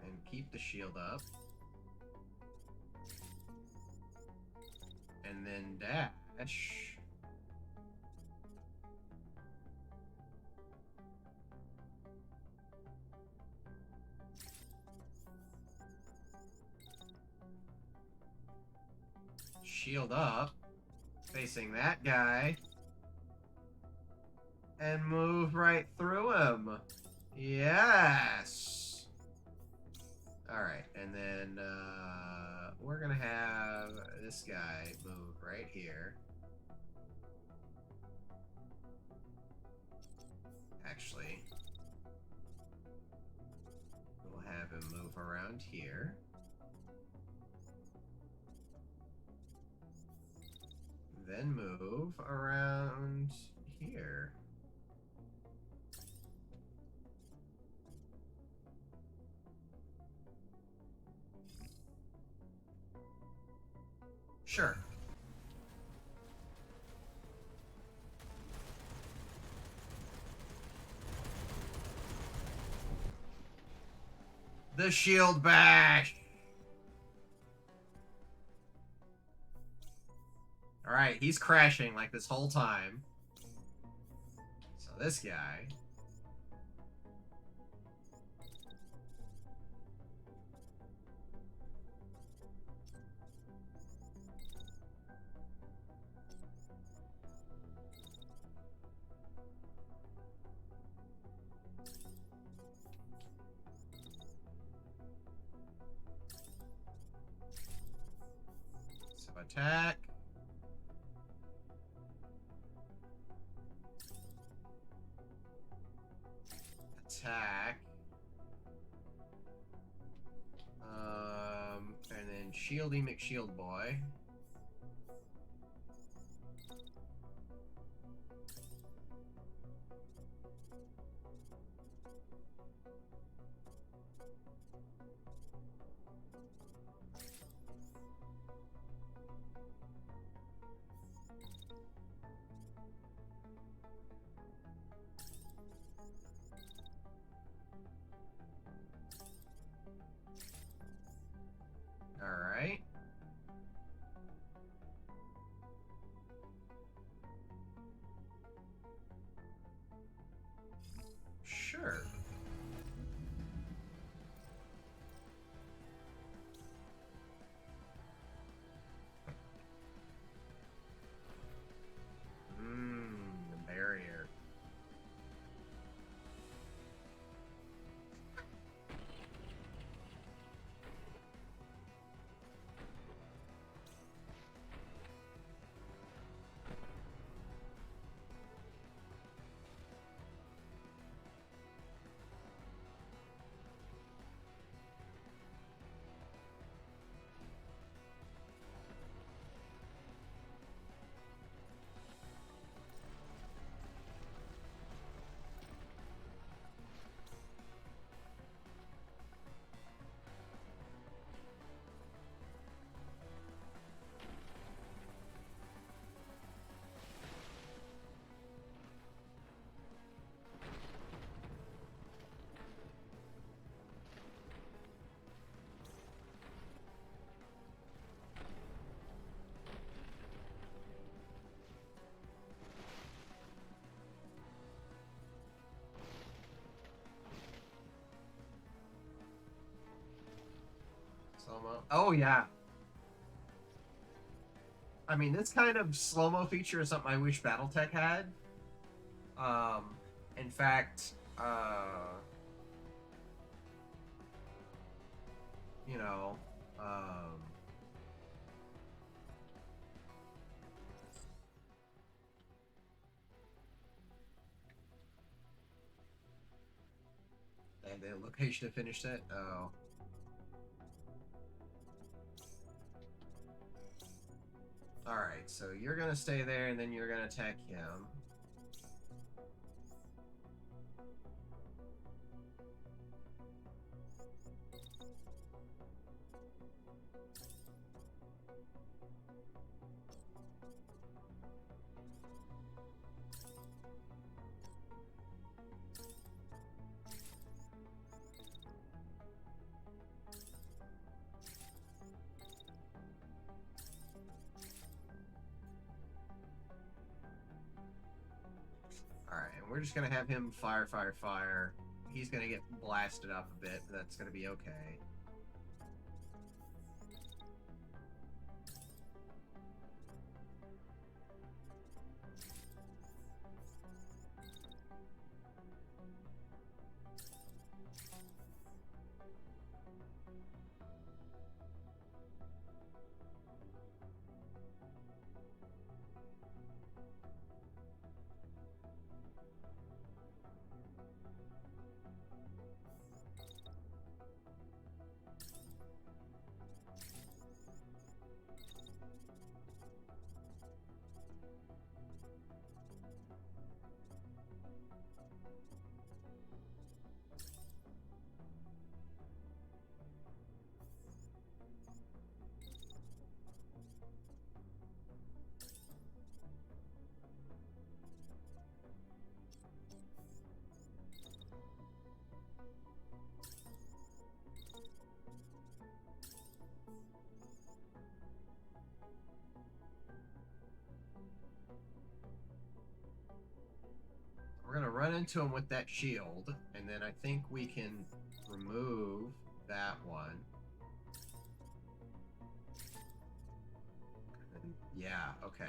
And keep the shield up. And then dash. Shield up. Facing that guy. And move right through him. Yes. Alright, and then, we're gonna have this guy move right here. Actually, we'll have him move around here. Then move around here. Sure. The shield bash! Alright, he's crashing like this whole time. So this guy... So attack. Attack. And then Shieldy McShield Boy. Alright. Sure. The barrier. Slow-mo. Oh, yeah. I mean, this kind of slow-mo feature is something I wish Battletech had. In fact, you know, and the location to finish that? Oh. Alright, so you're gonna stay there and then you're gonna attack him. Alright, and we're just gonna have him fire, fire, fire. He's gonna get blasted up a bit, but that's gonna be okay. We're gonna run into him with that shield, and then I think we can remove that one. And yeah, okay.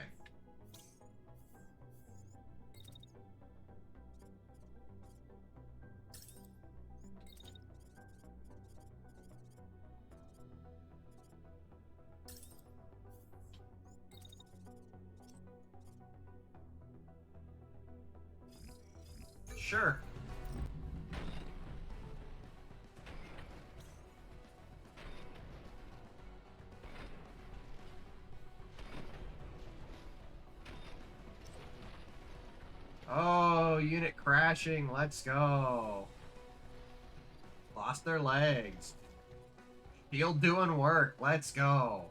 Sure. Oh, unit crashing. Let's go. Lost their legs. Shield doing work. Let's go.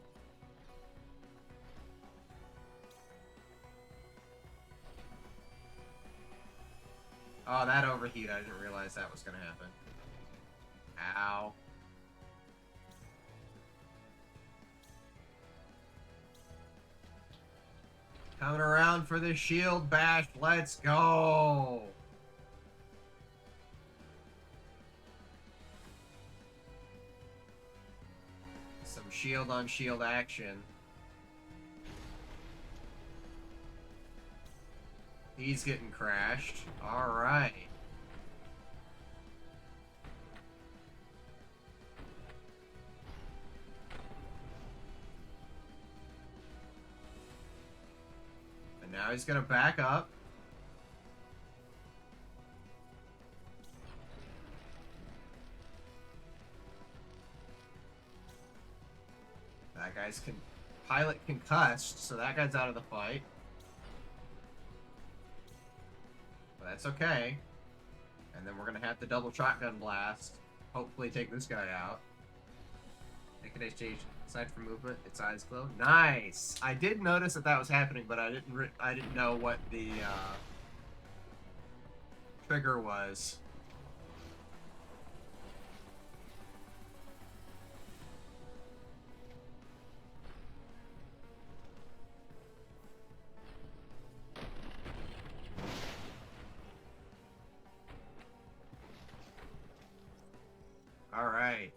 Oh, that overheat. I didn't realize that was going to happen. Ow. Coming around for the shield bash. Let's go. Some shield on shield action. He's getting crashed. All right. And now he's gonna back up. That guy's pilot concussed, so that guy's out of the fight. But that's okay. And then we're gonna have the double shotgun blast. Hopefully take this guy out. Make an exchange. Aside from movement, its eyes glow. Nice. I did notice that was happening, but I didn't know what the trigger was. All right.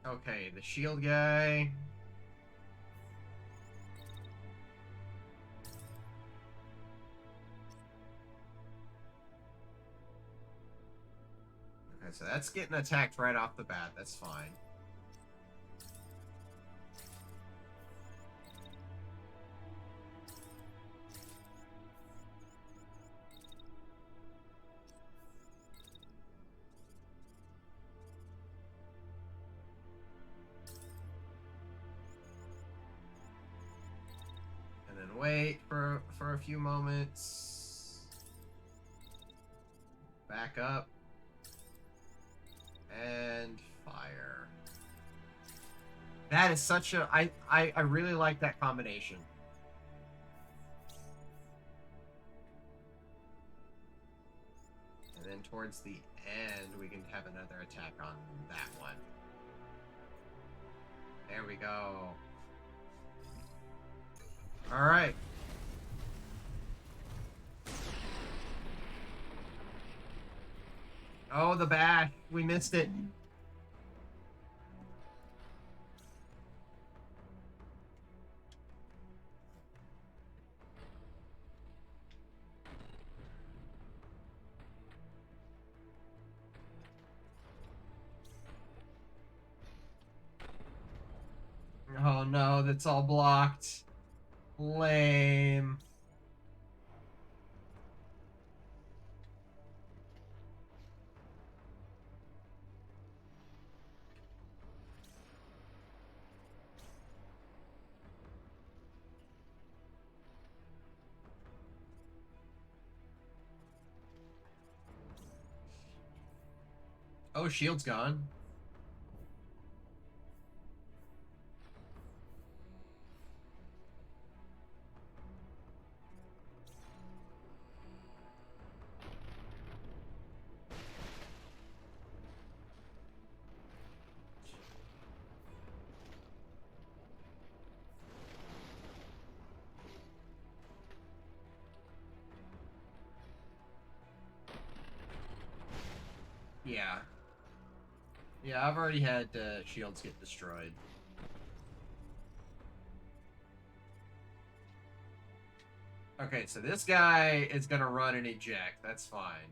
Okay, the shield guy. Okay, so that's getting attacked right off the bat. That's fine. Wait for a few moments. Back up. And fire. That is such a... I really like that combination. And then towards the end, we can have another attack on that one. There we go. All right. Oh, the bash. We missed it. Oh no, that's all blocked. Lame. Oh, shield's gone. Yeah. Yeah, I've already had shields get destroyed. Okay, so this guy is gonna run and eject. That's fine.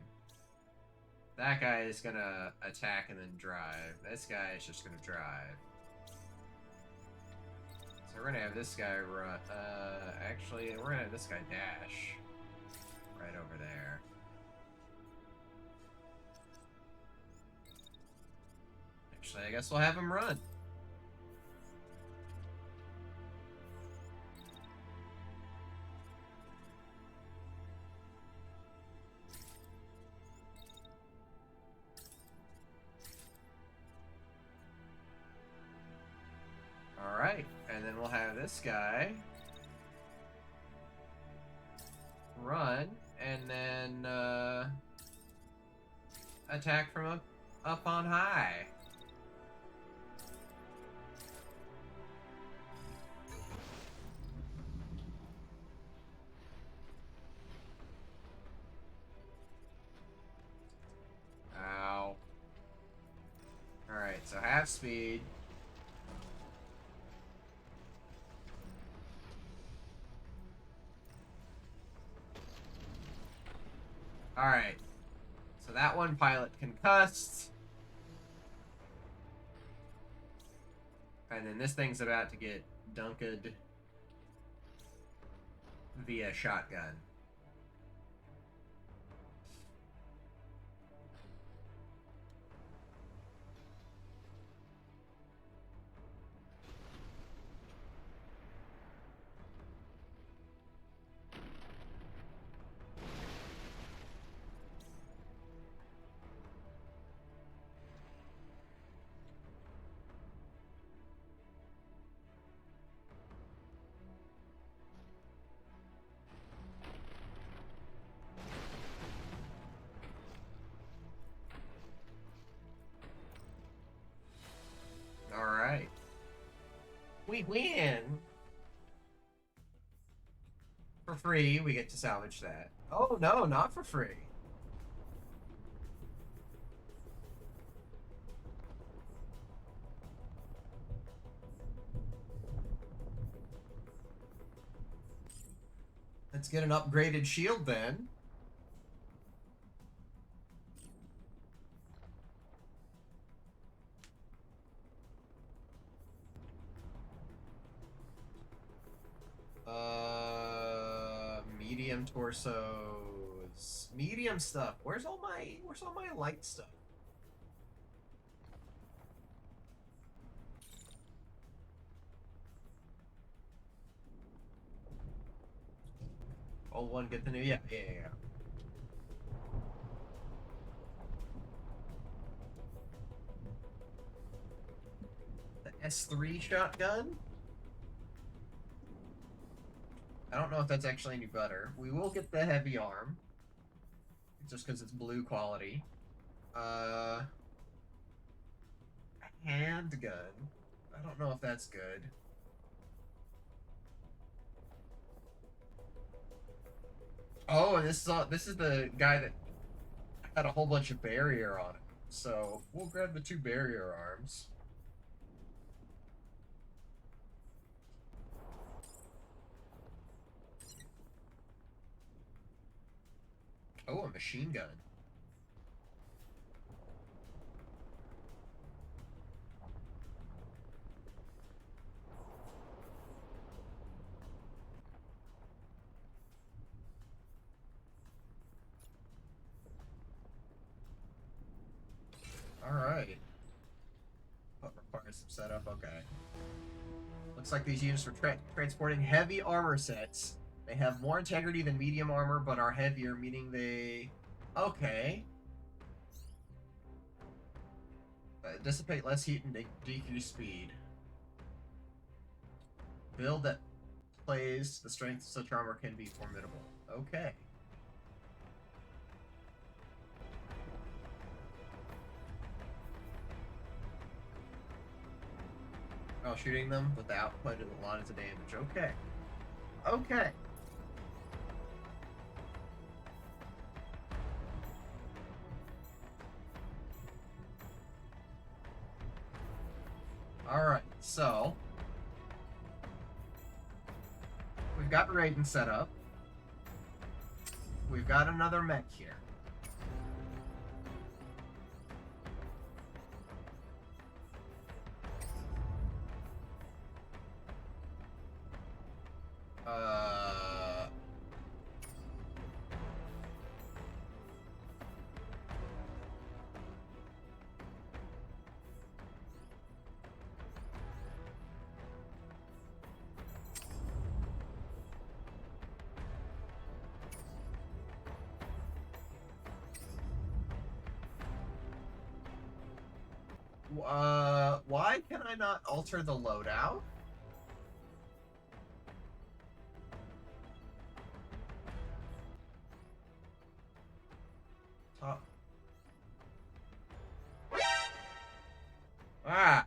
That guy is gonna attack and then drive. This guy is just gonna drive. So we're gonna have this guy run. Actually, we're gonna have this guy dash. Right over there. Actually, I guess we'll have him run. Alright, and then we'll have this guy run, and then attack from up on high. Ow. Alright, so half speed. Alright. So that one pilot concussed. And then this thing's about to get dunked via shotgun. Alright. We win! For free, we get to salvage that. Oh no, not for free. Let's get an upgraded shield then. Medium torsos. Medium stuff. Where's all my light stuff? Old one, get the new. Yeah. The S3 shotgun? I don't know if that's actually any better. We will get the heavy arm. Just because it's blue quality. Handgun. I don't know if that's good. Oh, and this is the guy that had a whole bunch of barrier on it. So we'll grab the 2 barrier arms. Oh, a machine gun. Looks like these units are transporting heavy armor sets. They have more integrity than medium armor, but are heavier, meaning they... Okay. Dissipate less heat and decrease speed. Build that plays the strength of such armor can be formidable. Okay. While shooting them with the output of the lines of damage. Okay. Okay. Alright, so we've got Raiden set up. We've got another mech here. Why can I not alter the loadout? Top. Ah!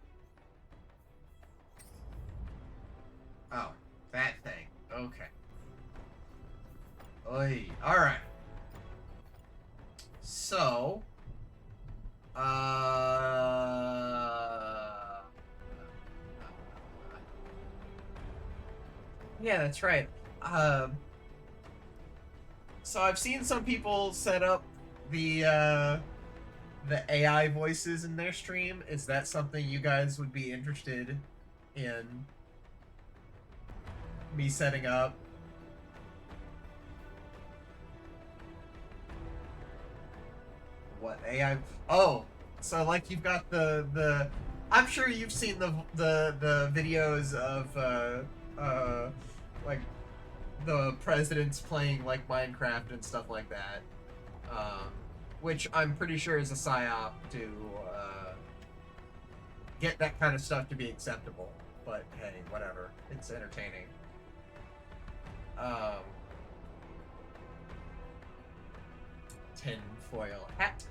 Oh, that thing. Okay. Oy. Alright. So... Yeah, that's right. So I've seen some people set up the AI voices in their stream. Is that something you guys would be interested in me setting up? What AI? Oh, so like you've got the I'm sure you've seen the videos of like the presidents playing like Minecraft and stuff like that, which I'm pretty sure is a psyop to get that kind of stuff to be acceptable. But hey, whatever, it's entertaining. Tinfoil hat.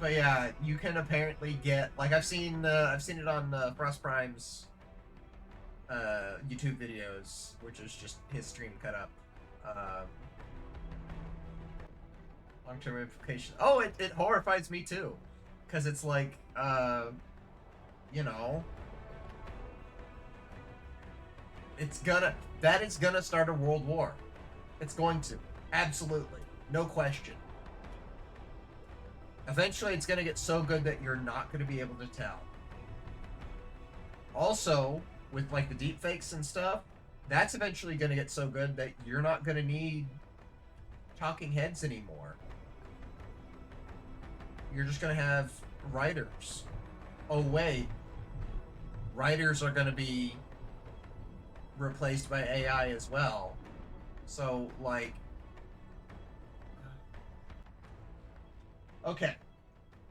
But yeah, you can apparently get, like, I've seen it on Frost Prime's YouTube videos, which is just his stream cut up. Long-term implications. Oh, it horrifies me too, because it's like, you know, that is gonna start a world war. It's going to, absolutely, no question. Eventually, it's going to get so good that you're not going to be able to tell. Also, with like the deep fakes and stuff, that's eventually going to get so good that you're not going to need talking heads anymore. You're just going to have writers. Oh, wait. Writers are going to be replaced by AI as well. So, like... Okay.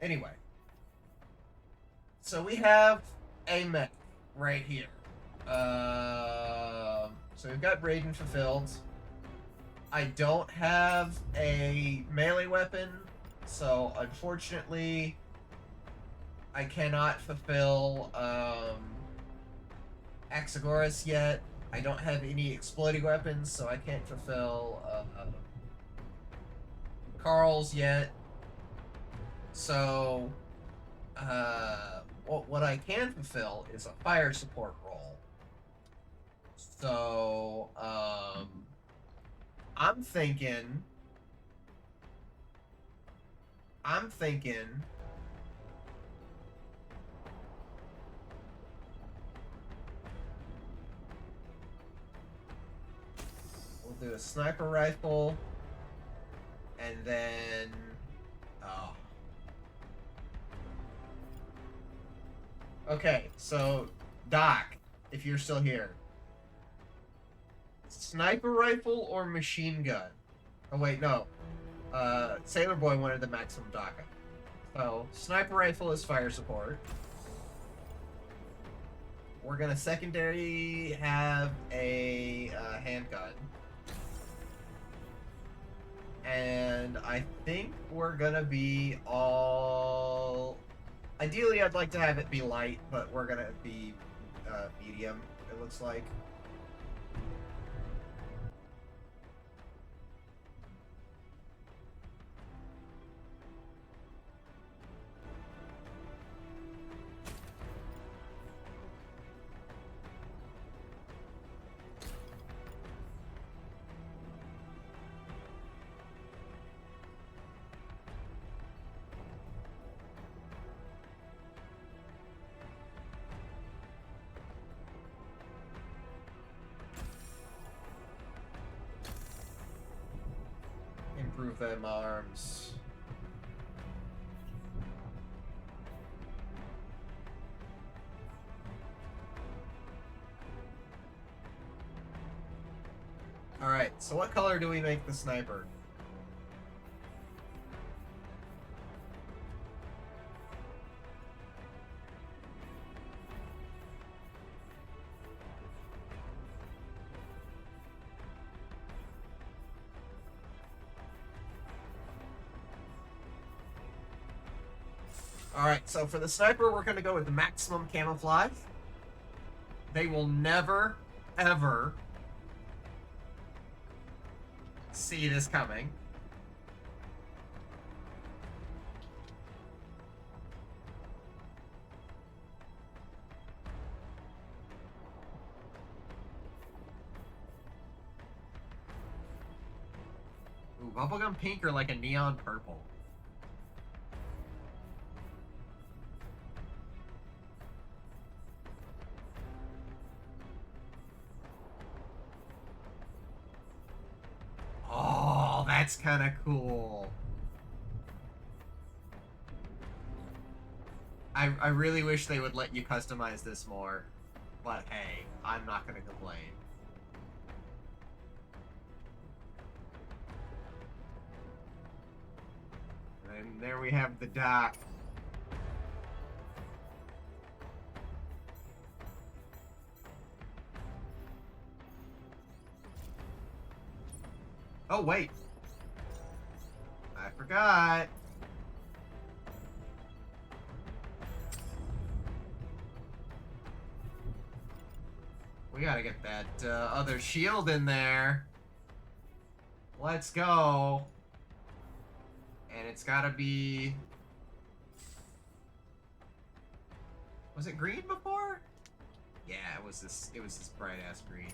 Anyway. So we have a mech right here. So we've got Raiden fulfilled. I don't have a melee weapon, so unfortunately I cannot fulfill Axagoras yet. I don't have any exploding weapons, so I can't fulfill Carl's yet. So, what I can fulfill is a fire support role. So, I'm thinking we'll do a sniper rifle, and then, okay, so Doc, if you're still here. Sniper rifle or machine gun? Oh, wait, no. Sailor Boy wanted the maximum DACA. So, sniper rifle is fire support. We're gonna secondary have a handgun. And I think we're gonna be all... Ideally, I'd like to have it be light, but we're gonna be medium, it looks like. Improve them arms. Alright, so what color do we make the sniper? Alright, so for the sniper, we're going to go with the maximum camouflage. They will never, ever see this coming. Ooh, bubblegum pink or like a neon purple. Oh, that's kind of cool. I really wish they would let you customize this more. But hey, I'm not going to complain. And there we have the dock. Oh, wait. I forgot. We gotta get that other shield in there. Let's go. And it's gotta be... Was it green before? Yeah, it was this bright ass green.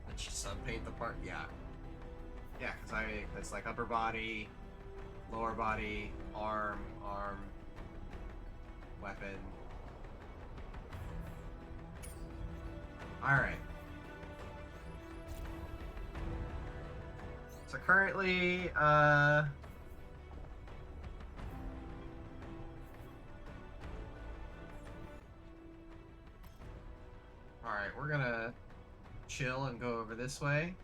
Let's just unpaint the part. Yeah. Yeah, because it's like upper body, lower body, arm, weapon. Alright. So currently, alright, we're gonna chill and go over this way.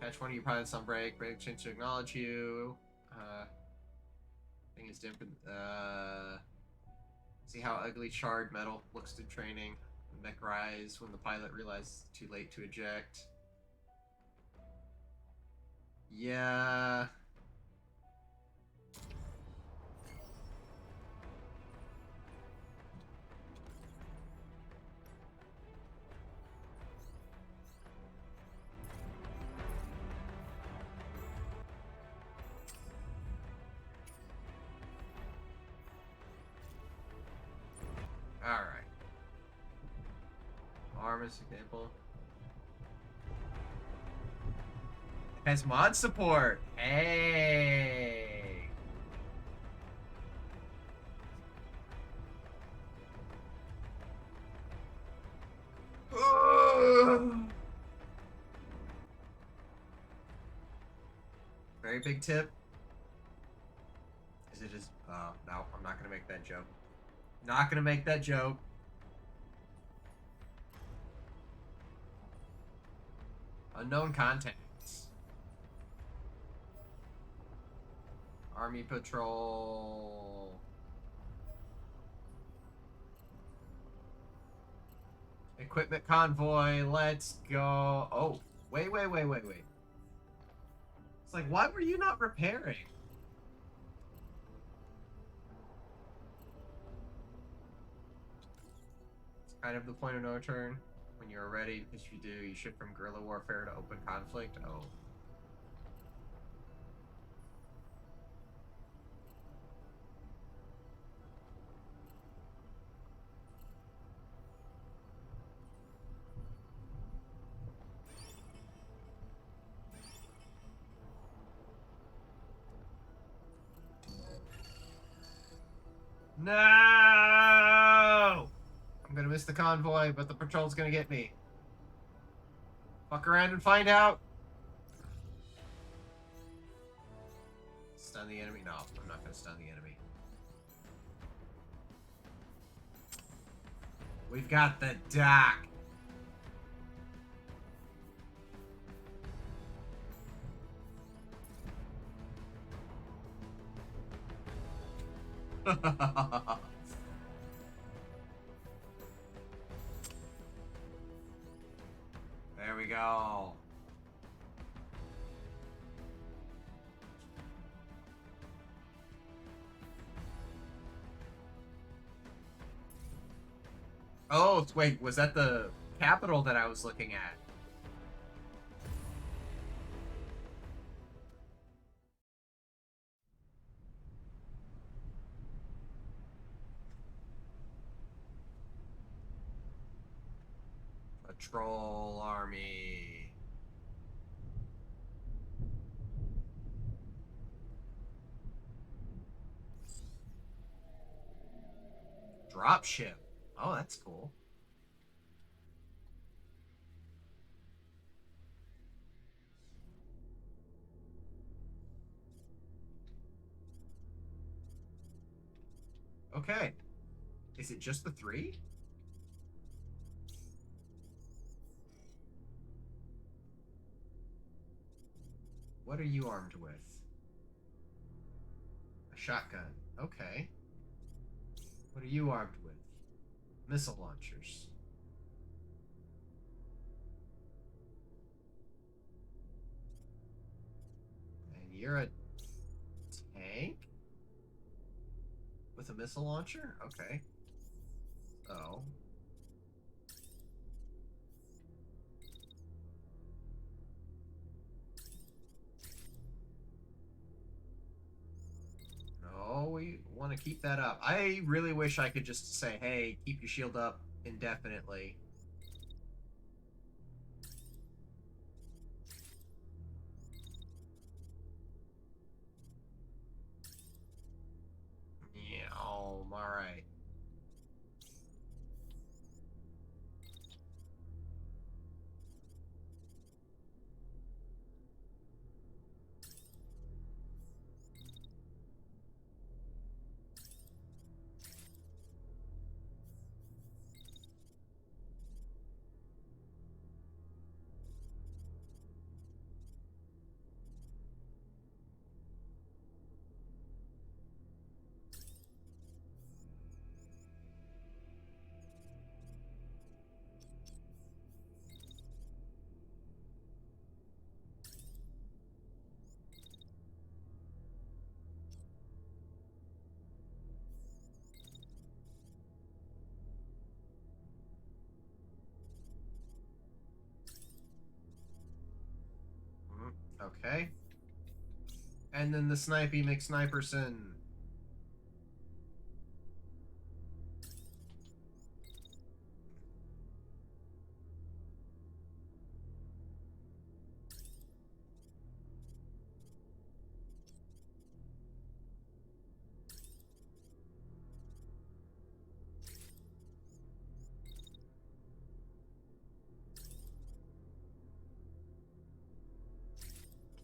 Catch one of your pilots on break. Break change to acknowledge you. Thing is different. See how ugly charred metal looks to training. The mech rise when the pilot realizes it's too late to eject. Yeah. Alright. Arm as example. It has mod support. Hey. very big tip. Is it just... no, I'm not gonna make that joke. Not gonna make that joke. Unknown contacts. Army patrol. Equipment convoy. Let's go. Oh, wait. It's like, why were you not repairing? It's kind of the point of no return. When you're ready, because if you do, you shift from guerrilla warfare to open conflict. Oh. No! I'm gonna miss the convoy, but the patrol's gonna get me. Fuck around and find out. Stun the enemy? No, I'm not gonna stun the enemy. We've got the dock. There we go. Oh, wait, was that the capital that I was looking at? Patrol army. Dropship. Oh, that's cool. Okay. Is it just the 3? What are you armed with? A shotgun. Okay. What are you armed with? Missile launchers. And you're a tank? With a missile launcher? Okay. Oh. No, we want to keep that up. I really wish I could just say, hey, keep your shield up indefinitely. Yeah, oh, alright. Okay. And then the Snipey McSniperson.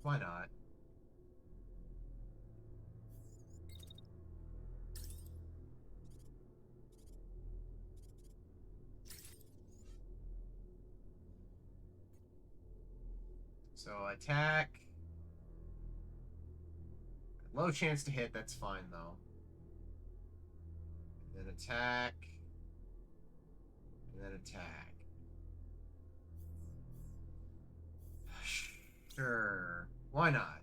Why not? So attack. Low chance to hit, that's fine though. And then attack. And then attack. Sure. Why not?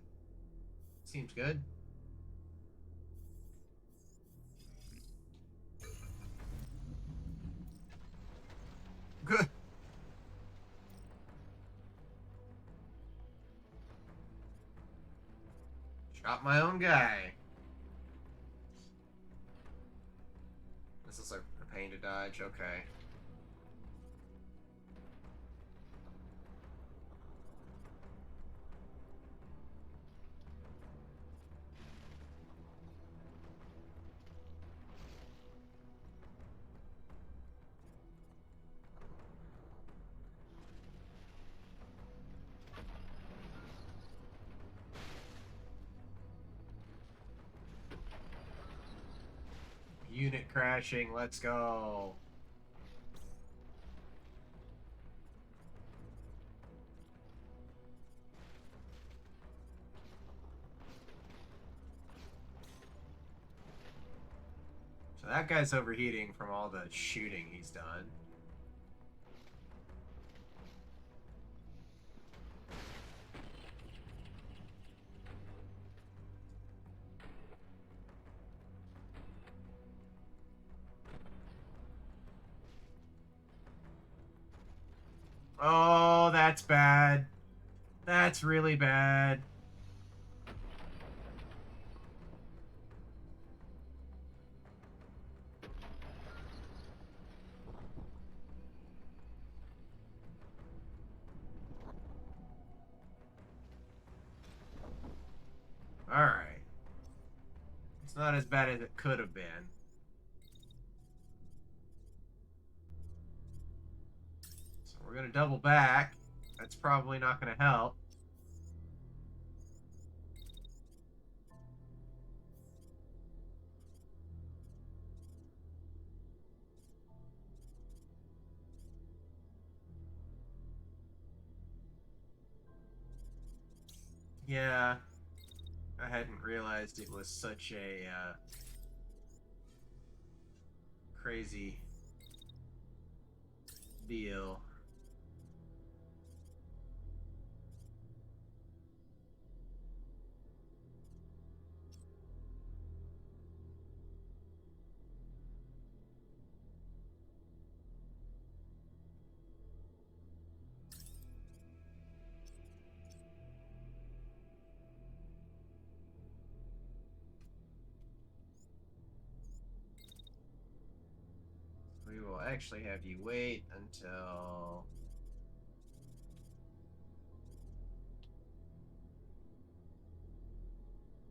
Seems good. Good. Shot my own guy. This is like a pain to dodge. Okay. Unit crashing. Let's go. So that guy's overheating from all the shooting he's done. Oh, that's bad. That's really bad. Alright. It's not as bad as it could have been. So we're gonna double back. That's probably not gonna help. Yeah. I hadn't realized it was such a crazy deal. We will actually have you wait until...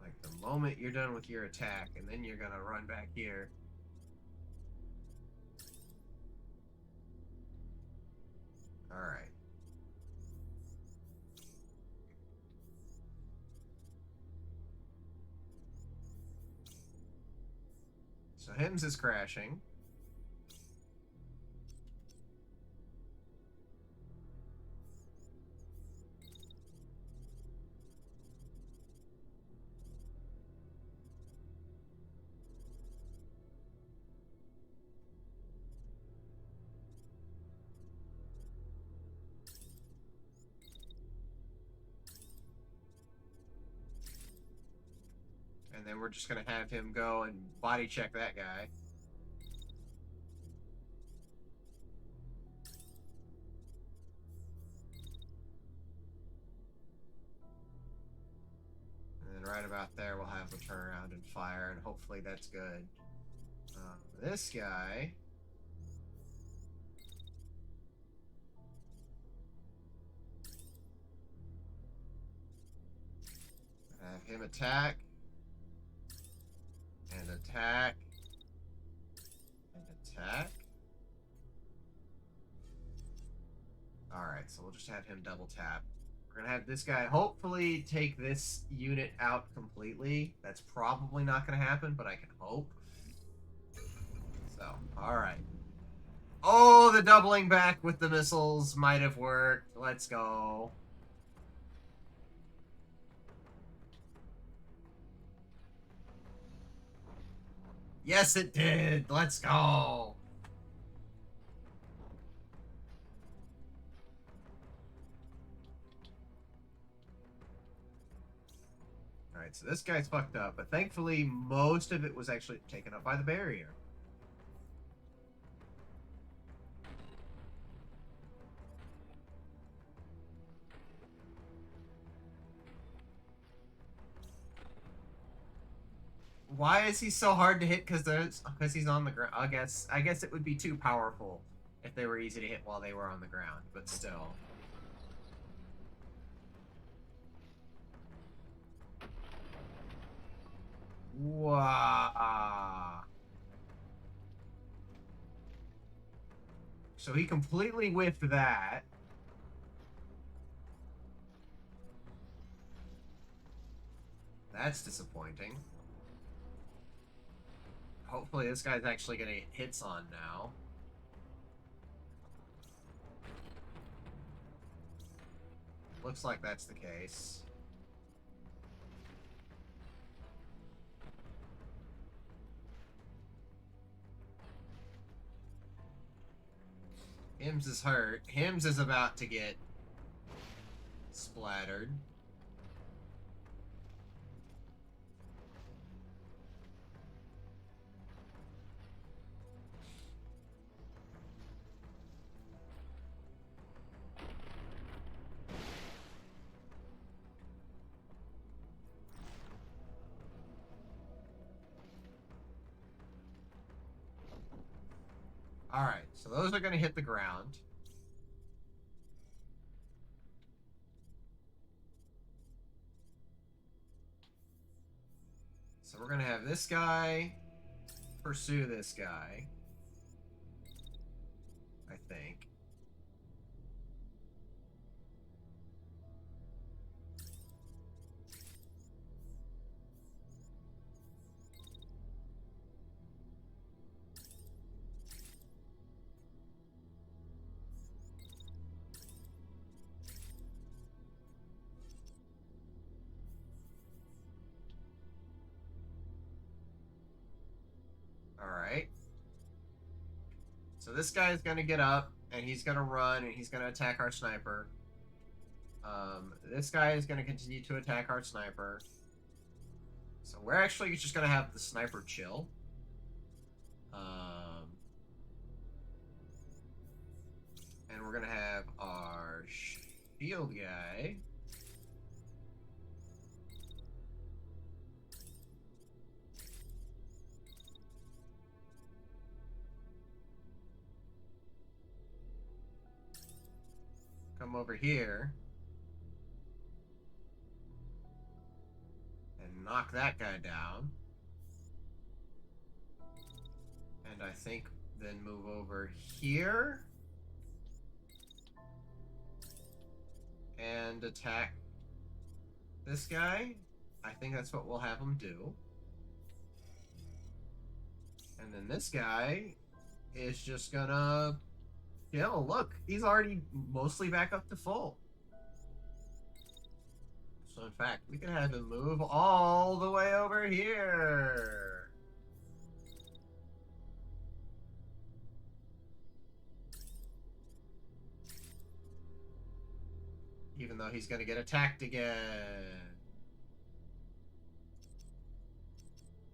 like the moment you're done with your attack, and then you're gonna run back here. Alright. So Hims is crashing. And then we're just gonna have him go and body check that guy. And then right about there we'll have him turn around and fire, and hopefully that's good. This guy... have him attack. And attack. And attack. Alright, so we'll just have him double tap. We're gonna have this guy hopefully take this unit out completely. That's probably not gonna happen, but I can hope. So, alright. Oh, the doubling back with the missiles might have worked. Let's go. Yes, it did. Let's go. Alright, so this guy's fucked up, but thankfully most of it was actually taken up by the barrier. Why is he so hard to hit? Because he's on the ground. I guess it would be too powerful if they were easy to hit while they were on the ground, but still. Wow. So he completely whiffed that. That's disappointing. Hopefully this guy's actually gonna get hits on now. Looks like that's the case. Hims is hurt. Hims is about to get splattered. Alright, so those are going to hit the ground. So we're going to have this guy pursue this guy, I think. Alright. So this guy's gonna get up, and he's gonna run, and he's gonna attack our sniper. This guy is gonna continue to attack our sniper. So we're actually just gonna have the sniper chill. And we're gonna have our shield guy. Come over here. And knock that guy down. And I think then move over here. And attack this guy. I think that's what we'll have him do. And then this guy is just gonna... Yo, look, he's already mostly back up to full. So in fact, we can have him move all the way over here. Even though he's gonna get attacked again.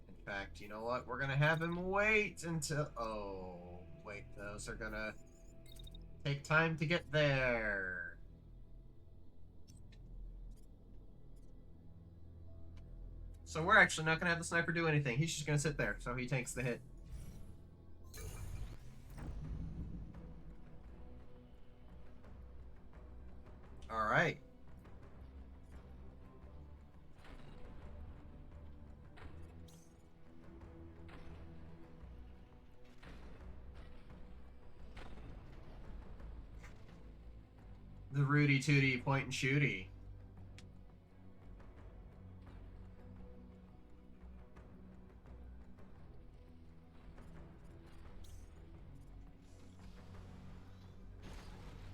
In fact, you know what? We're gonna have him wait until... Oh, wait, those are gonna take time to get there. So we're actually not gonna have the sniper do anything. He's just gonna sit there, so he takes the hit. Alright. The Rudy Tooty point and shooty.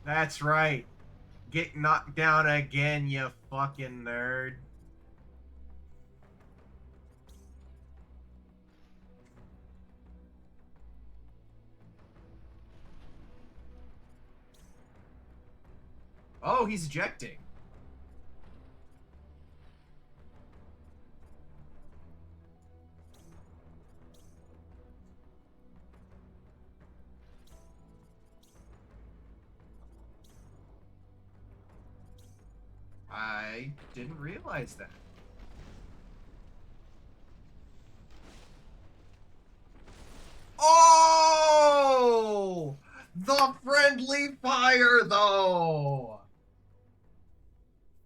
That's right. Get knocked down again, you fucking nerd. Oh, he's ejecting. I didn't realize that. Oh! The friendly fire, though!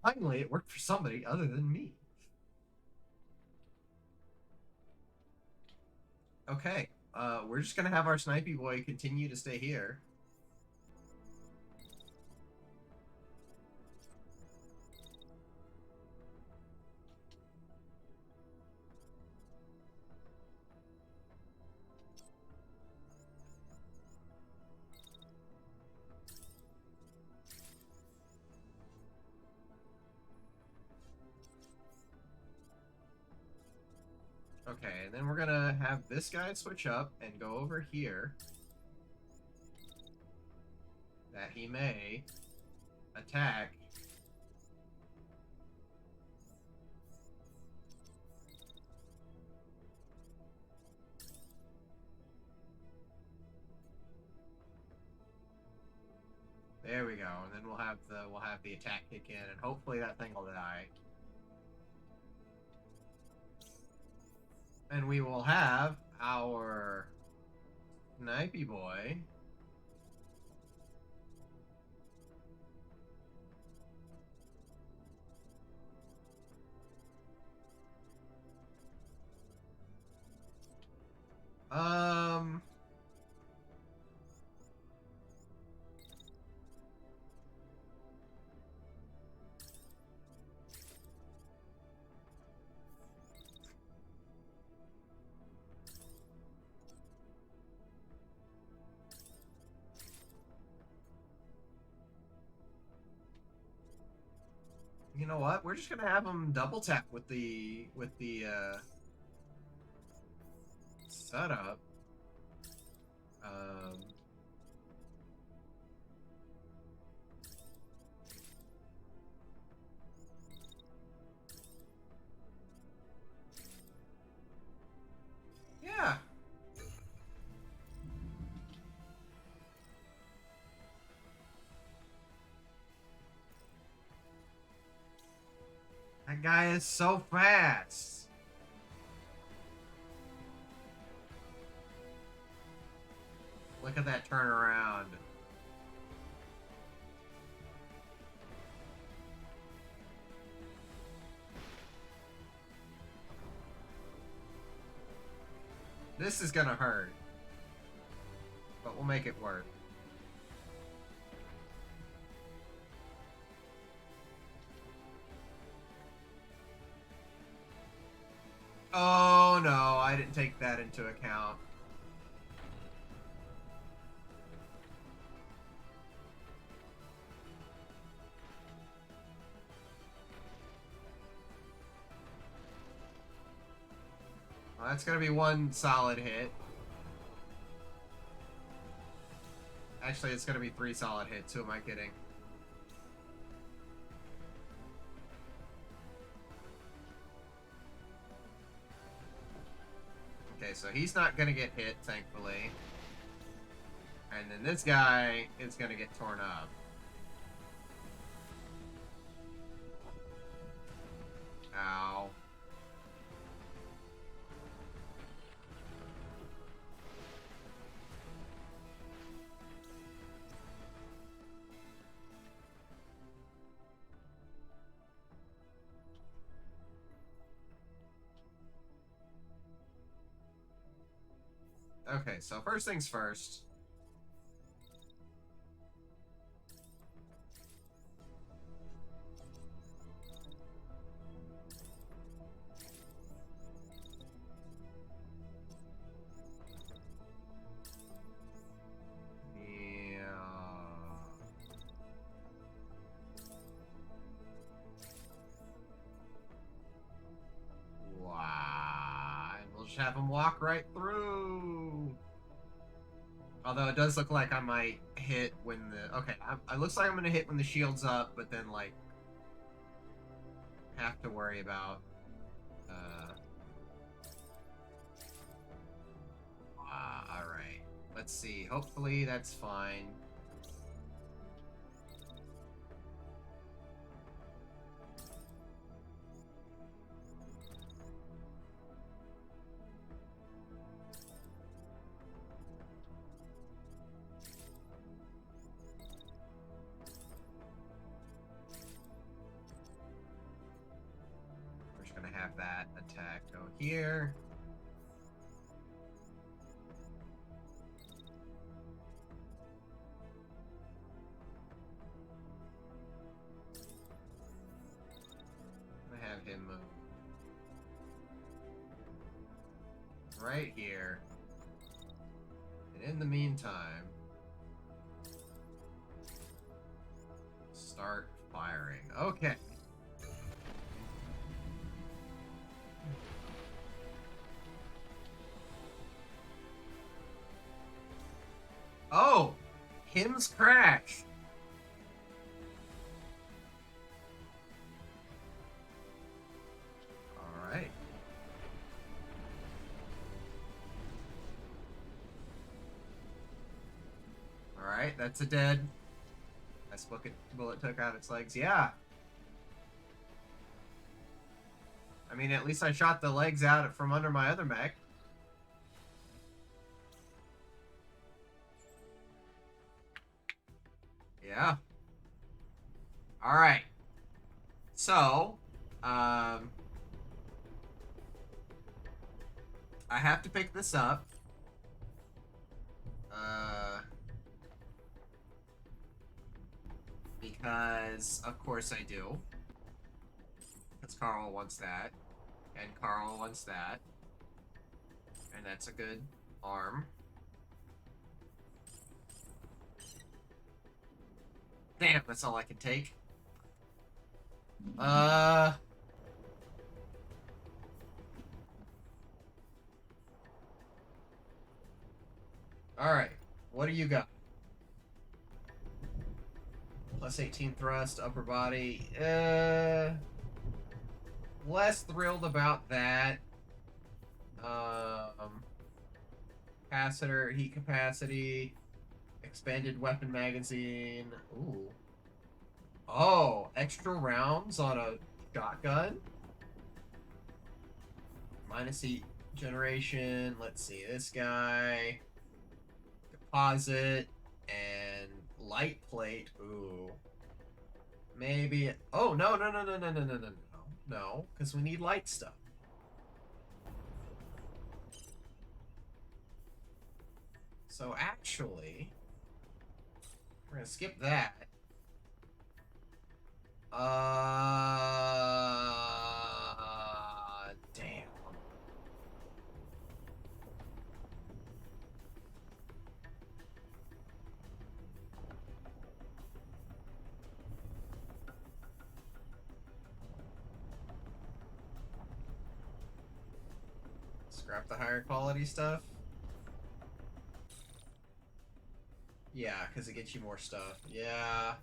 Finally, it worked for somebody other than me. Okay, we're just gonna have our snipey boy continue to stay here. Okay, and then we're gonna have this guy switch up and go over here. That he may attack. There we go, and then we'll have the attack kick in, and hopefully that thing will die. And we will have our snipey boy. You know what? We're just gonna have him double tap with the setup. Yeah. That guy is so fast. Look at that turnaround. This is gonna hurt. But we'll make it work. Oh no, I didn't take that into account. Well, that's gonna be one solid hit. Actually, it's gonna be 3 solid hits. Who am I kidding? Okay, so he's not gonna get hit, thankfully. And then this guy is gonna get torn up. Ow. Okay, so first things first. Yeah. Wow. And we'll just have him walk right through. Although it does look like I might hit when the... Okay, it looks like I'm gonna hit when the shield's up, but then, like, have to worry about... alright. Let's see. Hopefully that's fine. We're just gonna have that attack go here. Have him move right here, and in the meantime start firing. Okay. Oh, him's crash. Alright. Alright, that's a dead. That bullet took out its legs. Yeah. I mean, at least I shot the legs out from under my other mech. Yeah. Alright. So, I have to pick this up. Because, of course I do. Because Carl wants that. And Carl wants that. And that's a good arm. Damn, that's all I can take. Alright. What do you got? Plus 18 thrust, upper body. Less thrilled about that. Capacitor, heat capacity, expanded weapon magazine. Ooh. Oh, extra rounds on a shotgun. Minus heat generation. Let's see, this guy. Deposit and light plate. Ooh. Maybe. Oh, no, no, no, no, no, no, no, no, no. No, because we need light stuff. So actually, we're gonna skip that. Damn. Scrap the higher quality stuff. Yeah, because it gets you more stuff. Yeah.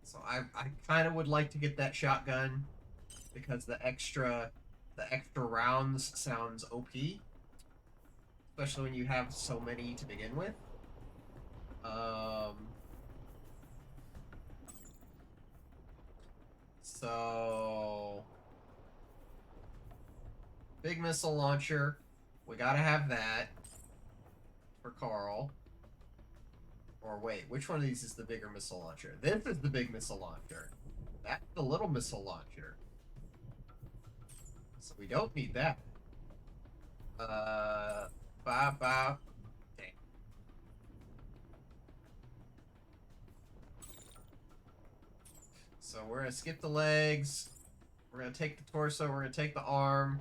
So I kind of would like to get that shotgun because the extra rounds sounds OP, especially when you have so many to begin with. So big missile launcher, we gotta have that for Carl. Or wait, which one of these is the bigger missile launcher? This is the big missile launcher. That's the little missile launcher. So we don't need that. Dang. So we're gonna skip the legs. We're gonna take the torso. We're gonna take the arm.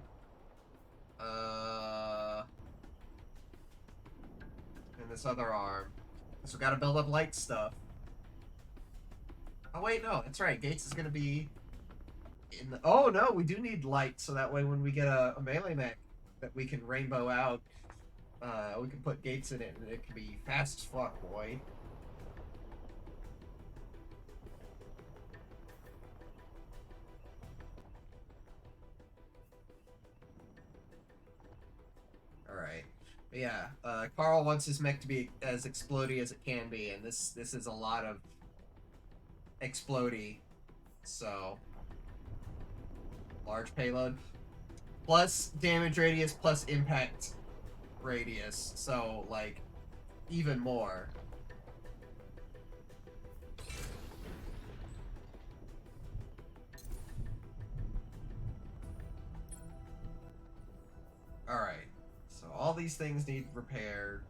And this other arm. So we gotta build up light stuff. Oh wait, no, that's right. Gates is gonna be in the... Oh no, we do need light, so that way when we get a melee mech that we can rainbow out, We can put gates in it, and it can be fast as fuck, boy. Alright. But yeah, Carl wants his mech to be as explodey as it can be, and this is a lot of explodey. So, large payload. Plus damage radius, plus impact radius. So, like, even more. Alright. So all these things need repaired.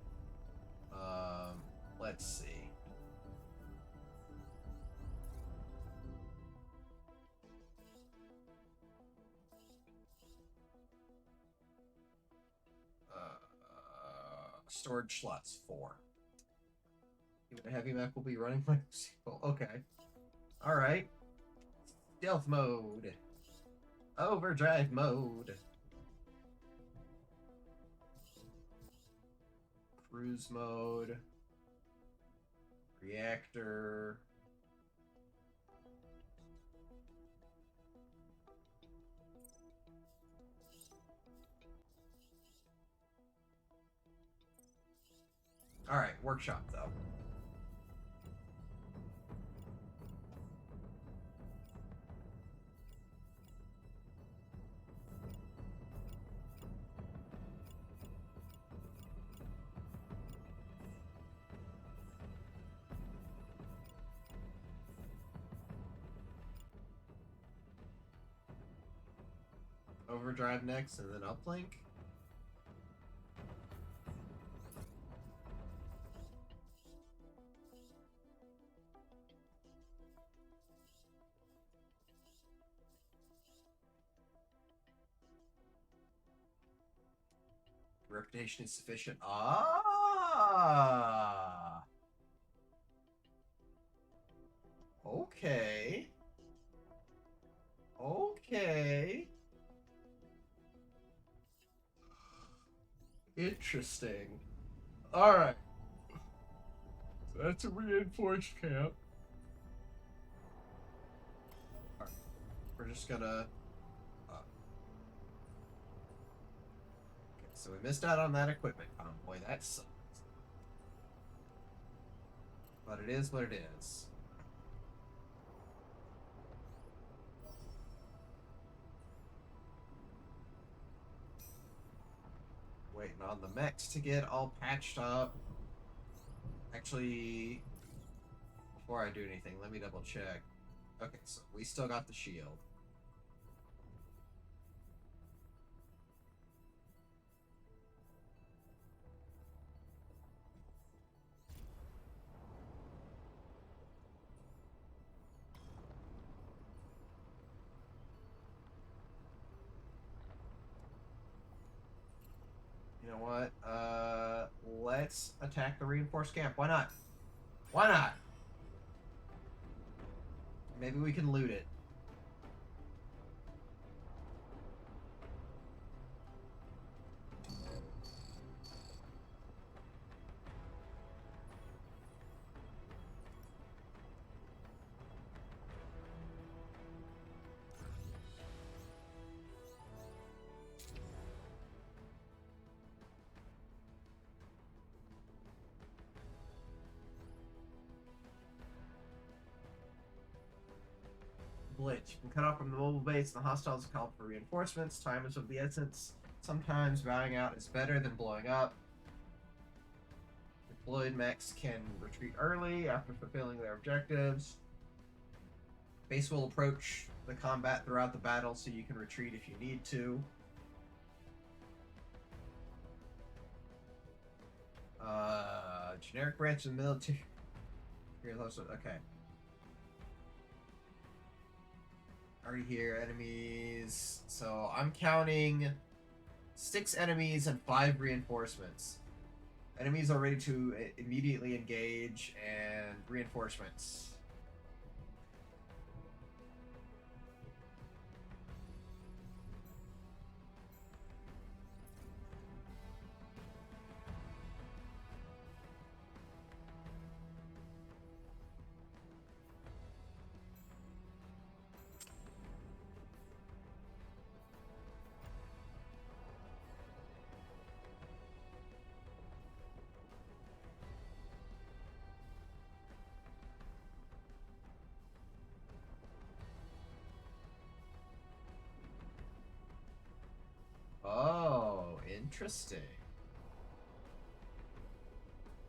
Let's see. Storage slots 4. Even a heavy mech will be running like okay. Alright. Stealth mode. Overdrive mode. Cruise mode. Reactor. Alright, workshop though. Overdrive next and then uplink. Reputation is sufficient. Ah. Okay. Okay. Interesting. Alright. So that's a reinforced camp. Alright. We're just gonna... okay, so we missed out on that equipment convoy. That sucks. But it is what it is. Waiting on the mechs to get all patched up. Actually, before I do anything, let me double check. Okay, so we still got the shield. You know what? Let's attack the reinforced camp. Why not? Why not? Maybe we can loot it. Blitz. You can cut off from the mobile base, and the hostiles call for reinforcements. Time is of the essence. Sometimes bowing out is better than blowing up. Deployed mechs can retreat early after fulfilling their objectives. Base will approach the combat throughout the battle, so you can retreat if you need to. Generic branch of the military. Okay. Already here, enemies. So I'm counting 6 enemies and 5 reinforcements. Enemies are ready to immediately engage, and reinforcements. Interesting.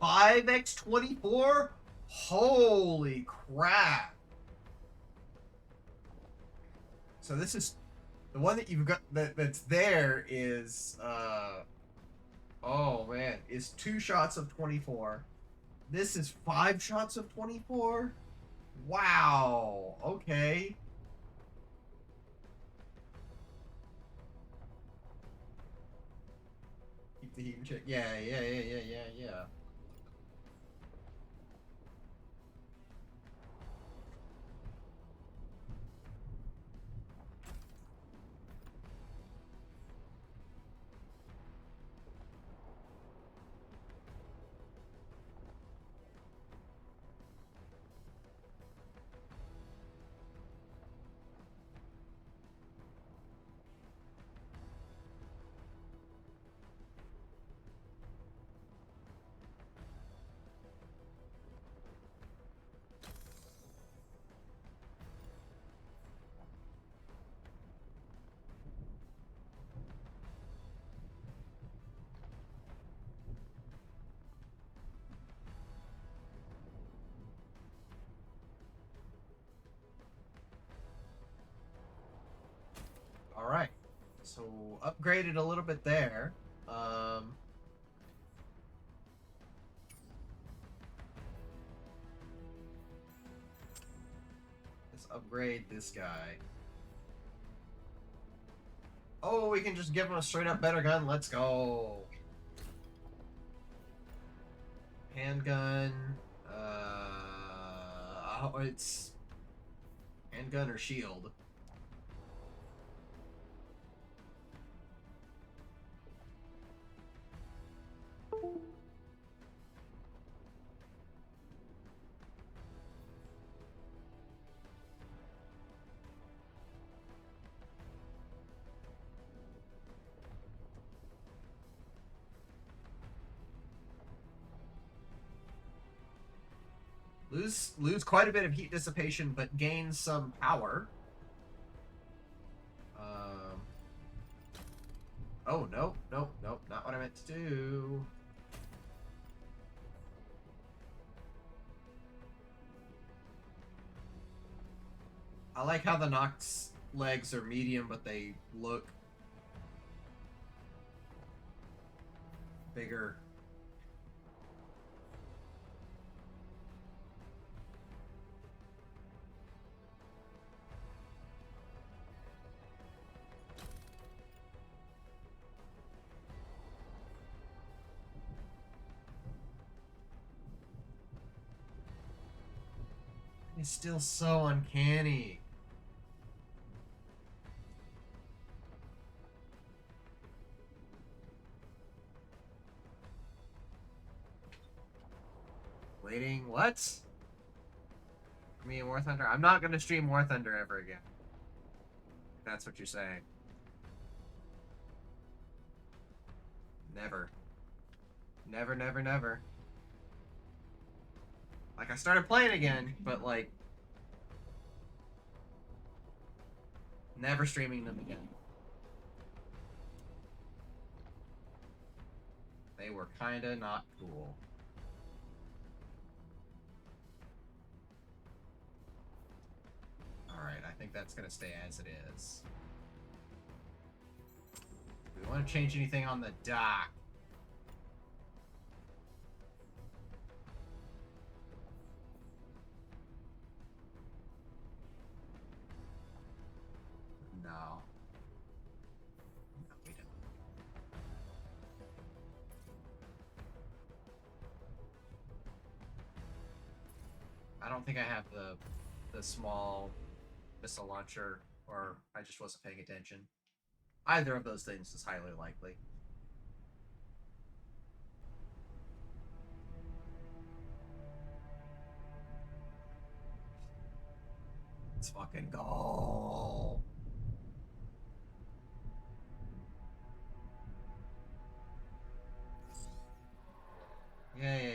5x24? Holy crap. So this is the one that you've got that's there is oh man, is 2 shots of 24. This is 5 shots of 24? Wow. Okay. Keep the heat in check. Yeah. All right. So upgraded a little bit there. Let's upgrade this guy. Oh, we can just give him a straight up better gun. Let's go. Handgun. Oh, it's handgun or shield. Lose quite a bit of heat dissipation, but gain some power. Oh, nope, not what I meant to do. I like how the Nox legs are medium, but they look bigger. It's still so uncanny. Waiting, what? Me and War Thunder? I'm not gonna stream War Thunder ever again. If that's what you're saying. Never. Never. Like, I started playing again, but, like, never streaming them again. They were kinda not cool. Alright, I think that's gonna stay as it is. Do we want to change anything on the dock? No. No, we don't. I don't think I have the small missile launcher, or I just wasn't paying attention. Either of those things is highly likely. Let's fucking go. Yeah.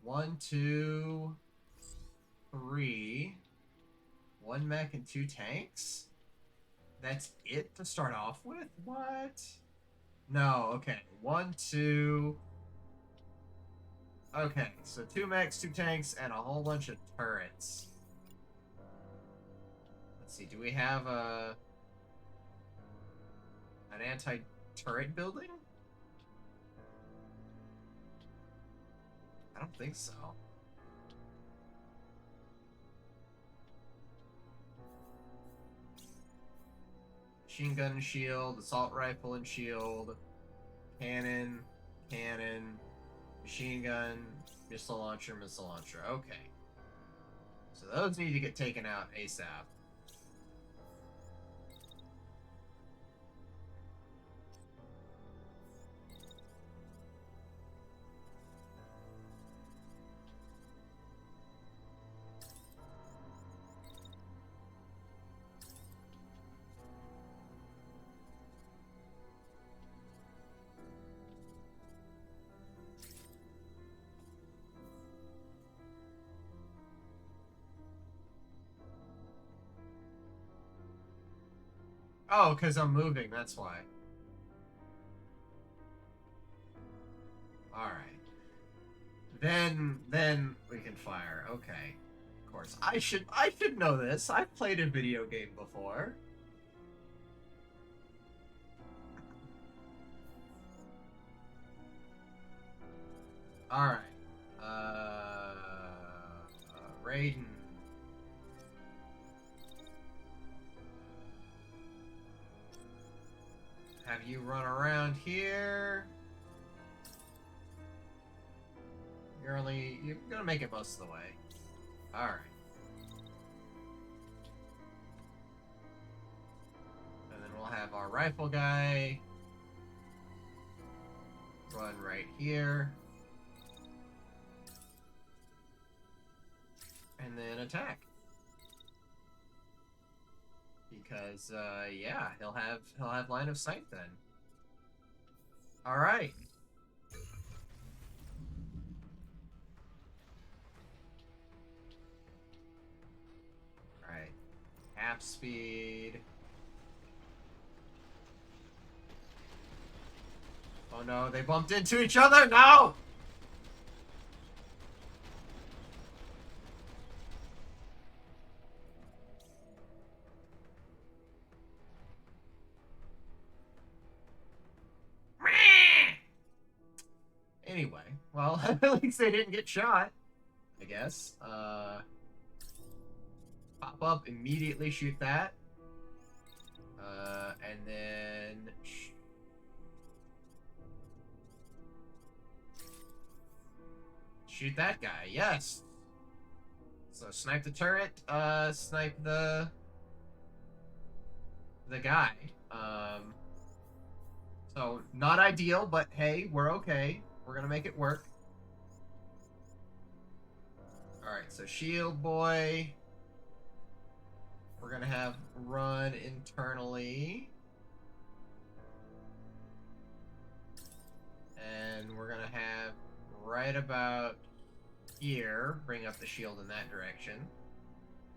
1, 2, 3. 1 mech and 2 tanks? That's it to start off with? What? No, okay. 1, 2... Okay, so 2 mechs, 2 tanks, and a whole bunch of turrets. Let's see, do we have an anti-turret building? I don't think so. Machine gun and shield, assault rifle and shield, cannon, machine gun, missile launcher. Okay. So those need to get taken out ASAP. Oh, because I'm moving, that's why. Alright. Then we can fire. Okay. Of course. I should know this. I've played a video game before. Alright. Raiden. Have you run around here? You're gonna make it most of the way. Alright. And then we'll have our rifle guy run right here. And then attack. Because yeah, he'll have line of sight then. Alright. Alright. Half speed. Oh no, they bumped into each other? No! Anyway, well, at least they didn't get shot, I guess. Pop up, immediately shoot that. And then... shoot that guy, yes! So snipe the turret, snipe the guy. So, not ideal, but hey, we're okay. We're gonna make it work. Alright, so shield boy. We're gonna have run internally. And we're gonna have right about here bring up the shield in that direction.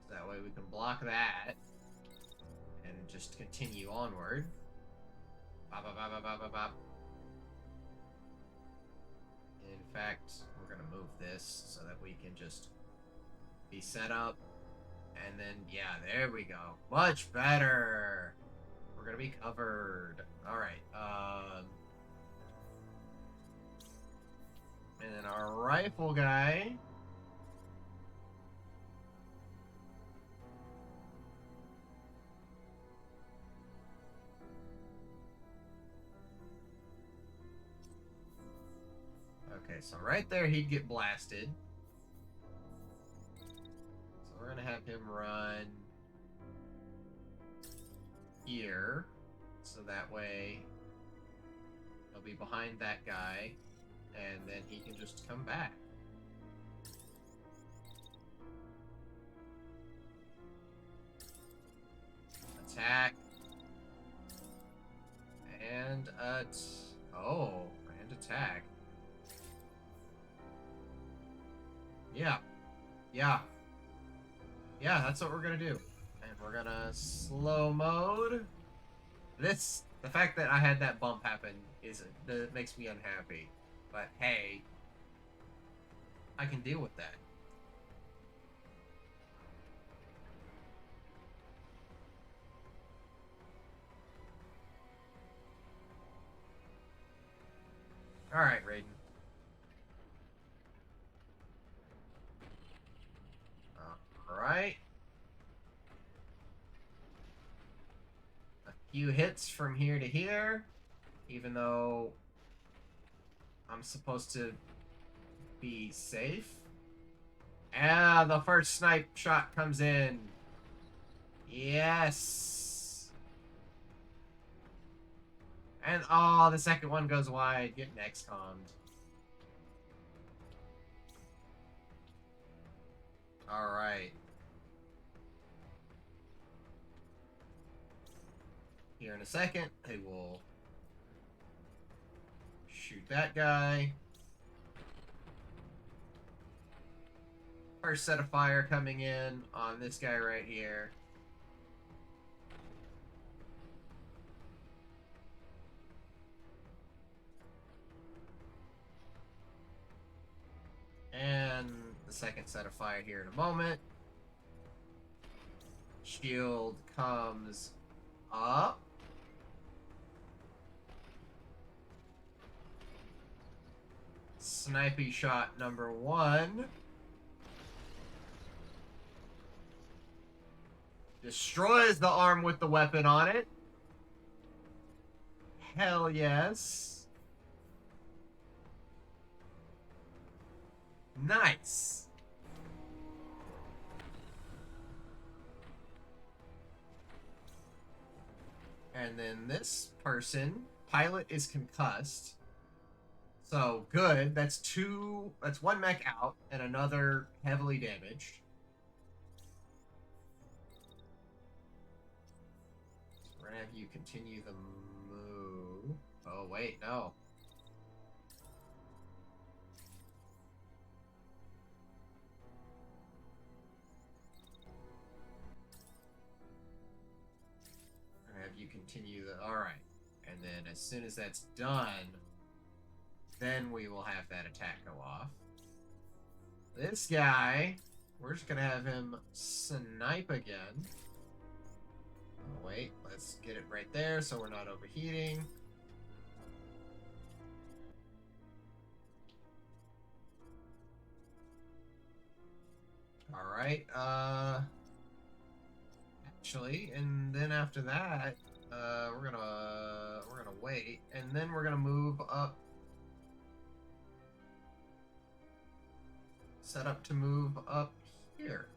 So that way we can block that. And just continue onward. Bop, bop, bop, bop, bop, bop, bop. In fact, we're gonna move this so that we can just be set up. And then, yeah, there we go. Much better! We're gonna be covered. Alright, and then our rifle guy. Okay, so right there he'd get blasted. So we're gonna have him run here. So that way he'll be behind that guy. And then he can just come back. Attack. And attack. Yeah. Yeah. Yeah, that's what we're gonna do. And we're gonna slow mode. The fact that I had that bump happen that makes me unhappy. But hey, I can deal with that. Alright, Raiden. Alright. A few hits from here to here, even though I'm supposed to be safe. Ah, the first snipe shot comes in. Yes. And oh, the second one goes wide. Get next-commed. Alright. Here in a second, they will shoot that guy. First set of fire coming in on this guy right here. And the second set of fire here in a moment. Shield comes up. Snipey shot number 1. Destroys the arm with the weapon on it. Hell yes. Nice. And then this person, pilot is concussed. So good. That's one mech out and another heavily damaged. We're gonna have you continue the move. Oh wait, no. We're gonna have you continue the. Alright. And then as soon as that's done, then we will have that attack go off. This guy, we're just gonna have him snipe again. Oh, wait, let's get it right there so we're not overheating. Alright, actually, and then after that, we're gonna wait, and then we're gonna move up. Set up to move up here.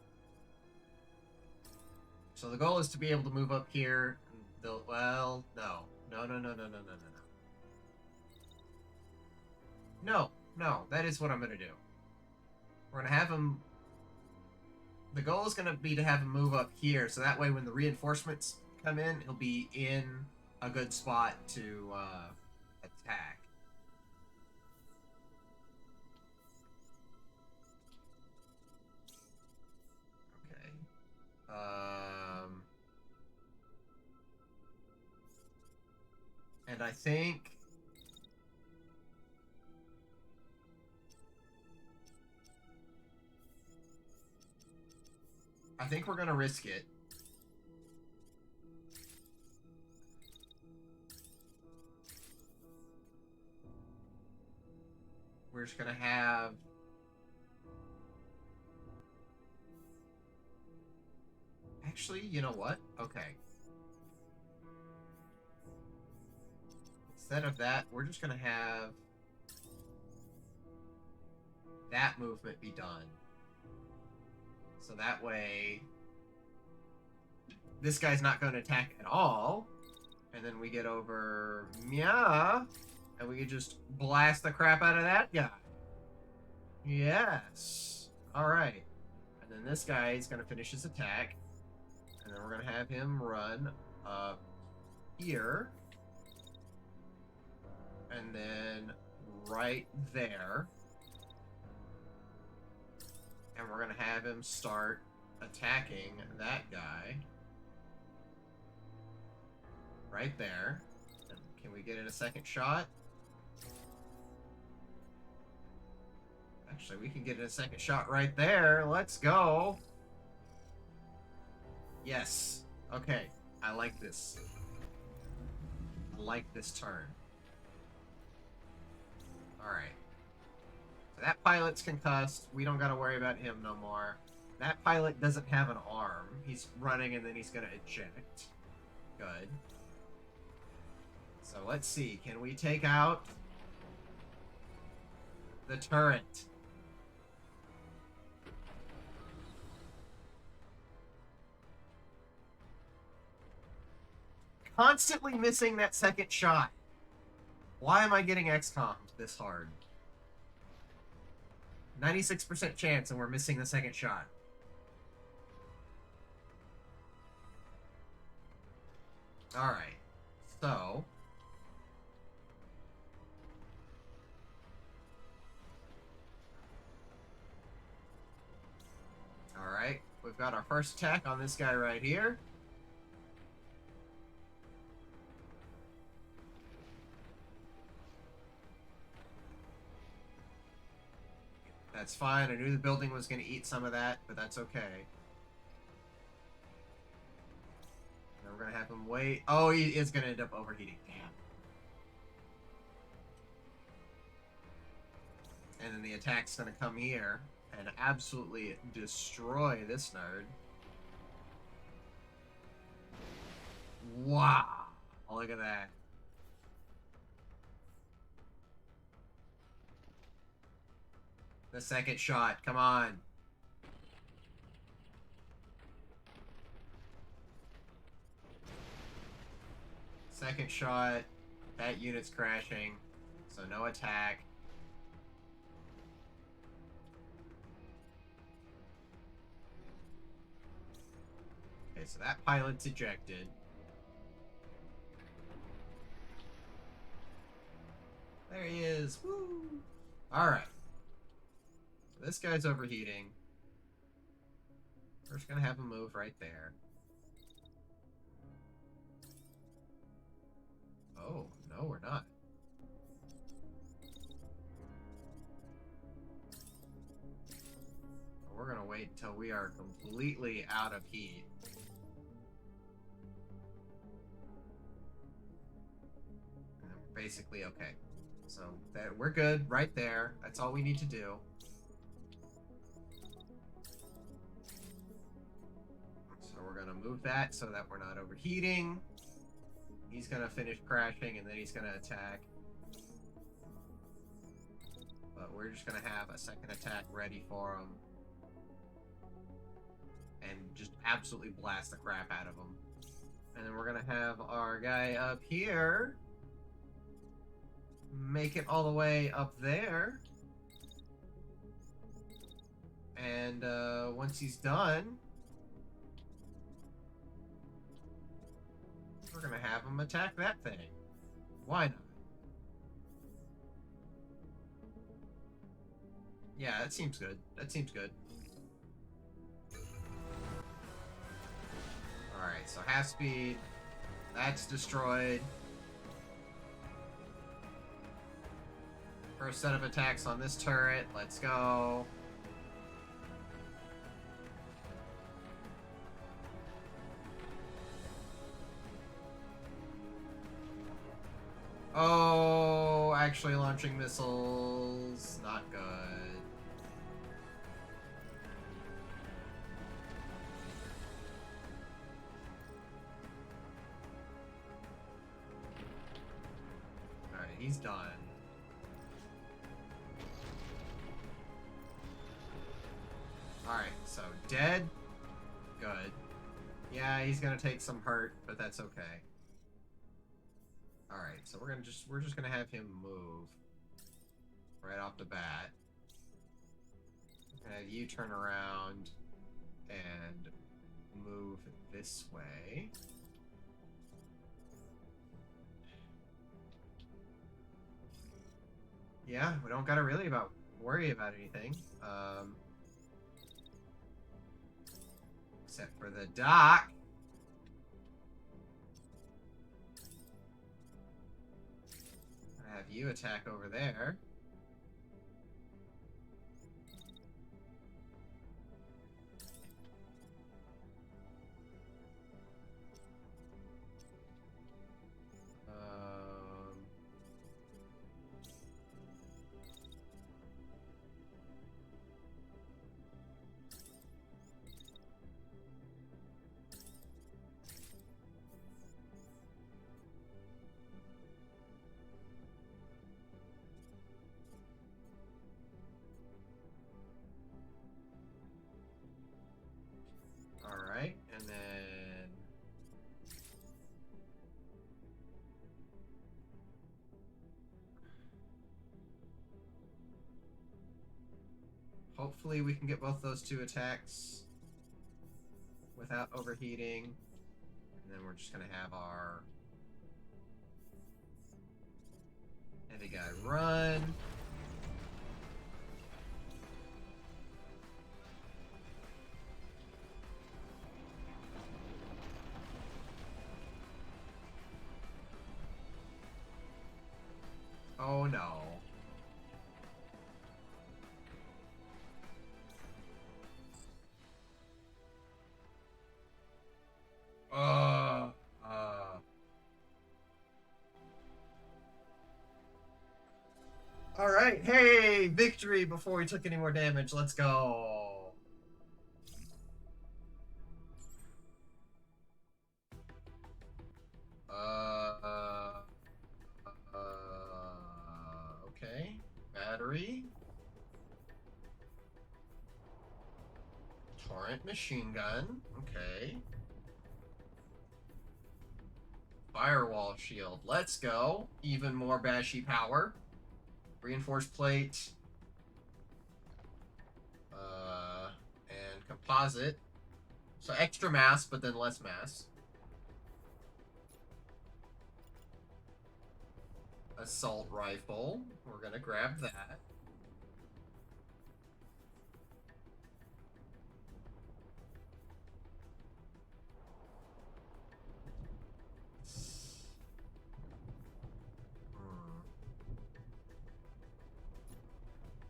So the goal is to be able to move up here. Well, no. No, that is what I'm going to do. We're going to have him... The goal is going to be to have him move up here, so that way when the reinforcements come in, he'll be in a good spot to attack. And I think we're gonna risk it. We're just gonna have actually, you know what? Okay. Instead of that, we're just gonna have that movement be done. So that way, this guy's not going to attack at all. And then we get over Mia, and we can just blast the crap out of that guy. Yes. Alright. And then this guy is going to finish his attack. And then we're going to have him run up here. And then right there. And we're going to have him start attacking that guy. right there. And can we get in a second shot? Actually, we can get in a second shot right there. Let's go. Yes. Okay. I like this. I like this turn. Alright. So that pilot's concussed. We don't gotta worry about him no more. That pilot doesn't have an arm. He's running and then he's gonna eject. Good. So let's see. Can we take out the turret? Constantly missing that second shot. Why am I getting XCOM'd this hard? 96% chance and we're missing the second shot. Alright. So... Alright. We've got our first attack on this guy right here. That's fine. I knew the building was going to eat some of that, but that's okay. And we're going to have him wait. Oh, he is going to end up overheating. Damn. And then the attack's going to come here and absolutely destroy this nerd. Wow. Look at that. The second shot. Come on. Second shot. That unit's crashing. So no attack. Okay, so that pilot's ejected. There he is. Woo! Alright. So this guy's overheating. We're just gonna have him move right there. Oh, no, we're not. We're gonna wait until we are completely out of heat. And we're basically okay. So that we're good right there. That's all we need to do. So we're gonna move that so that we're not overheating. He's gonna finish crashing and then he's gonna attack. But we're just gonna have a second attack ready for him. And just absolutely blast the crap out of him. And then we're gonna have our guy up here make it all the way up there. And once he's done, we're gonna have him attack that thing. Why not? Yeah, that seems good. That seems good. Alright, so half speed. That's destroyed. First set of attacks on this turret. Let's go. Oh, actually launching missiles. Not good. Alright, he's done. Alright, so dead. Good. Yeah, he's gonna take some hurt, but that's okay. Alright, so we're just gonna have him move right off the bat. And you turn around and move this way. Yeah, we don't gotta really worry about anything. Except for the dock. have you attack over there. Alright, and then... hopefully we can get both those two attacks without overheating. And then we're just gonna have our heavy guy run. Oh no. All right, hey, victory before we took any more damage. Let's go. Okay. Battery. Torrent machine gun. Okay. Firewall shield. Let's go. Even more bashy power. Reinforced plate. And composite. So extra mass, but then less mass. Assault rifle. We're gonna grab that.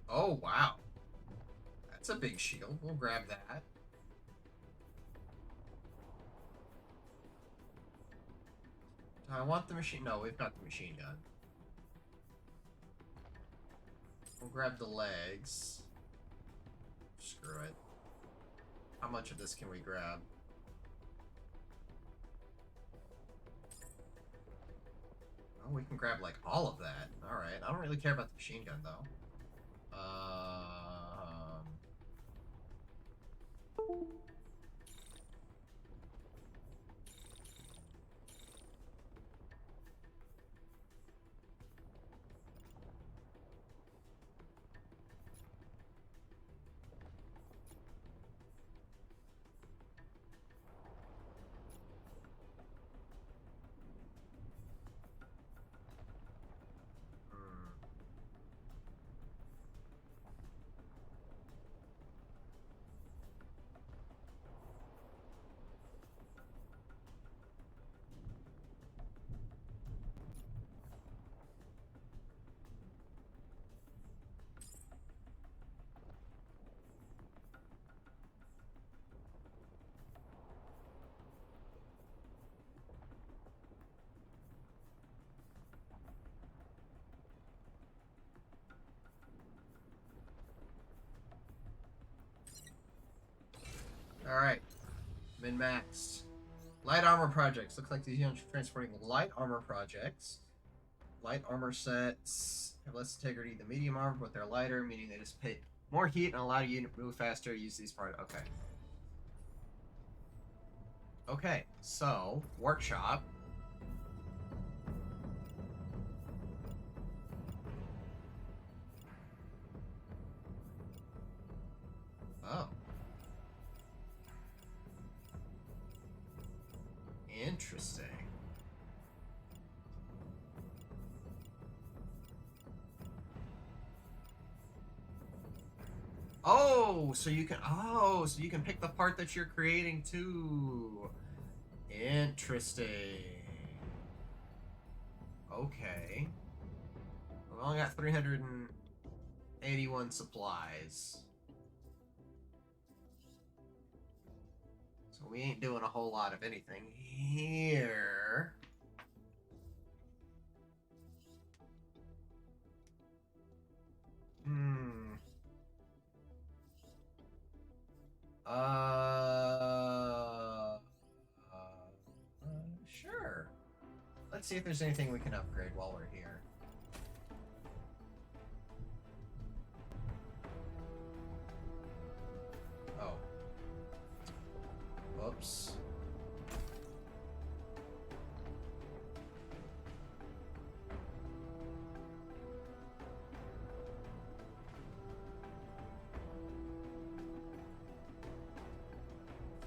Oh, wow. That's a big shield. We'll grab that. Do I want the machine? No, we've got the machine gun. We'll grab the legs. Screw it. How much of this can we grab? Oh, we can grab, like, all of that. Alright, I don't really care about the machine gun, though. Alright. Min-maxed. Light armor projects. Looks like these units are transporting light armor projects. Light armor sets have less integrity than medium armor, but they're lighter, meaning they dissipate more heat and allow the unit to move faster. Use these parts. Okay. Okay, so, workshop. Oh. Interesting. Oh, so you can pick the part that you're creating too. Interesting. Okay. only got 381 supplies. So we ain't doing a whole lot of anything here. Sure. Let's see if there's anything we can upgrade while we're here. Oh. Whoops.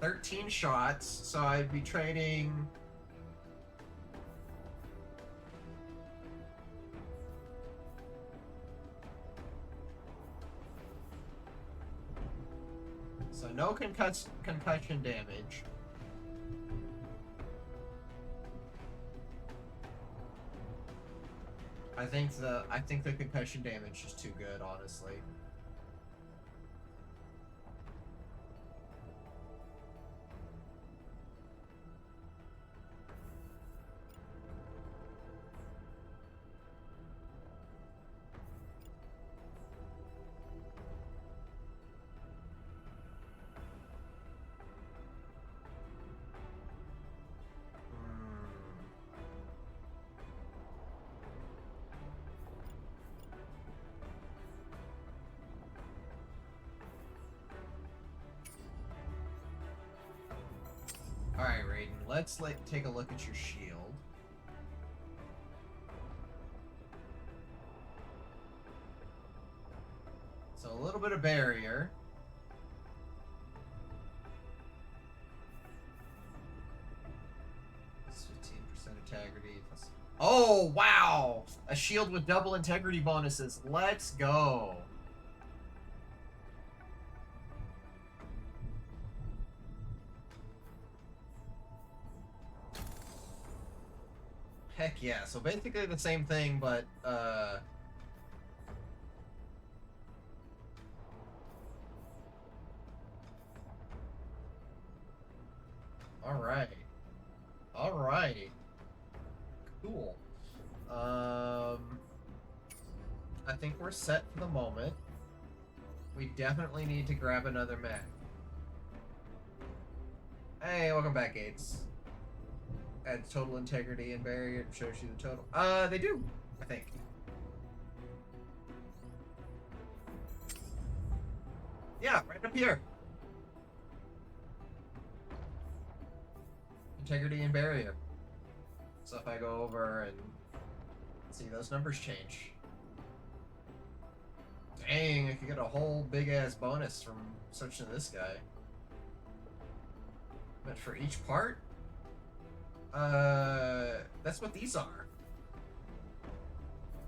$13 shots, so I'd be trading... So no concussion damage. I think the concussion damage is too good, honestly. Alright, Raiden, let's take a look at your shield. So a little bit of barrier. It's 15% integrity. Oh, wow! A shield with double integrity bonuses. Let's go. Heck yeah, so basically the same thing, but, Alright. Alright. Cool. I think we're set for the moment. We definitely need to grab another mech. Hey, welcome back, Gates. Adds total integrity and barrier, shows you the total. They do, I think. Yeah, right up here. Integrity and barrier. So if I go over and see those numbers change. Dang, I could get a whole big ass bonus from switching to this guy. But for each part? That's what these are.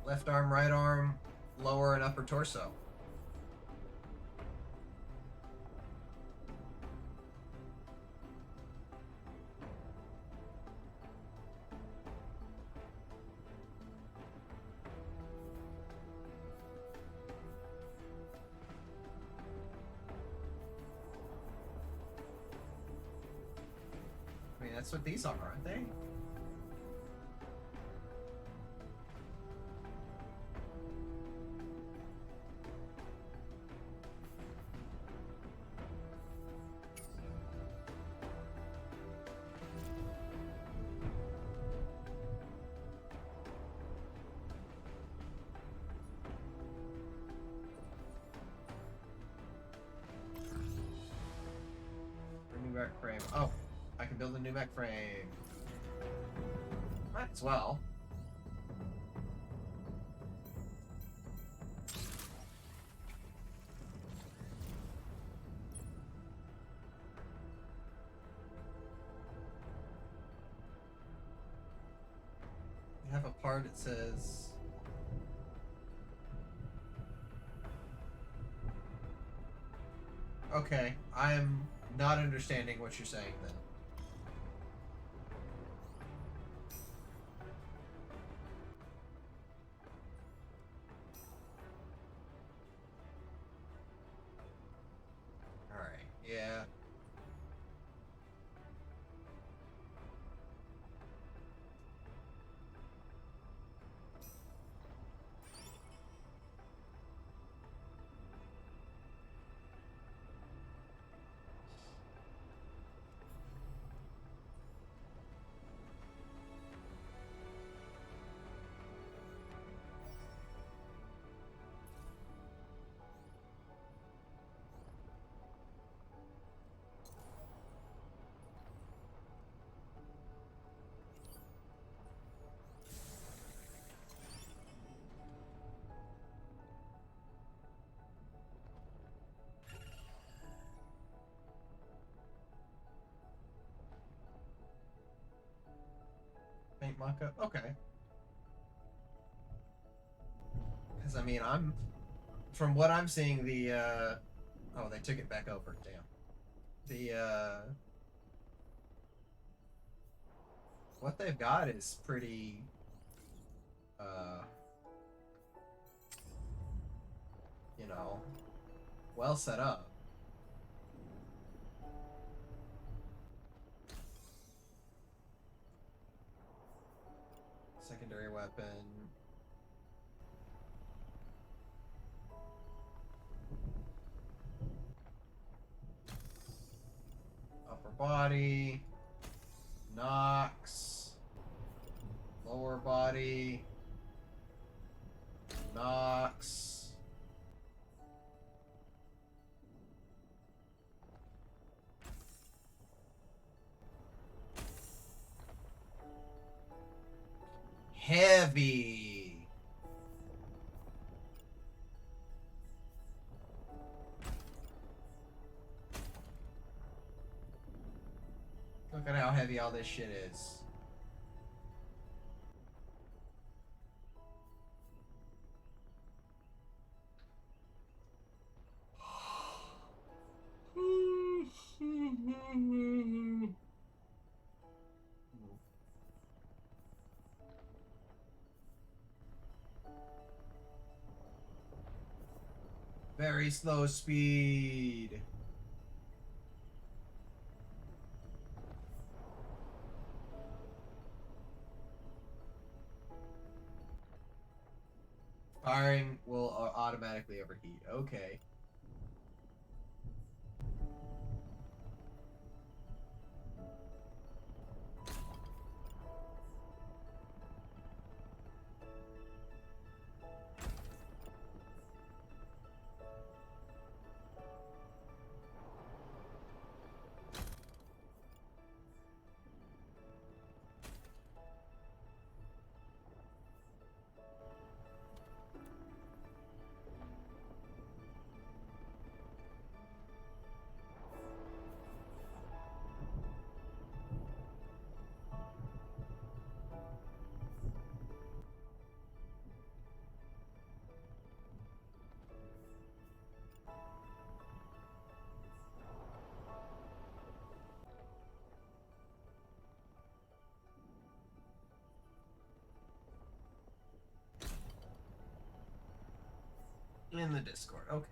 Left arm, right arm, lower and upper torso. I mean, that's what these are, aren't they? New mech frame. Oh, I can build a new mech frame. Might as well. You have a part that says... Okay, I'm not understanding what you're saying then. mock-up? Okay. Because, I mean, from what I'm seeing, oh, they took it back over. Damn. What they've got is pretty, you know, well set up. Secondary weapon. Upper body. Nox. Lower body. Nox. Heavy. Look at how heavy all this shit is. Very slow speed. Firing will automatically overheat. Okay. In the Discord. Okay.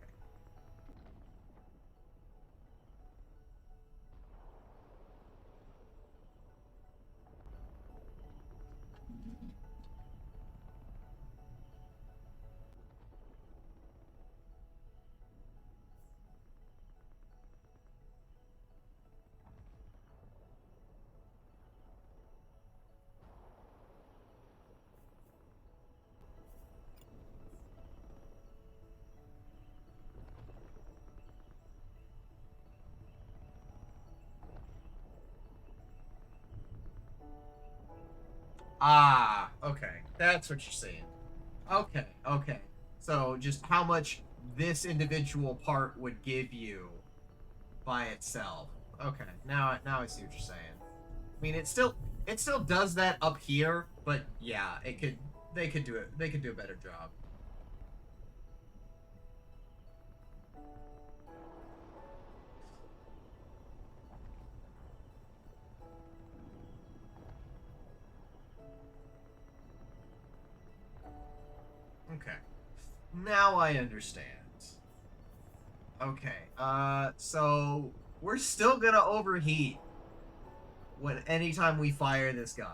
Ah, okay. That's what you're saying. Okay, okay. So just how much this individual part would give you by itself. Okay, now I see what you're saying. I mean, it still does that up here, but yeah, they could do it. They could do a better job. Okay. Now I understand. Okay. So we're still gonna overheat anytime we fire this gun.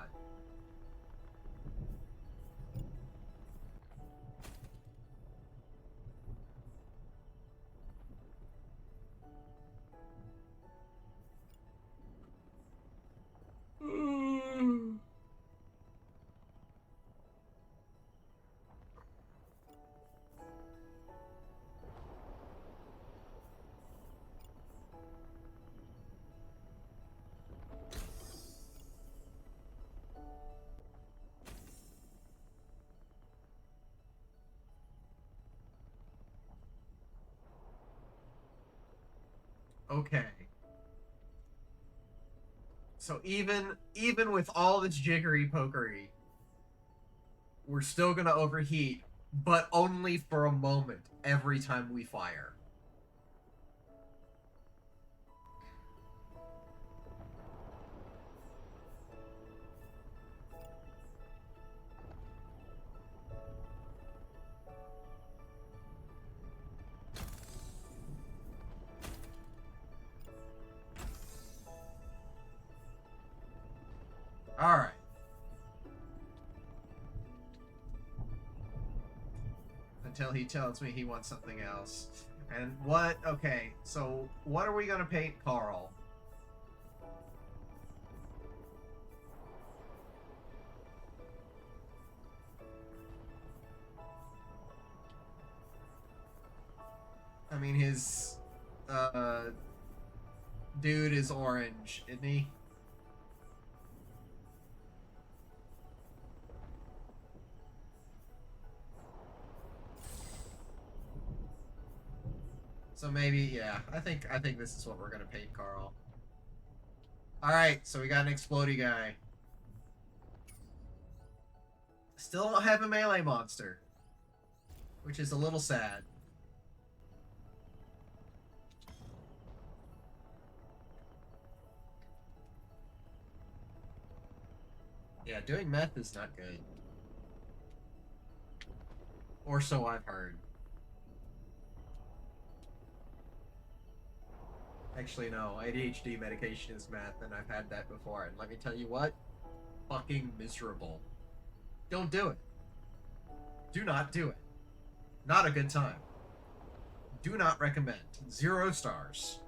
Okay. So even with all this jiggery pokery, we're still gonna overheat, but only for a moment every time we fire. Alright. Until he tells me he wants something else. And what? Okay, so what are we gonna paint Carl? I mean, his dude is orange, isn't he? So maybe, yeah. I think this is what we're gonna paint Carl. Alright, so we got an explodey guy. Still don't have a melee monster, which is a little sad. Yeah, doing meth is not good. Or so I've heard. Actually, no. ADHD medication is meth, and I've had that before. And let me tell you what? Fucking miserable. Don't do it. Do not do it. Not a good time. Do not recommend. 0 stars.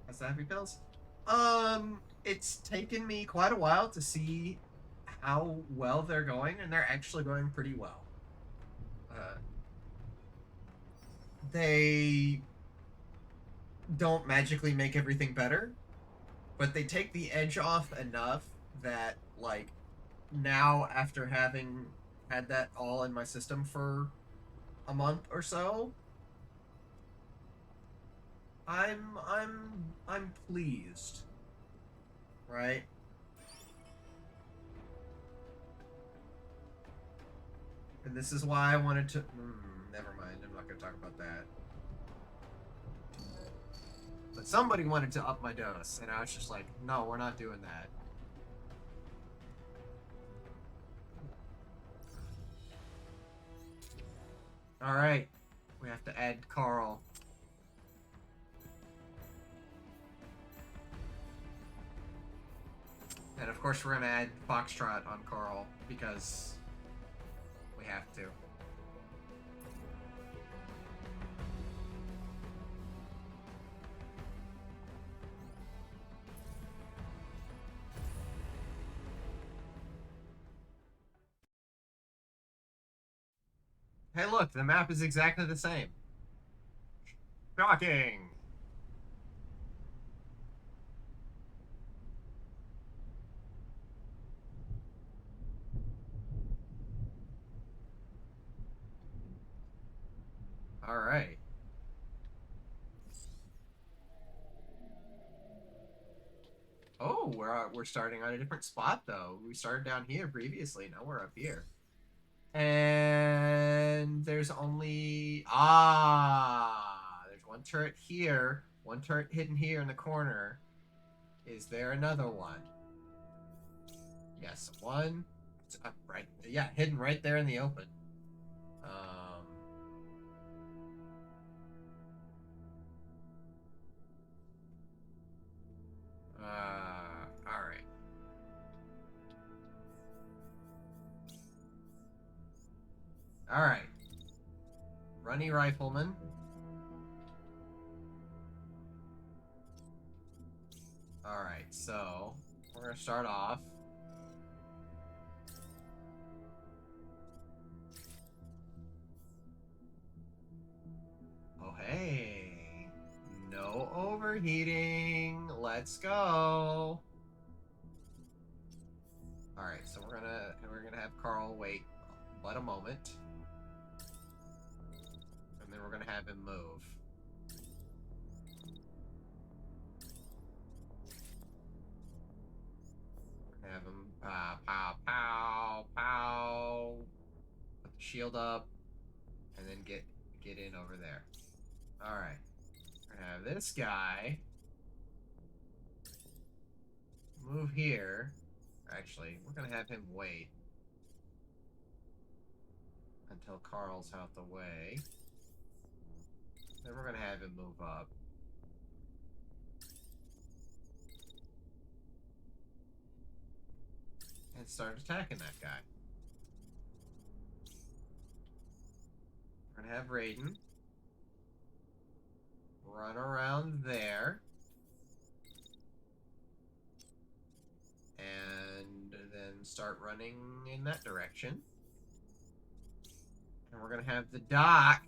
That's the happy pills? It's taken me quite a while to see how well they're going, and they're actually going pretty well. They don't magically make everything better, but they take the edge off enough that, like, now after having had that all in my system for a month or so, I'm pleased. Right? And this is why I wanted to never mind, I'm not gonna talk about that. But somebody wanted to up my dose, and I was just like, no, we're not doing that. Alright. We have to add Carl. And of course we're gonna add Foxtrot on Carl, because we have to. Hey look, the map is exactly the same. Shocking! Alright. Oh, we're starting on a different spot though. We started down here previously, now we're up here. And there's only there's one turret here, one turret hidden here in the corner. Is there another one? Yes, one. It's up right, yeah, hidden right there in the open. Alright. Alright. Runny Rifleman. Alright, so we're gonna start off. Oh, hey. No overheating. Let's go. All right, so we're gonna have Carl wait but a moment, and then we're gonna have him move. Have him pow pow pow. Put the shield up, and then get in over there. All right, we're gonna have this guy move here. Actually, we're gonna have him wait until Carl's out the way. Then we're gonna have him move up. And start attacking that guy. We're gonna have Raiden run around there. And then start running in that direction. And we're gonna have the Doc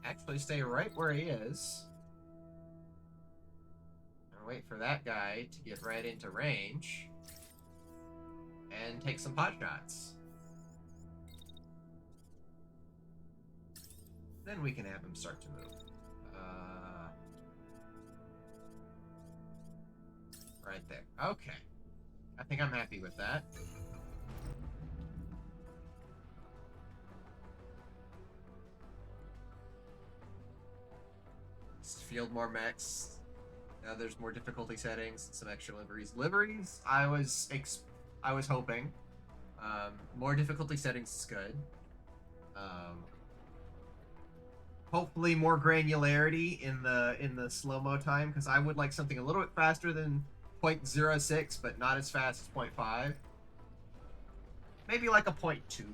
actually stay right where he is. And wait for that guy to get right into range. And take some pot shots. Then we can have him start to move. Right there. Okay. I think I'm happy with that. Field more mechs. Now there's more difficulty settings, some extra liveries. Liveries, I was hoping. More difficulty settings is good. Hopefully more granularity in the slow-mo time, because I would like something a little bit faster than 0.06, but not as fast as 0.5. Maybe like a 0.2.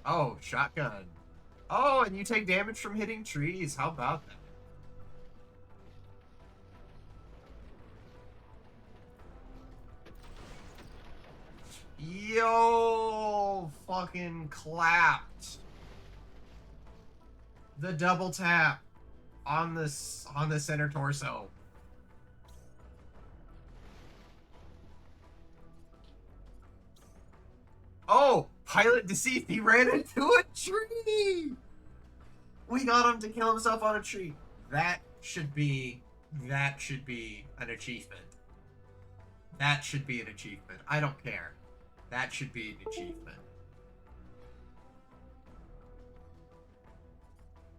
Oh, shotgun. Oh, and you take damage from hitting trees. How about that? Yo, fucking clapped. The double tap on the center torso. Oh, pilot deceived. He ran into a tree. We got him to kill himself on a tree. That should be an achievement. That should be an achievement. I don't care. That should be an achievement.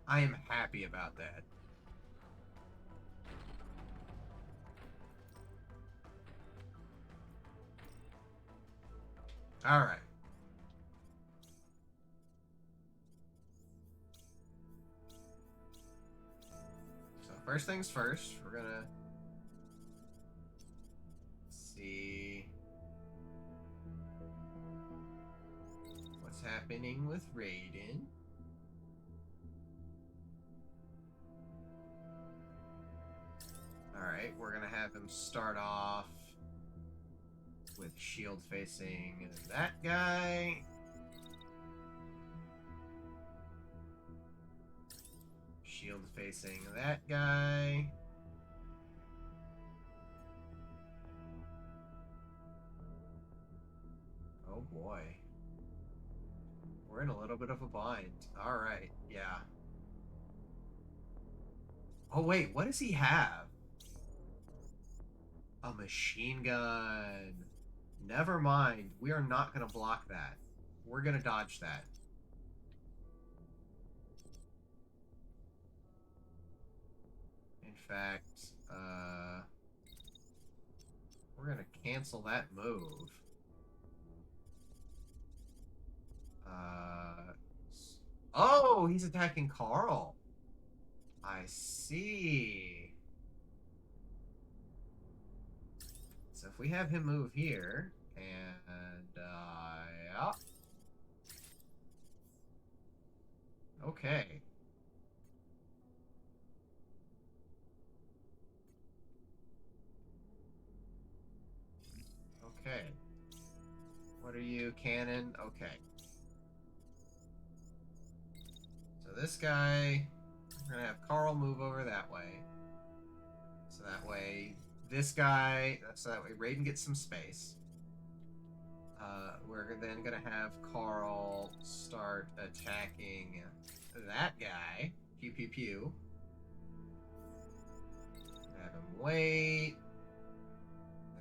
I am happy about that. All right. So first things first, we're gonna see what's happening with Raiden. Alright, we're gonna have him start off with shield facing that guy. Shield facing that guy. Oh boy. We're in a little bit of a bind. Alright, yeah. Oh wait, what does he have? A machine gun. Never mind. We are not going to block that. We're going to dodge that. In fact, we're going to cancel that move. Oh, he's attacking Carl. I see. So if we have him move here, Yeah. Okay. Okay. What are you, cannon? Okay. So this guy, we're gonna have Carl move over that way. So that way, this guy, so that way Raiden gets some space. We're then gonna have Carl start attacking that guy. Pew pew pew. Have him wait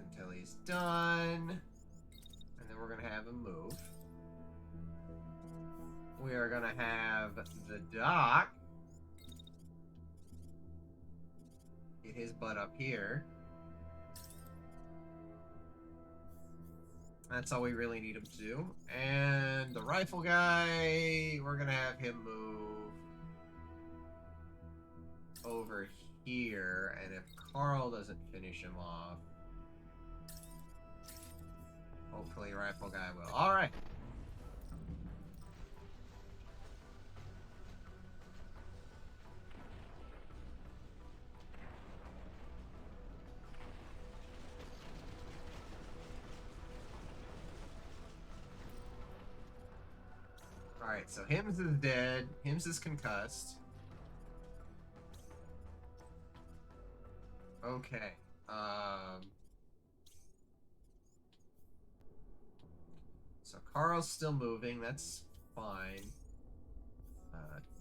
until he's done. And then we're gonna have him move. We are gonna have the Doc get his butt up here. That's all we really need him to do. And the rifle guy, we're gonna have him move over here. And if Carl doesn't finish him off, hopefully rifle guy will. Alright. Alright, so Hims is dead. Hims is concussed. Okay. So Carl's still moving. That's fine.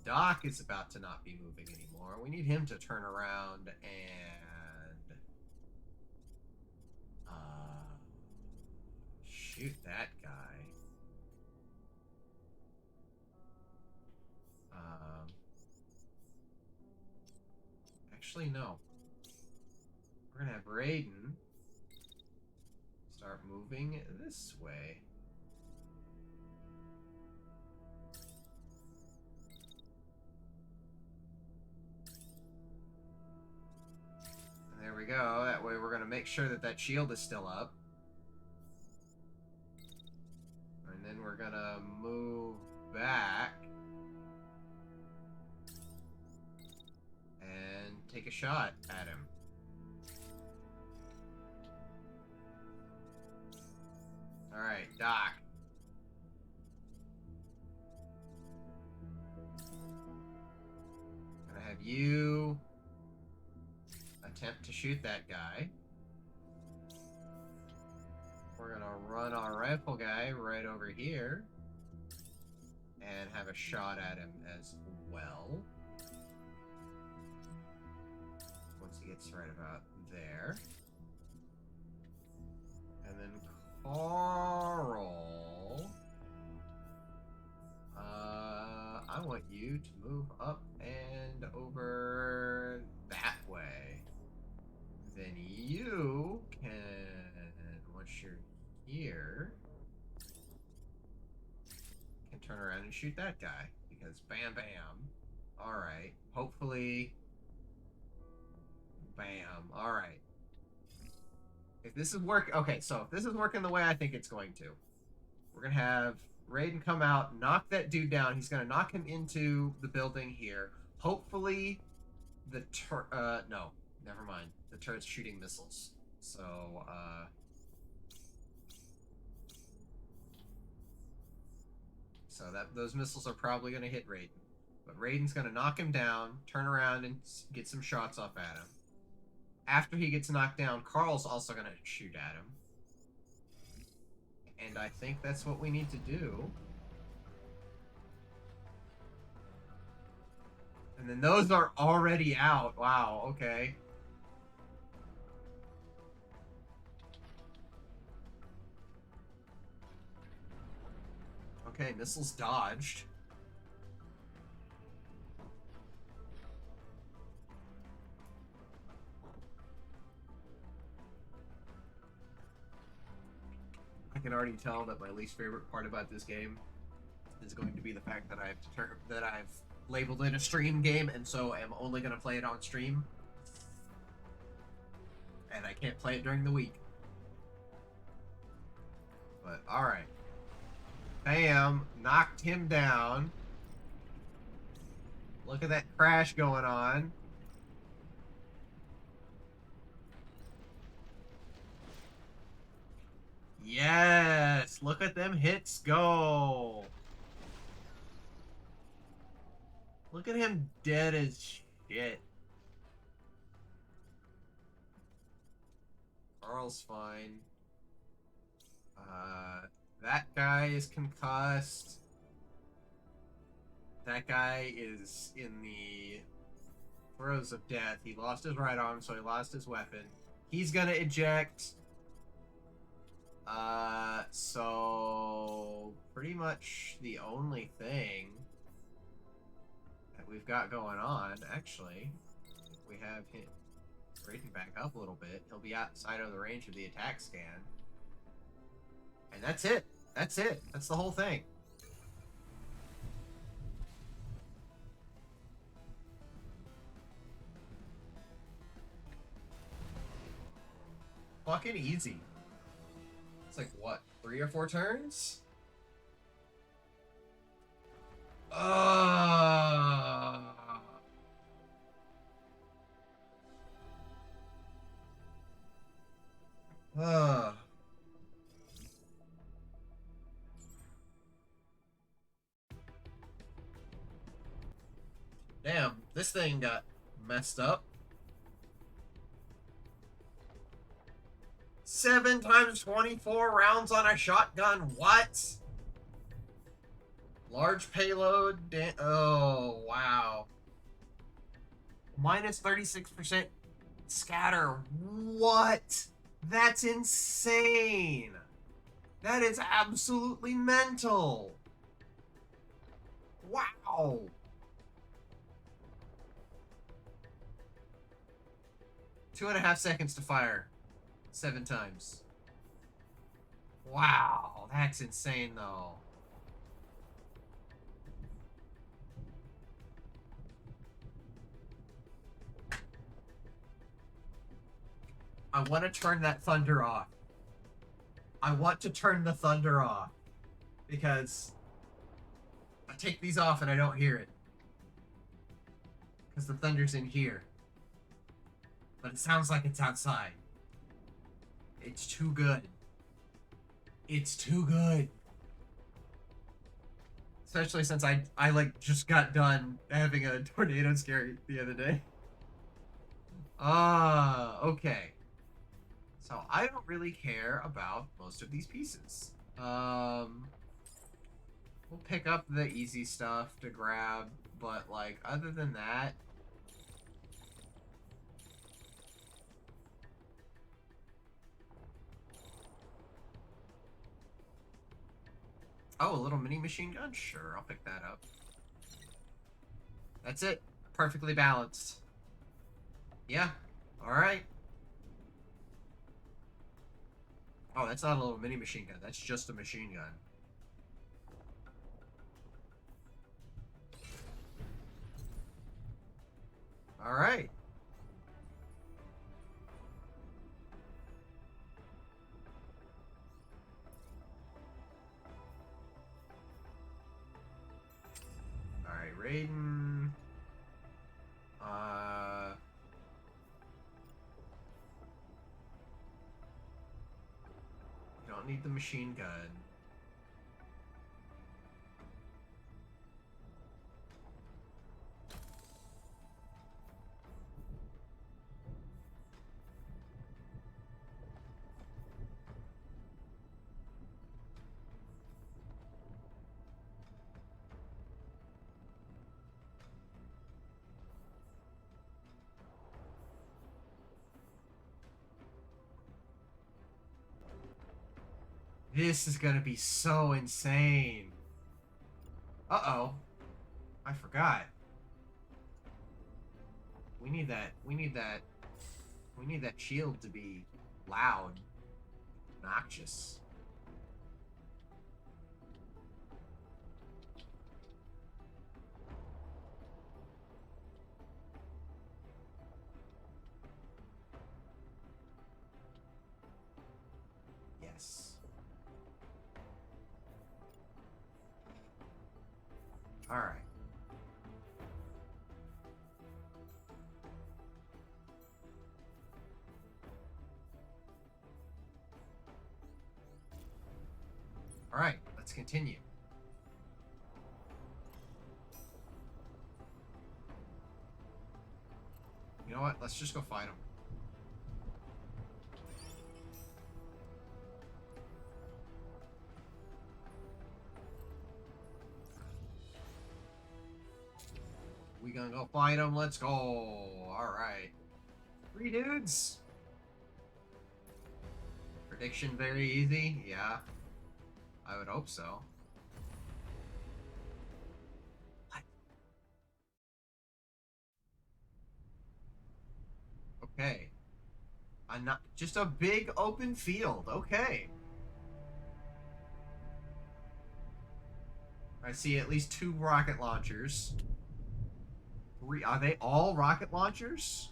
Doc is about to not be moving anymore. We need him to turn around and shoot that guy. Actually, no. We're gonna have Raiden start moving this way. And there we go. That way we're gonna make sure that that shield is still up. And then we're gonna move back and take a shot at him. Alright, Doc. Gonna have you attempt to shoot that guy. We're gonna run our rifle guy right over here and have a shot at him as well. Once he gets right about there. And then Carl, I want you to move up and over that way. Then you can, once you're here, can turn around and shoot that guy. Because bam bam. Alright. Hopefully. Bam. Alright. If this is okay, so if this is working the way I think it's going to, we're gonna have Raiden come out, knock that dude down. He's gonna knock him into the building here. Hopefully, the no, never mind. The turret's shooting missiles. So, those missiles are probably gonna hit Raiden. But Raiden's gonna knock him down, turn around, and get some shots off at him. After he gets knocked down, Carl's also going to shoot at him. And I think that's what we need to do. And then those are already out. Wow, okay. Okay, missiles dodged. I can already tell that my least favorite part about this game is going to be the fact that I've labeled it a stream game, and so am only going to play it on stream. And I can't play it during the week. But alright. Bam. Knocked him down. Look at that crash going on. Yes. Look at them hits go. Look at him dead as shit. Carl's fine. That guy is concussed. That guy is in the throes of death. He lost his right arm, so he lost his weapon. He's gonna eject. So pretty much the only thing that we've got going on, actually, we have him rating back up a little bit. He'll be outside of the range of the attack scan. And that's it. That's it. That's the whole thing. Fucking easy. It's like, what, 3 or 4 turns? Uh. Damn, this thing got messed up. 7 times 24 rounds on a shotgun. What? Large payload. Oh, wow. Minus 36% scatter. What? That's insane. That is absolutely mental. Wow. Two and a half seconds to fire. 7 times. Wow, that's insane though. I want to turn that thunder off. I want to turn the thunder off. Because I take these off and I don't hear it. Because the thunder's in here. But it sounds like it's outside. It's too good. It's too good. Especially since I like just got done having a tornado scare the other day. Okay. So I don't really care about most of these pieces. We'll pick up the easy stuff to grab, but like other than that, oh, a little mini machine gun? Sure, I'll pick that up. That's it. Perfectly balanced. Yeah. Alright. Oh, that's not a little mini machine gun. That's just a machine gun. Alright. Alright, Raiden. You don't need the machine gun. This is gonna be so insane. Uh-oh. I forgot. We need that shield to be loud. Obnoxious. Yes. Alright. Alright, let's continue. You know what? Let's just go fight him. We gonna go fight him? Let's go. Alright. 3 dudes. Prediction very easy? Yeah. I would hope so. What? Okay. Not just a big open field. Okay. I see at least 2 rocket launchers. 3. Are they all rocket launchers?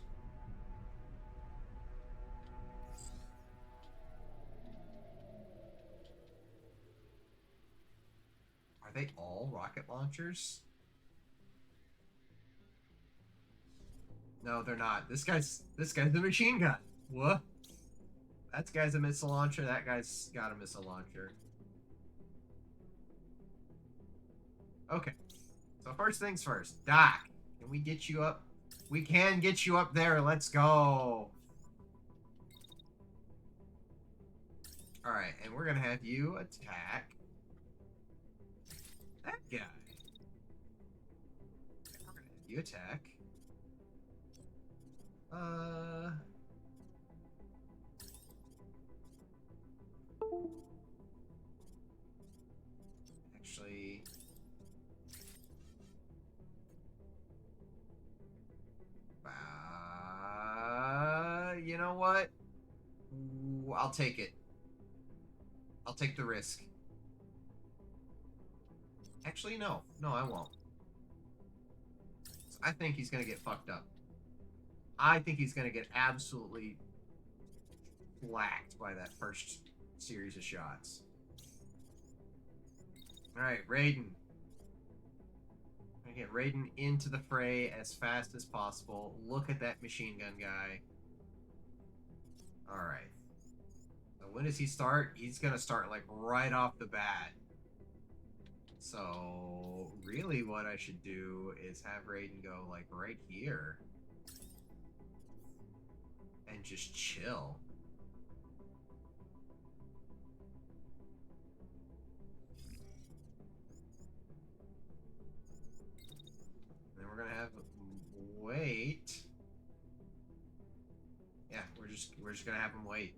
Are they all rocket launchers? No, they're not. This guy's a machine gun. What? That guy's a missile launcher. That guy's got a missile launcher. Okay. So first things first. Doc, can we get you up? We can get you up there. Let's go. Alright, and we're gonna have you attack that guy. And we're gonna have you attack. Actually, you know what? Ooh, I'll take it. I'll take the risk. Actually, no. No, I won't. I think he's gonna get fucked up. I think he's gonna get absolutely whacked by that first series of shots. Alright, Raiden. I'm gonna get Raiden into the fray as fast as possible. Look at that machine gun guy. Alright. So when does he start? He's gonna start like right off the bat. So really what I should do is have Raiden go like right here. And just chill. And then we're gonna have wait. Yeah, we're just gonna have him wait.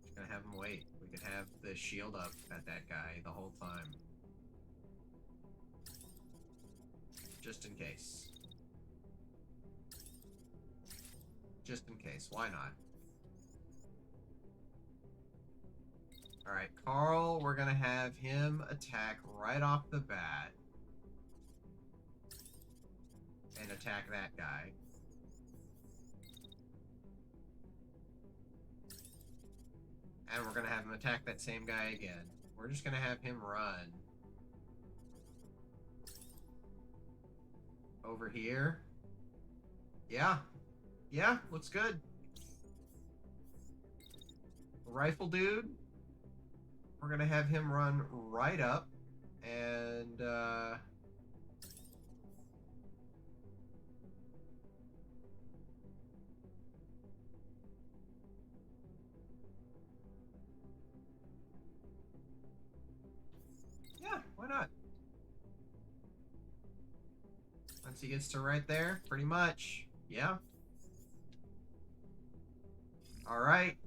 Just gonna have him wait. We can have the shield up at that guy the whole time. Just in case. Just in case. Why not? Alright, Carl, we're gonna have him attack right off the bat. And attack that guy. And we're gonna have him attack that same guy again. We're just gonna have him run. Over here. Yeah. Yeah, looks good. Rifle dude. We're gonna have him run right up. And, yeah, why not? Once he gets to right there, pretty much. Yeah. Alright.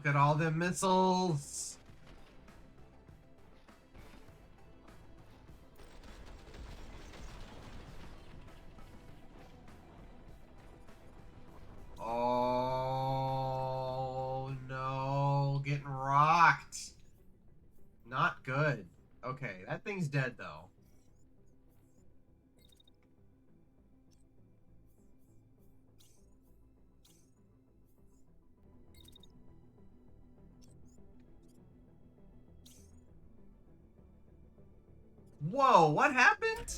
Look at all them missiles. Oh no, getting rocked. Not good. Okay, that thing's dead though. Whoa, what happened?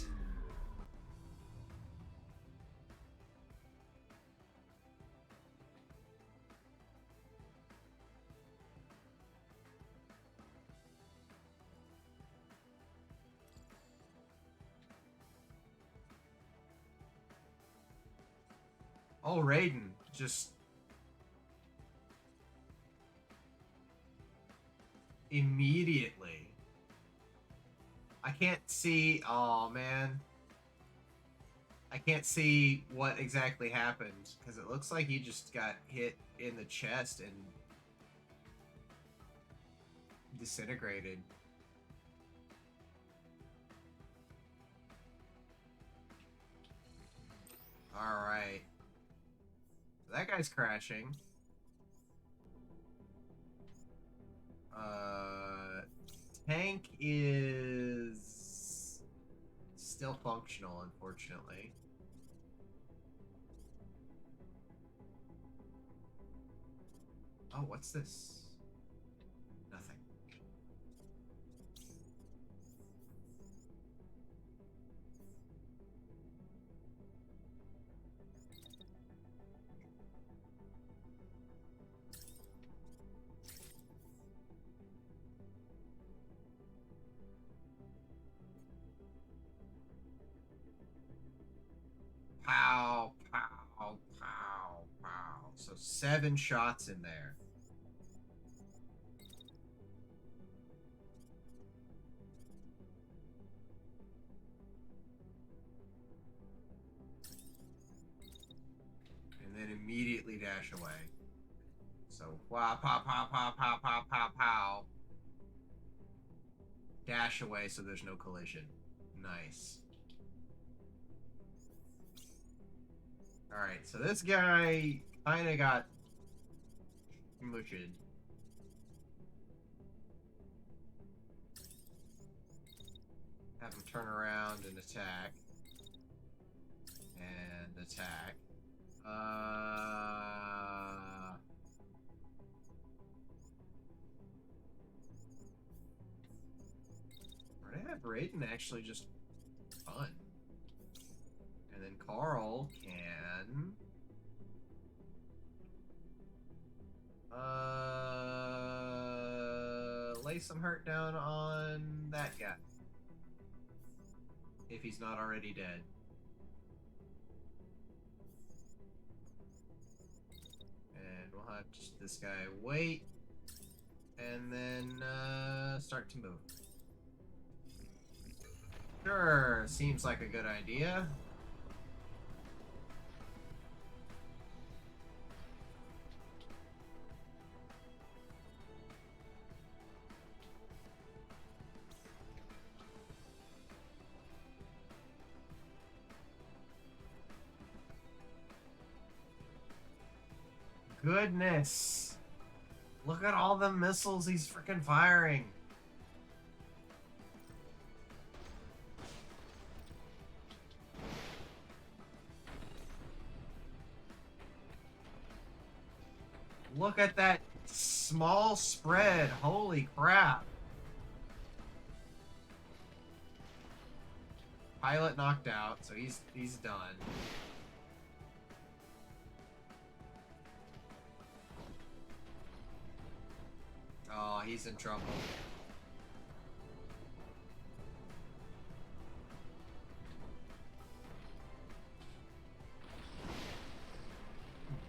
Oh, Raiden, just immediately. I can't see. Oh man, I can't see what exactly happened because it looks like he just got hit in the chest and disintegrated. All right, that guy's crashing. Tank is still functional, unfortunately. Oh, what's this? Nothing. Pow, pow, pow, pow. So 7 shots in there. And then immediately dash away. So, wow, pow, pow, pow, pow, pow, pow, pow. Dash away so there's no collision. Nice. Alright, so this guy kind of got mushed. Have him turn around and attack. And attack. We're gonna have Raiden actually just run. And then Carl can... lay some hurt down on that guy. If he's not already dead. And we'll have just this guy wait. And then, start to move. Sure, seems like a good idea. Goodness. Look at all the missiles he's freaking firing. Look at that small spread. Holy crap. Pilot knocked out, so he's done. Oh, he's in trouble.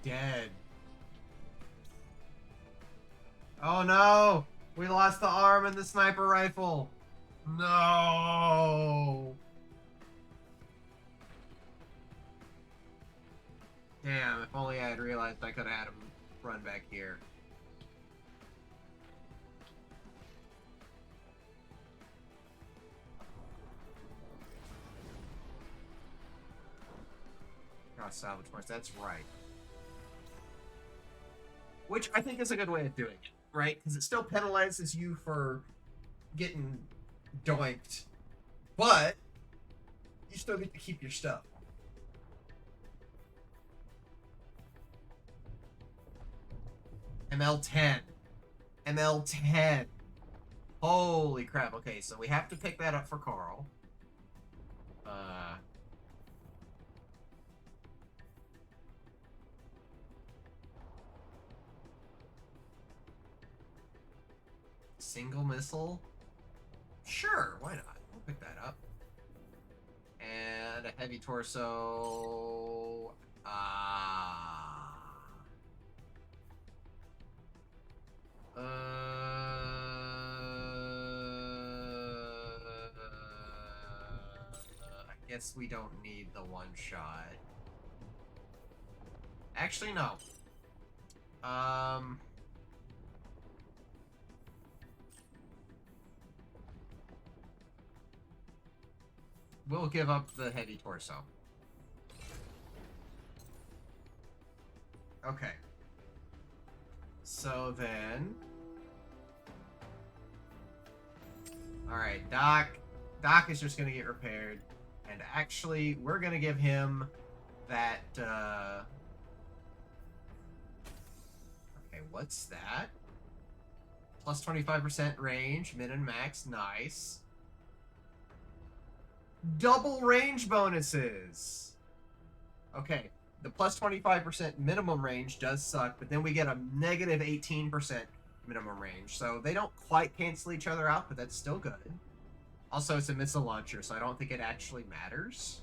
Dead. Oh no! We lost the arm and the sniper rifle. No! Damn, if only I had realized I could have had him run back here. salvage points. That's right. Which I think is a good way of doing it, right? Because it still penalizes you for getting doinked, but you still get to keep your stuff. ML10. ML10. Holy crap. Okay, so we have to pick that up for Carl. Single missile? Sure, why not? We'll pick that up. And a heavy torso. I guess we don't need the one shot. Actually, no. We'll give up the heavy torso. Okay. So then... Alright, Doc is just gonna get repaired. And actually, we're gonna give him that, Okay, what's that? Plus 25% range, min and max, nice. Double range bonuses! Okay, the plus 25% minimum range does suck, but then we get a negative 18% minimum range. So they don't quite cancel each other out, but that's still good. Also, it's a missile launcher, so I don't think it actually matters.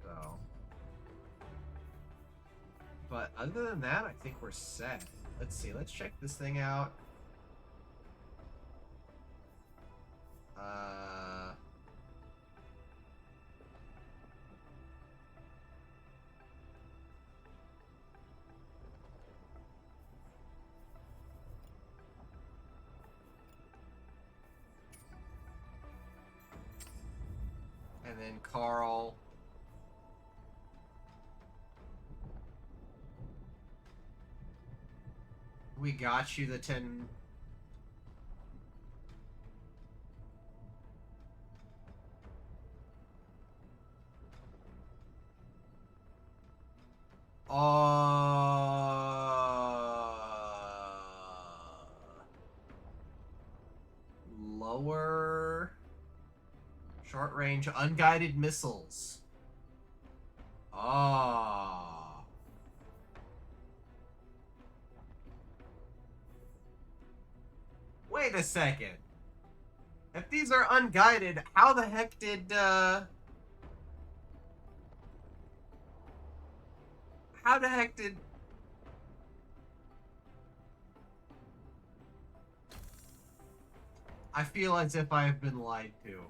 So. But other than that, I think we're set. Let's see, let's check this thing out. And then Carl. We got you the 10... Lower... Short range unguided missiles. Wait a second. If these are unguided, how the heck did, how the heck did... I feel as if I have been lied to.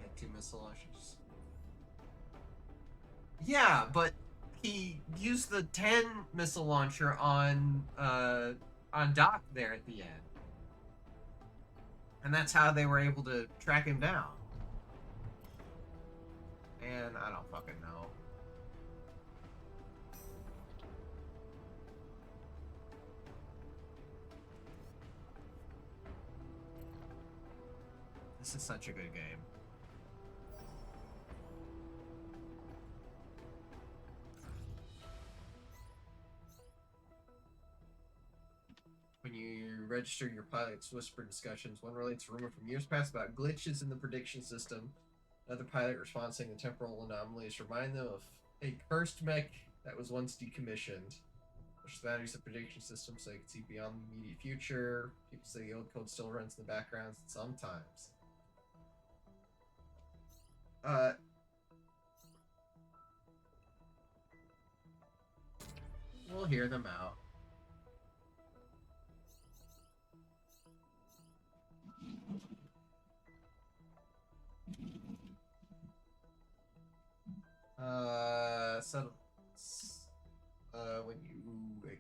Get 2 missile launchers. Yeah, but he used the 10 missile launcher on Doc there at the end. And that's how they were able to track him down. And I don't fucking know. This is such a good game. When you register your pilot's whisper discussions, one relates a rumor from years past about glitches in the prediction system. Another pilot responds saying the temporal anomalies remind them of a cursed mech that was once decommissioned. Push the boundaries of the prediction system so you can see beyond the immediate future. People say the old code still runs in the background sometimes. We'll hear them out.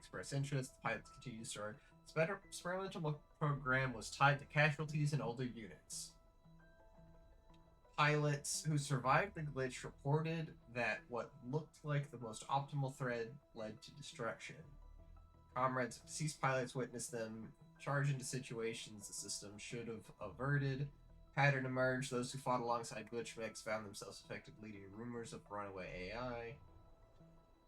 express interest. The pilots continue to start. The experimental program was tied to casualties in older units. Pilots who survived the glitch reported that what looked like the most optimal thread led to destruction. Comrades of deceased pilots witnessed them charge into situations the system should have averted. Pattern emerged. Those who fought alongside glitch mechs found themselves affected, leading to rumors of runaway AI.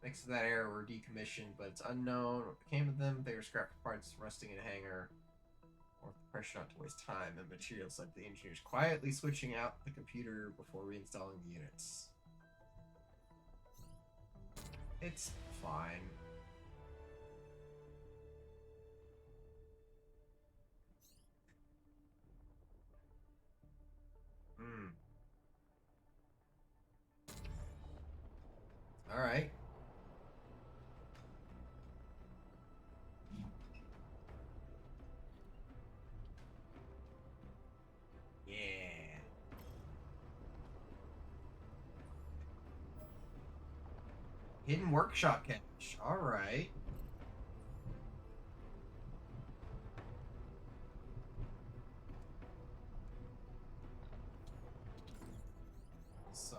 Mechs of that era were decommissioned, but it's unknown what became of them. They were scrapped parts rusting in a hangar. Or the pressure not to waste time and materials led the engineers quietly switching out the computer before reinstalling the units. It's fine. Alright. Yeah. Hidden workshop cache. Alright. So,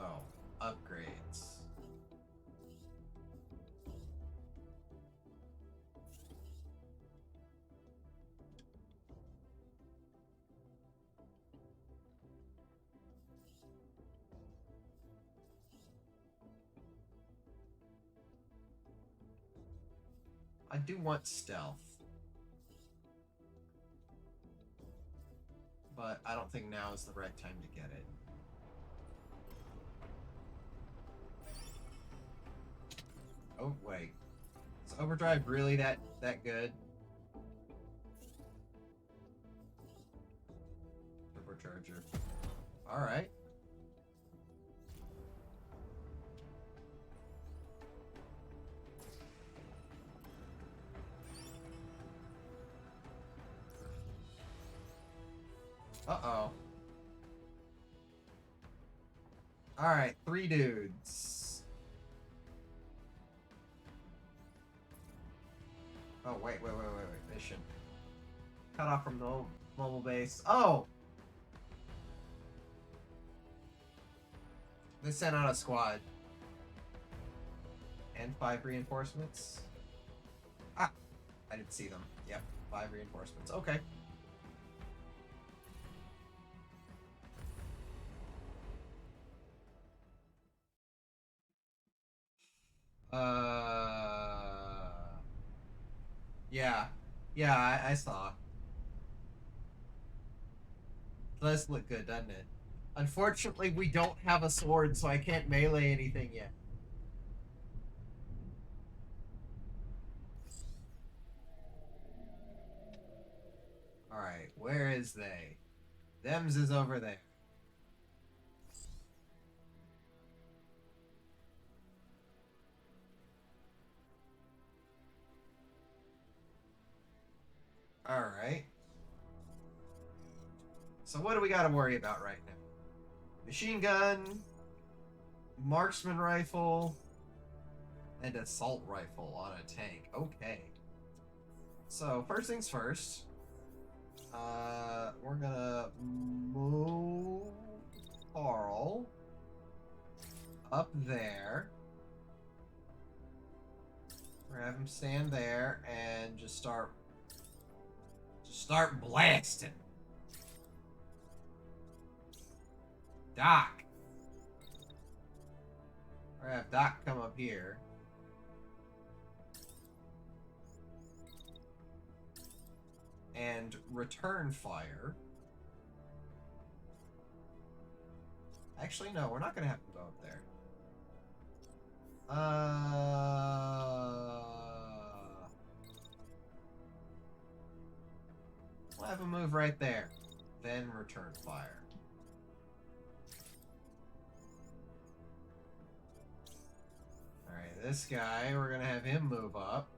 upgrades. I do want stealth. But I don't think now is the right time to get it. Oh, wait. Is overdrive really that good? Turbocharger. Alright. Uh-oh. Alright, 3 dudes. Oh, wait. Mission. Cut off from the mobile base. Oh! They sent out a squad. And 5 reinforcements. Ah! I didn't see them. Yep, 5 reinforcements. Okay. Yeah. Yeah, I saw. It does look good, doesn't it? Unfortunately, we don't have a sword, so I can't melee anything yet. Alright, where is they? Them's is over there. Alright. So what do we gotta worry about right now? Machine gun, marksman rifle, and assault rifle on a tank. Okay. So, first things first. We're gonna move Carl up there. We're gonna have him stand there and just start blasting. Doc. We're gonna have Doc come up here. And return fire. Actually, no, we're not gonna have him go up there. We'll have him move right there. Then return fire. Alright, this guy, we're gonna have him move up.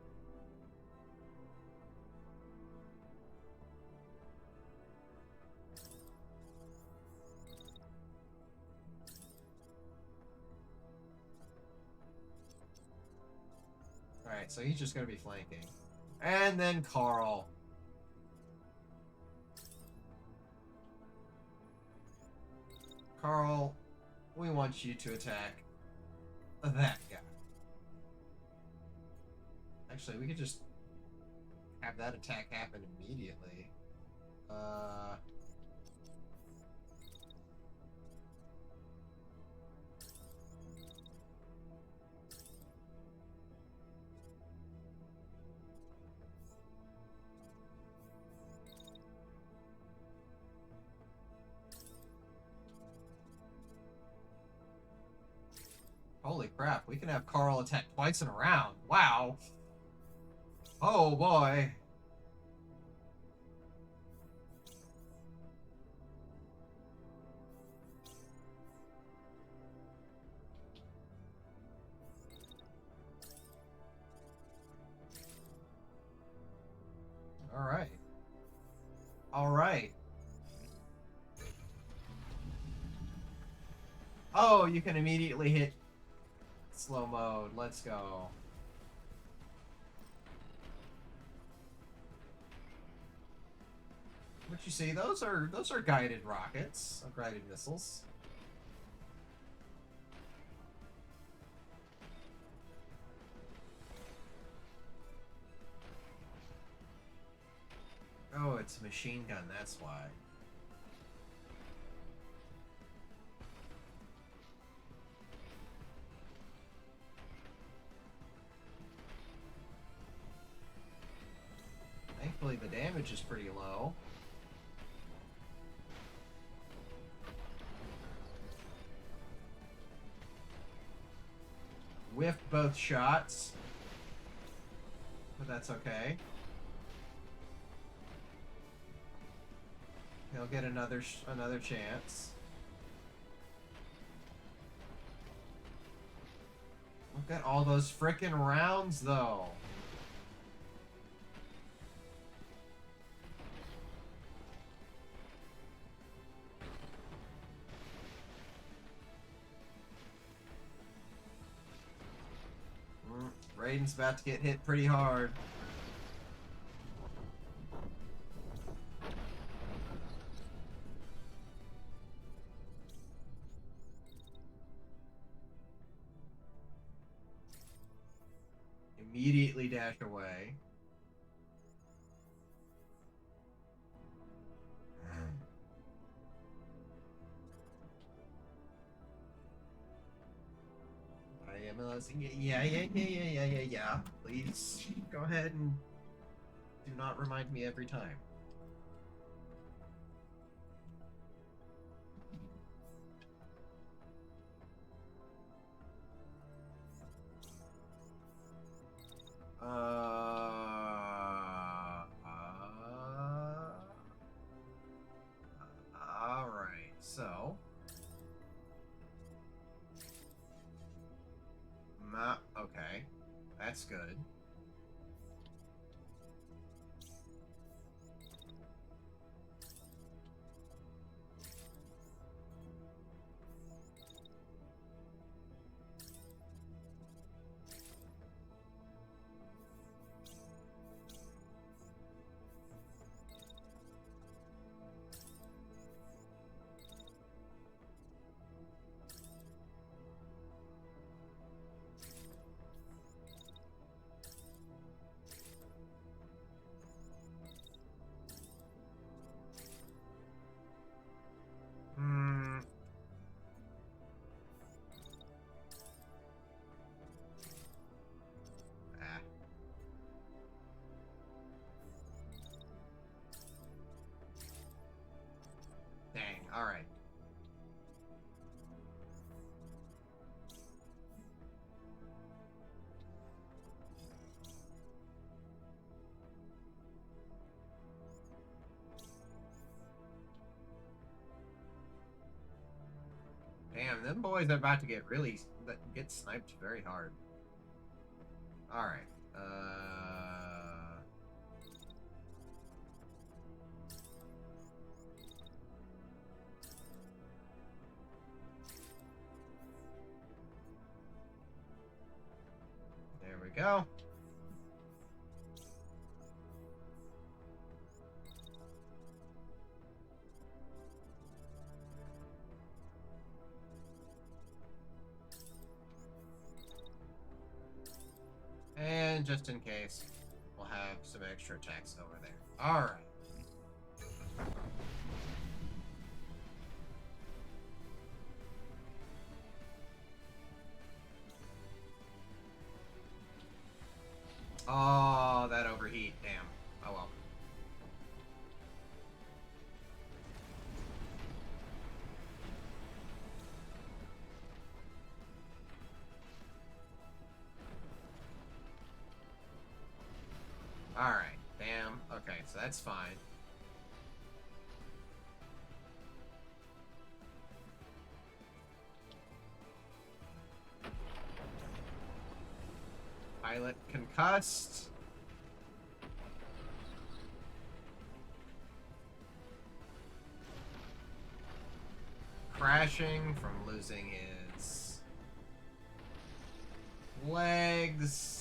Alright, Alright, so he's just gonna be flanking. And then Carl. Carl, we want you to attack that guy. Actually, we could just have that attack happen immediately. Holy crap, we can have Carl attack twice in a round. Wow. Oh boy. Alright. Alright. Oh, you can immediately hit slow mode. Let's go. What you see? Those are guided rockets, guided missiles. Oh, it's a machine gun, that's why. Thankfully, the damage is pretty low. Whiffed both shots. But that's okay. He'll get another chance. Look at all those frickin' rounds, though. Raiden's about to get hit pretty hard. Immediately dash away. I am yeah. Please go ahead and do not remind me every time. Alright, so. Okay. That's good. Dang, alright. Damn, them boys are about to get get sniped very hard. Alright, there we go. And just in case, we'll have some extra attacks over there. Alright. Oh, that overheat. Damn. Oh well. Alright. Damn. Okay, so that's fine. Pilot concussed. Crashing from losing his legs.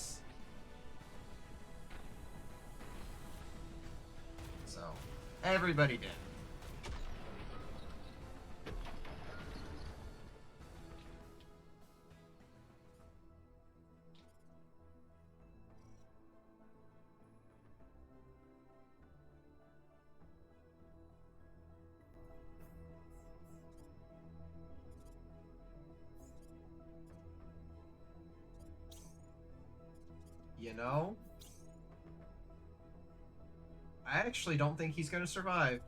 So, everybody did. You know, I actually don't think he's gonna survive.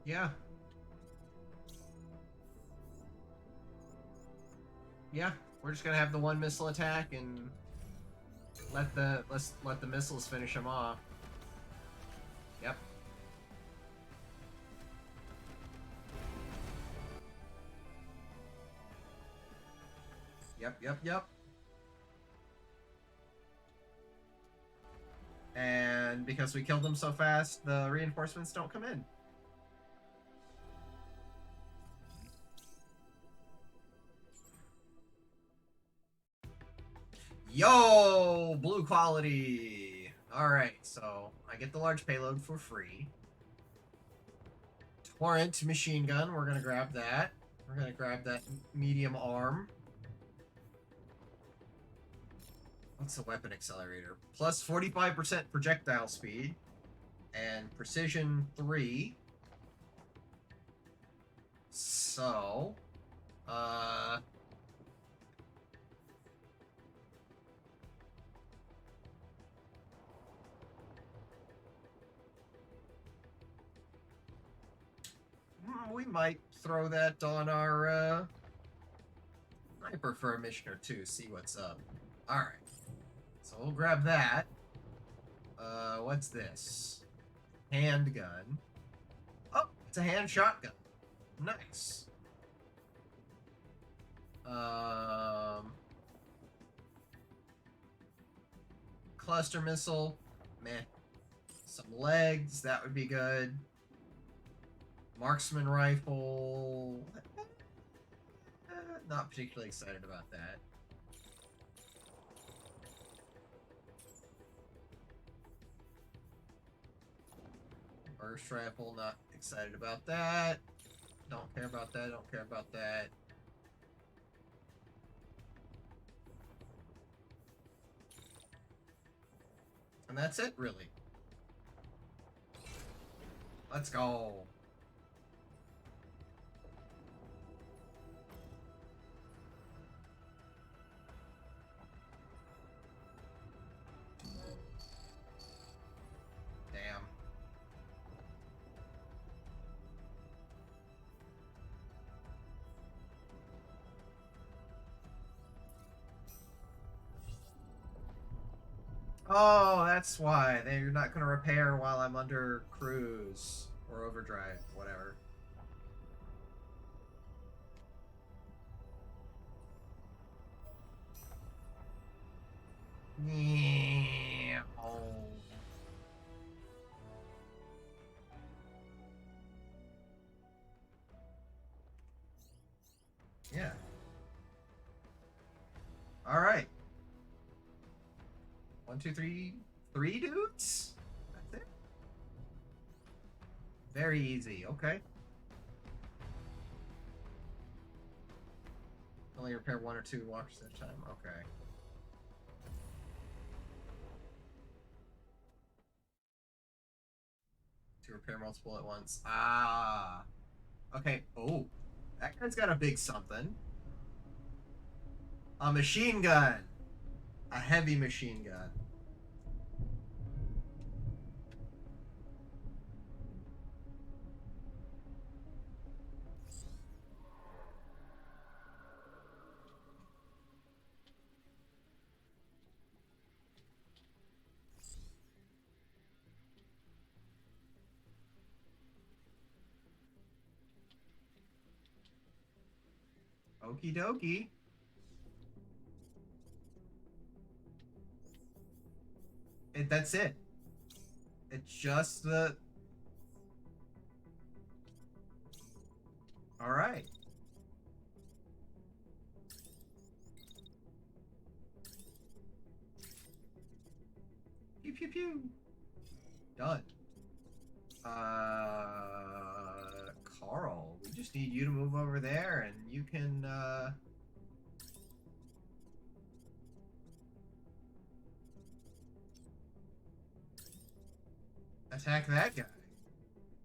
Yeah. Yeah, we're just gonna have the one missile attack and let's let the missiles finish him off. Yep. Yep. And because we killed them so fast, the reinforcements don't come in. Yo, blue quality. All right, so I get the large payload for free. Torrent machine gun, we're gonna grab that. We're gonna grab that medium arm. What's the weapon accelerator? Plus 45% projectile speed and precision 3. So, we might throw that on our sniper for a mission or two, see what's up. Alright. So we'll grab that. What's this? Handgun. Oh, it's a hand shotgun. Nice. Cluster missile. Meh. Some legs, that would be good. Marksman rifle. Not particularly excited about that. Burst rifle, not excited about that. Don't care about that, don't care about that. And that's it, really. Let's go. Damn. Oh, that's why. They're not going to repair while I'm under cruise or overdrive, whatever. Yeah. Oh. All right. 1, 2, 3, 3 dudes. That's it. Very easy. Okay. Only repair 1 or 2 walkers at a time. Okay. To repair multiple at once. Ah. Okay. Oh, that guy's got a big something. A machine gun. A heavy machine gun. Okie dokie. That's it. It's just the... Alright. Pew pew pew. Done. Carl, we just need you to move over there and you can, attack that guy.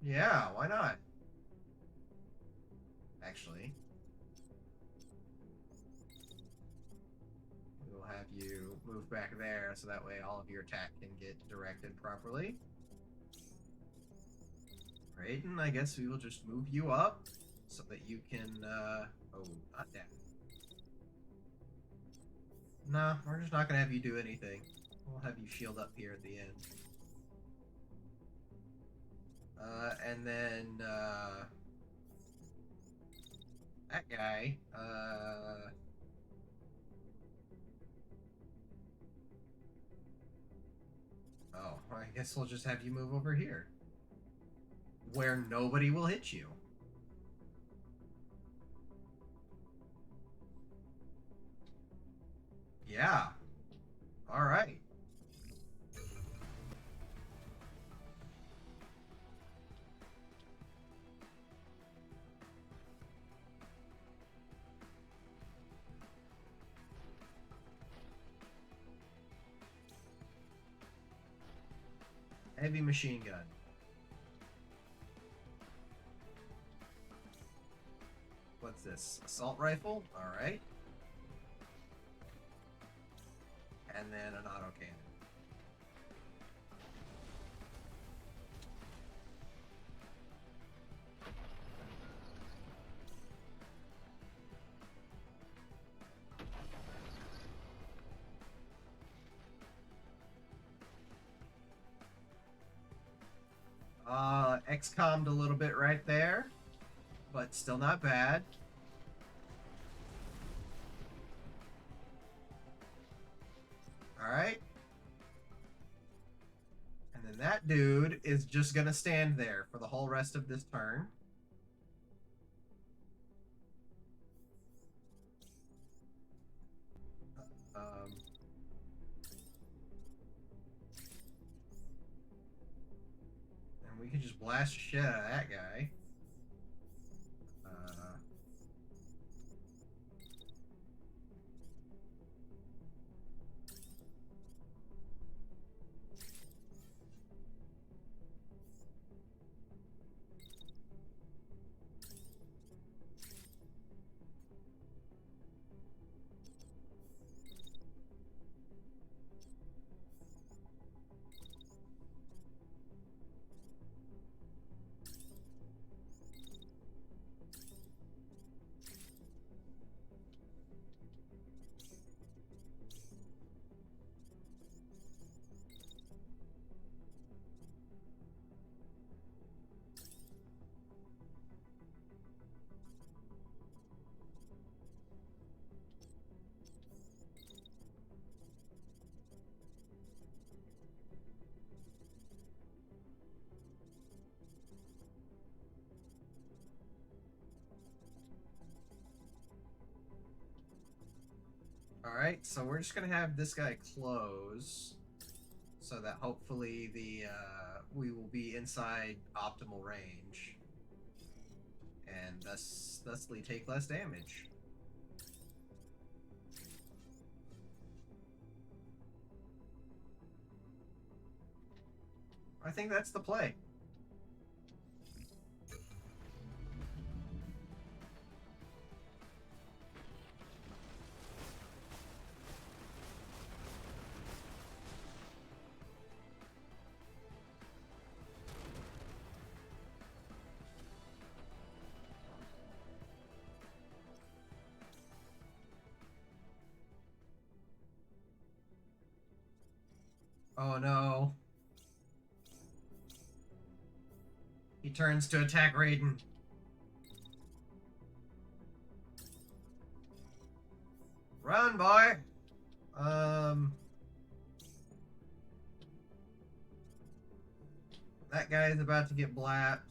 Yeah, why not? Actually, we'll have you move back there so that way all of your attack can get directed properly. Brayden, I guess we will just move you up so that you can, oh, not down. Nah, we're just not gonna have you do anything. We'll have you shield up here at the end. And then, that guy, oh, I guess we'll just have you move over here. Where nobody will hit you. Yeah. Alright. Heavy machine gun. What's this? Assault rifle? Alright. And then an autocannon. XCOM'd a little bit right there, but still not bad. Alright. And then that dude is just gonna stand there for the whole rest of this turn. And we can just blast the shit out of that guy. Alright, so we're just gonna have this guy close so that hopefully we will be inside optimal range and thusly take less damage. I think that's the play. Oh no. He turns to attack Raiden. Run, boy! That guy is about to get blapped,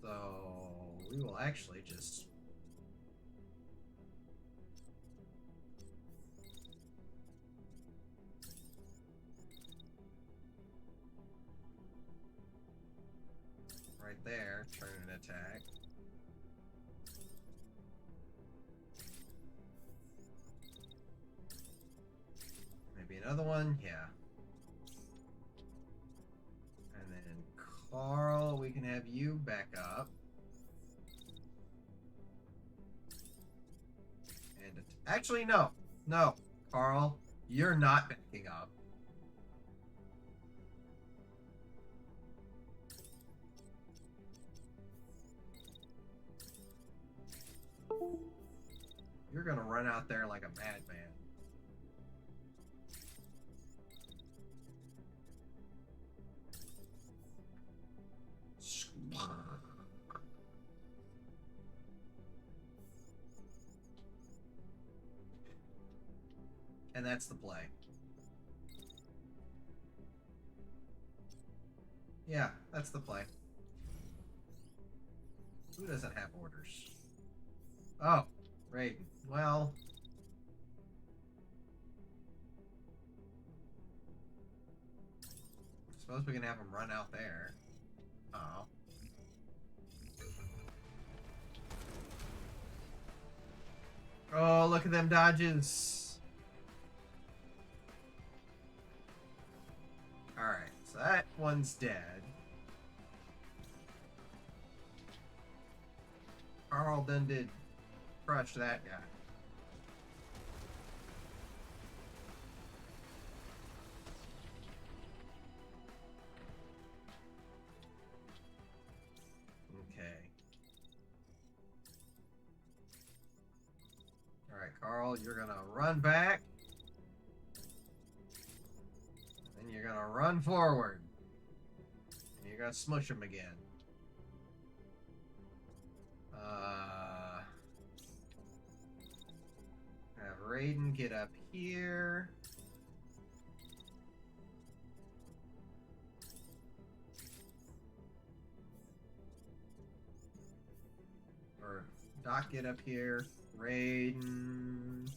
so we will actually just... right there, turn an attack. Maybe another one, yeah. And then Carl, we can have you back up. And actually, no. No, Carl, you're not backing up. You're gonna run out there like a madman. And that's the play. Yeah, that's the play. Who doesn't have orders? Oh, Raiden. Well... suppose we can have him run out there. Oh. Oh, look at them dodges. Alright, so that one's dead. Carl then did crush that guy. Okay. Alright, Carl, you're gonna run back. Then you're gonna run forward. And you're gonna smush him again. Have Raiden get up here. Or Doc get up here. Raiden.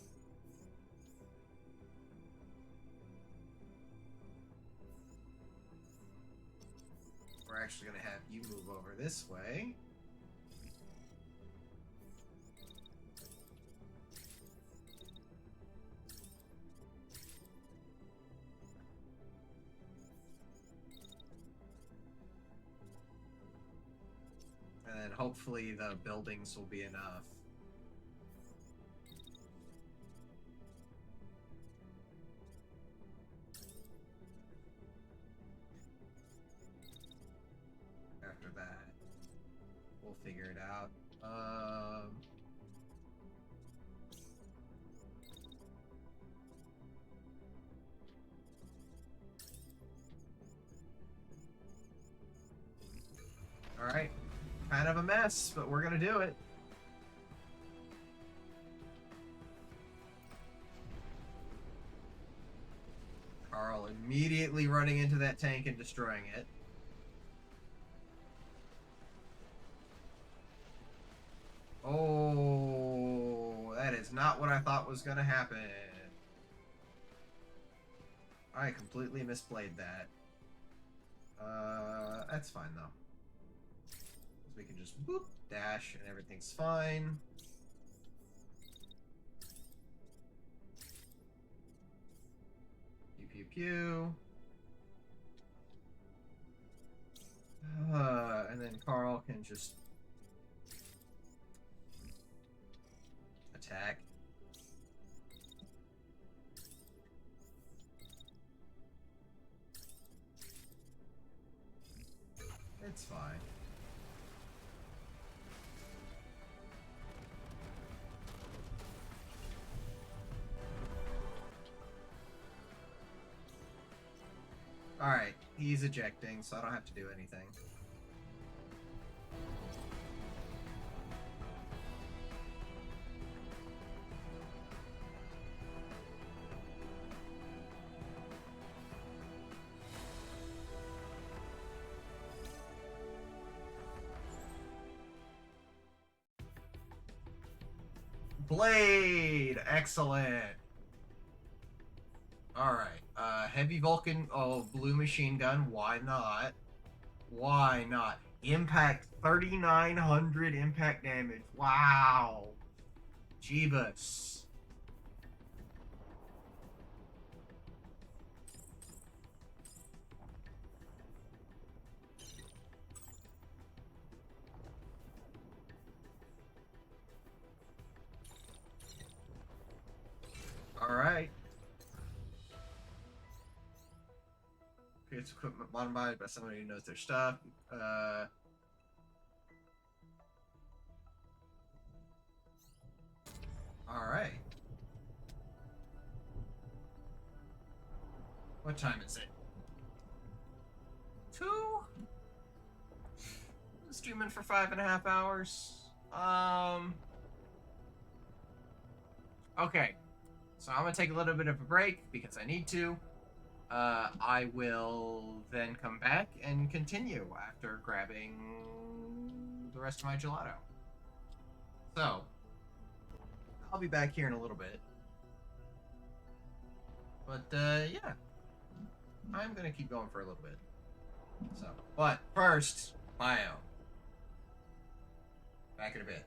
We're actually gonna have you move over this way. And then hopefully the buildings will be enough. After that, we'll figure it out. Alright. Kind of a mess, but we're gonna do it. Carl immediately running into that tank and destroying it. Oh, that is not what I thought was gonna happen. I completely misplayed that. That's fine though. We can just whoop, dash, and everything's fine. Pew pew pew. And then Carl can just attack. It's fine. Alright, he's ejecting, so I don't have to do anything. Blade! Excellent! Alright, heavy Vulcan, oh, blue machine gun, why not? Why not? Impact, 3,900 impact damage, wow! Jeebus. Alright. Creates equipment modified by somebody who knows their stuff. Alright. What time is it? 2? Streaming for 5.5 hours. Okay. So I'm gonna take a little bit of a break because I need to. I will then come back and continue after grabbing the rest of my gelato. So, I'll be back here in a little bit. But, yeah. I'm gonna keep going for a little bit. So, but first, bio. Back in a bit.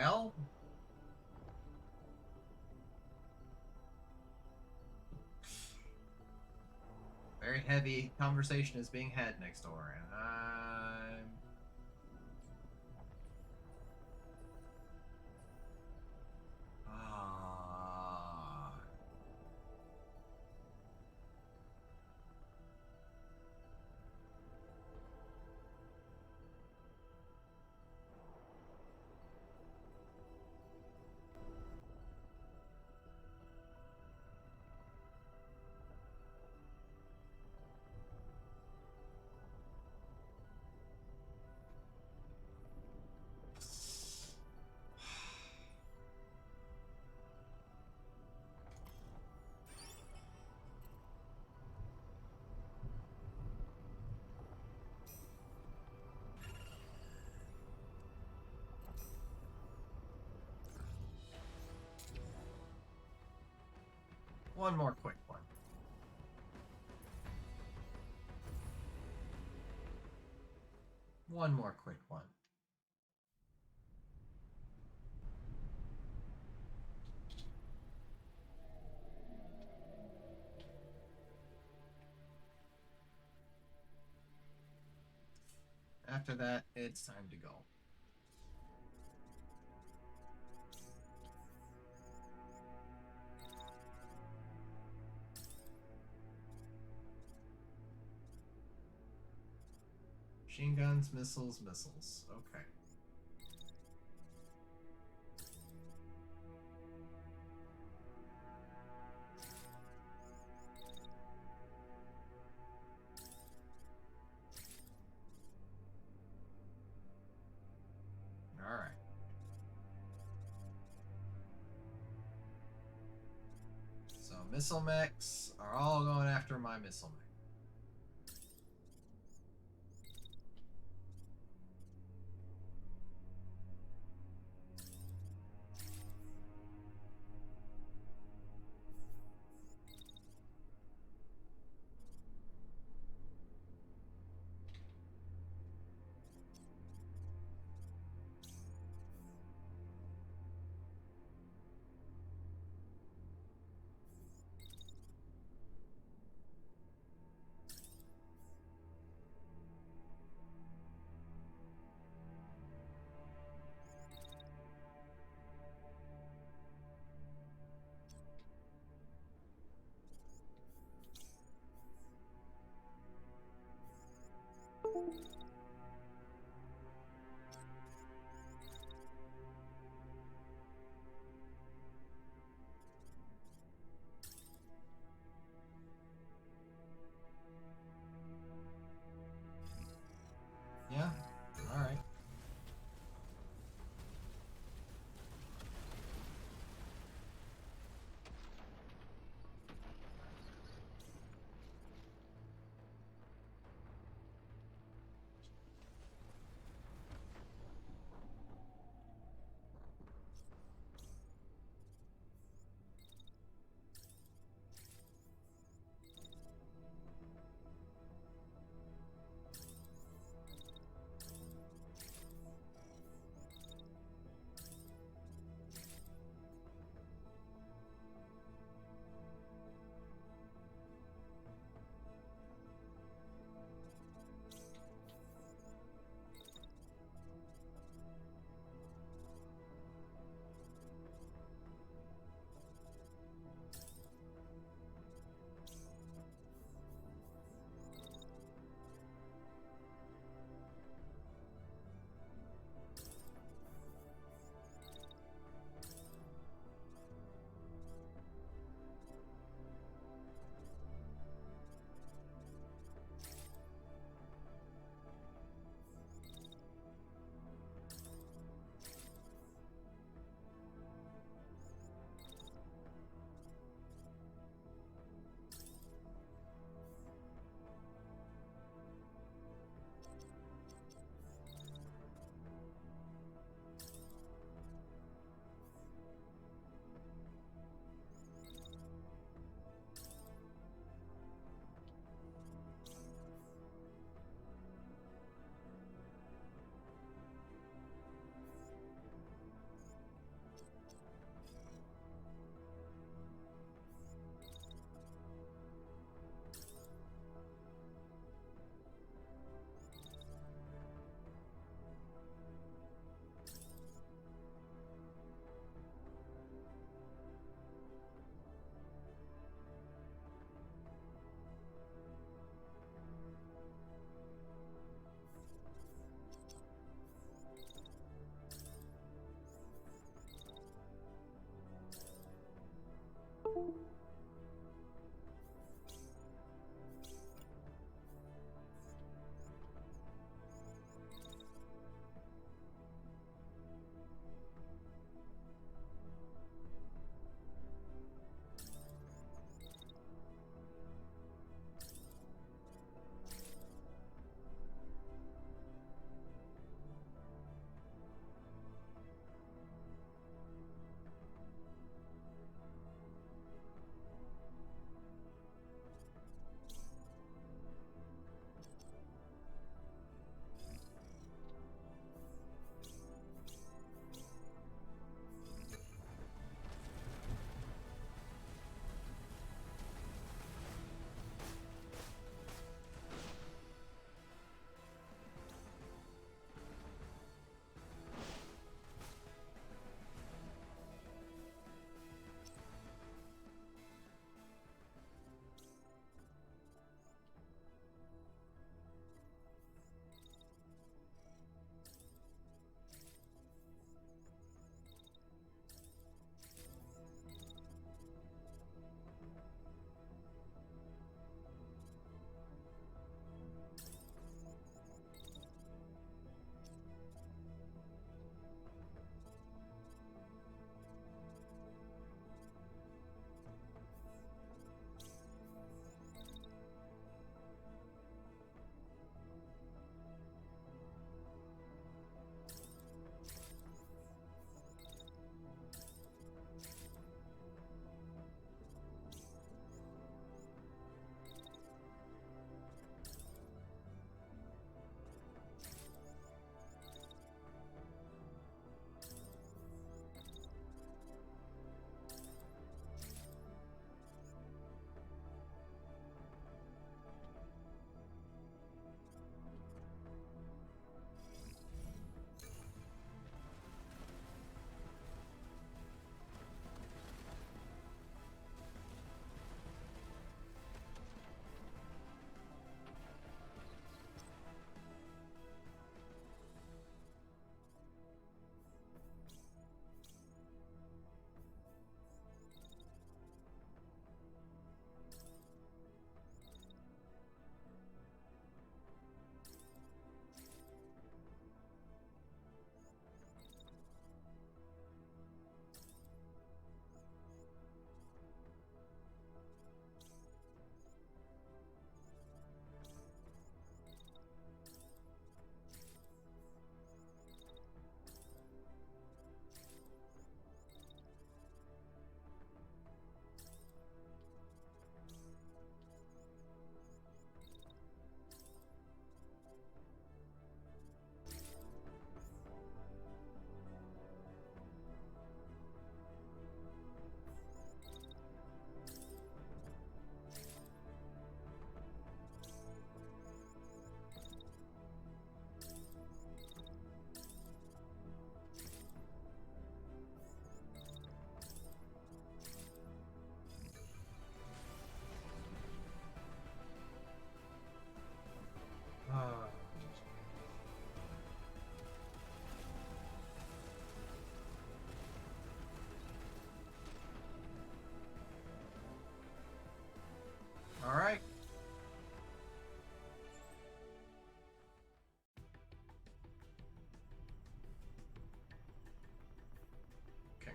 hell? Very heavy conversation is being had next door, and I'm... Ah... One more quick one. One more quick one. After that, it's time to go. Machine guns, missiles, missiles. Okay. All right. So missile mechs are all going after my missile mech.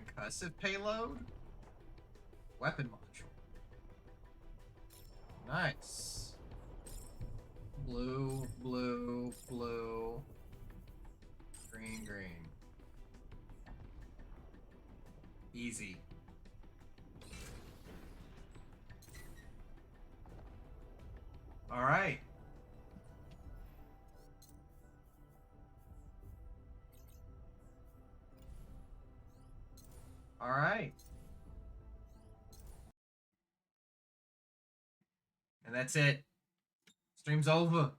Concussive payload? Weapon module. Nice. Blue, blue, blue. Green, green. Easy. Alright. Alright. And that's it. Stream's over.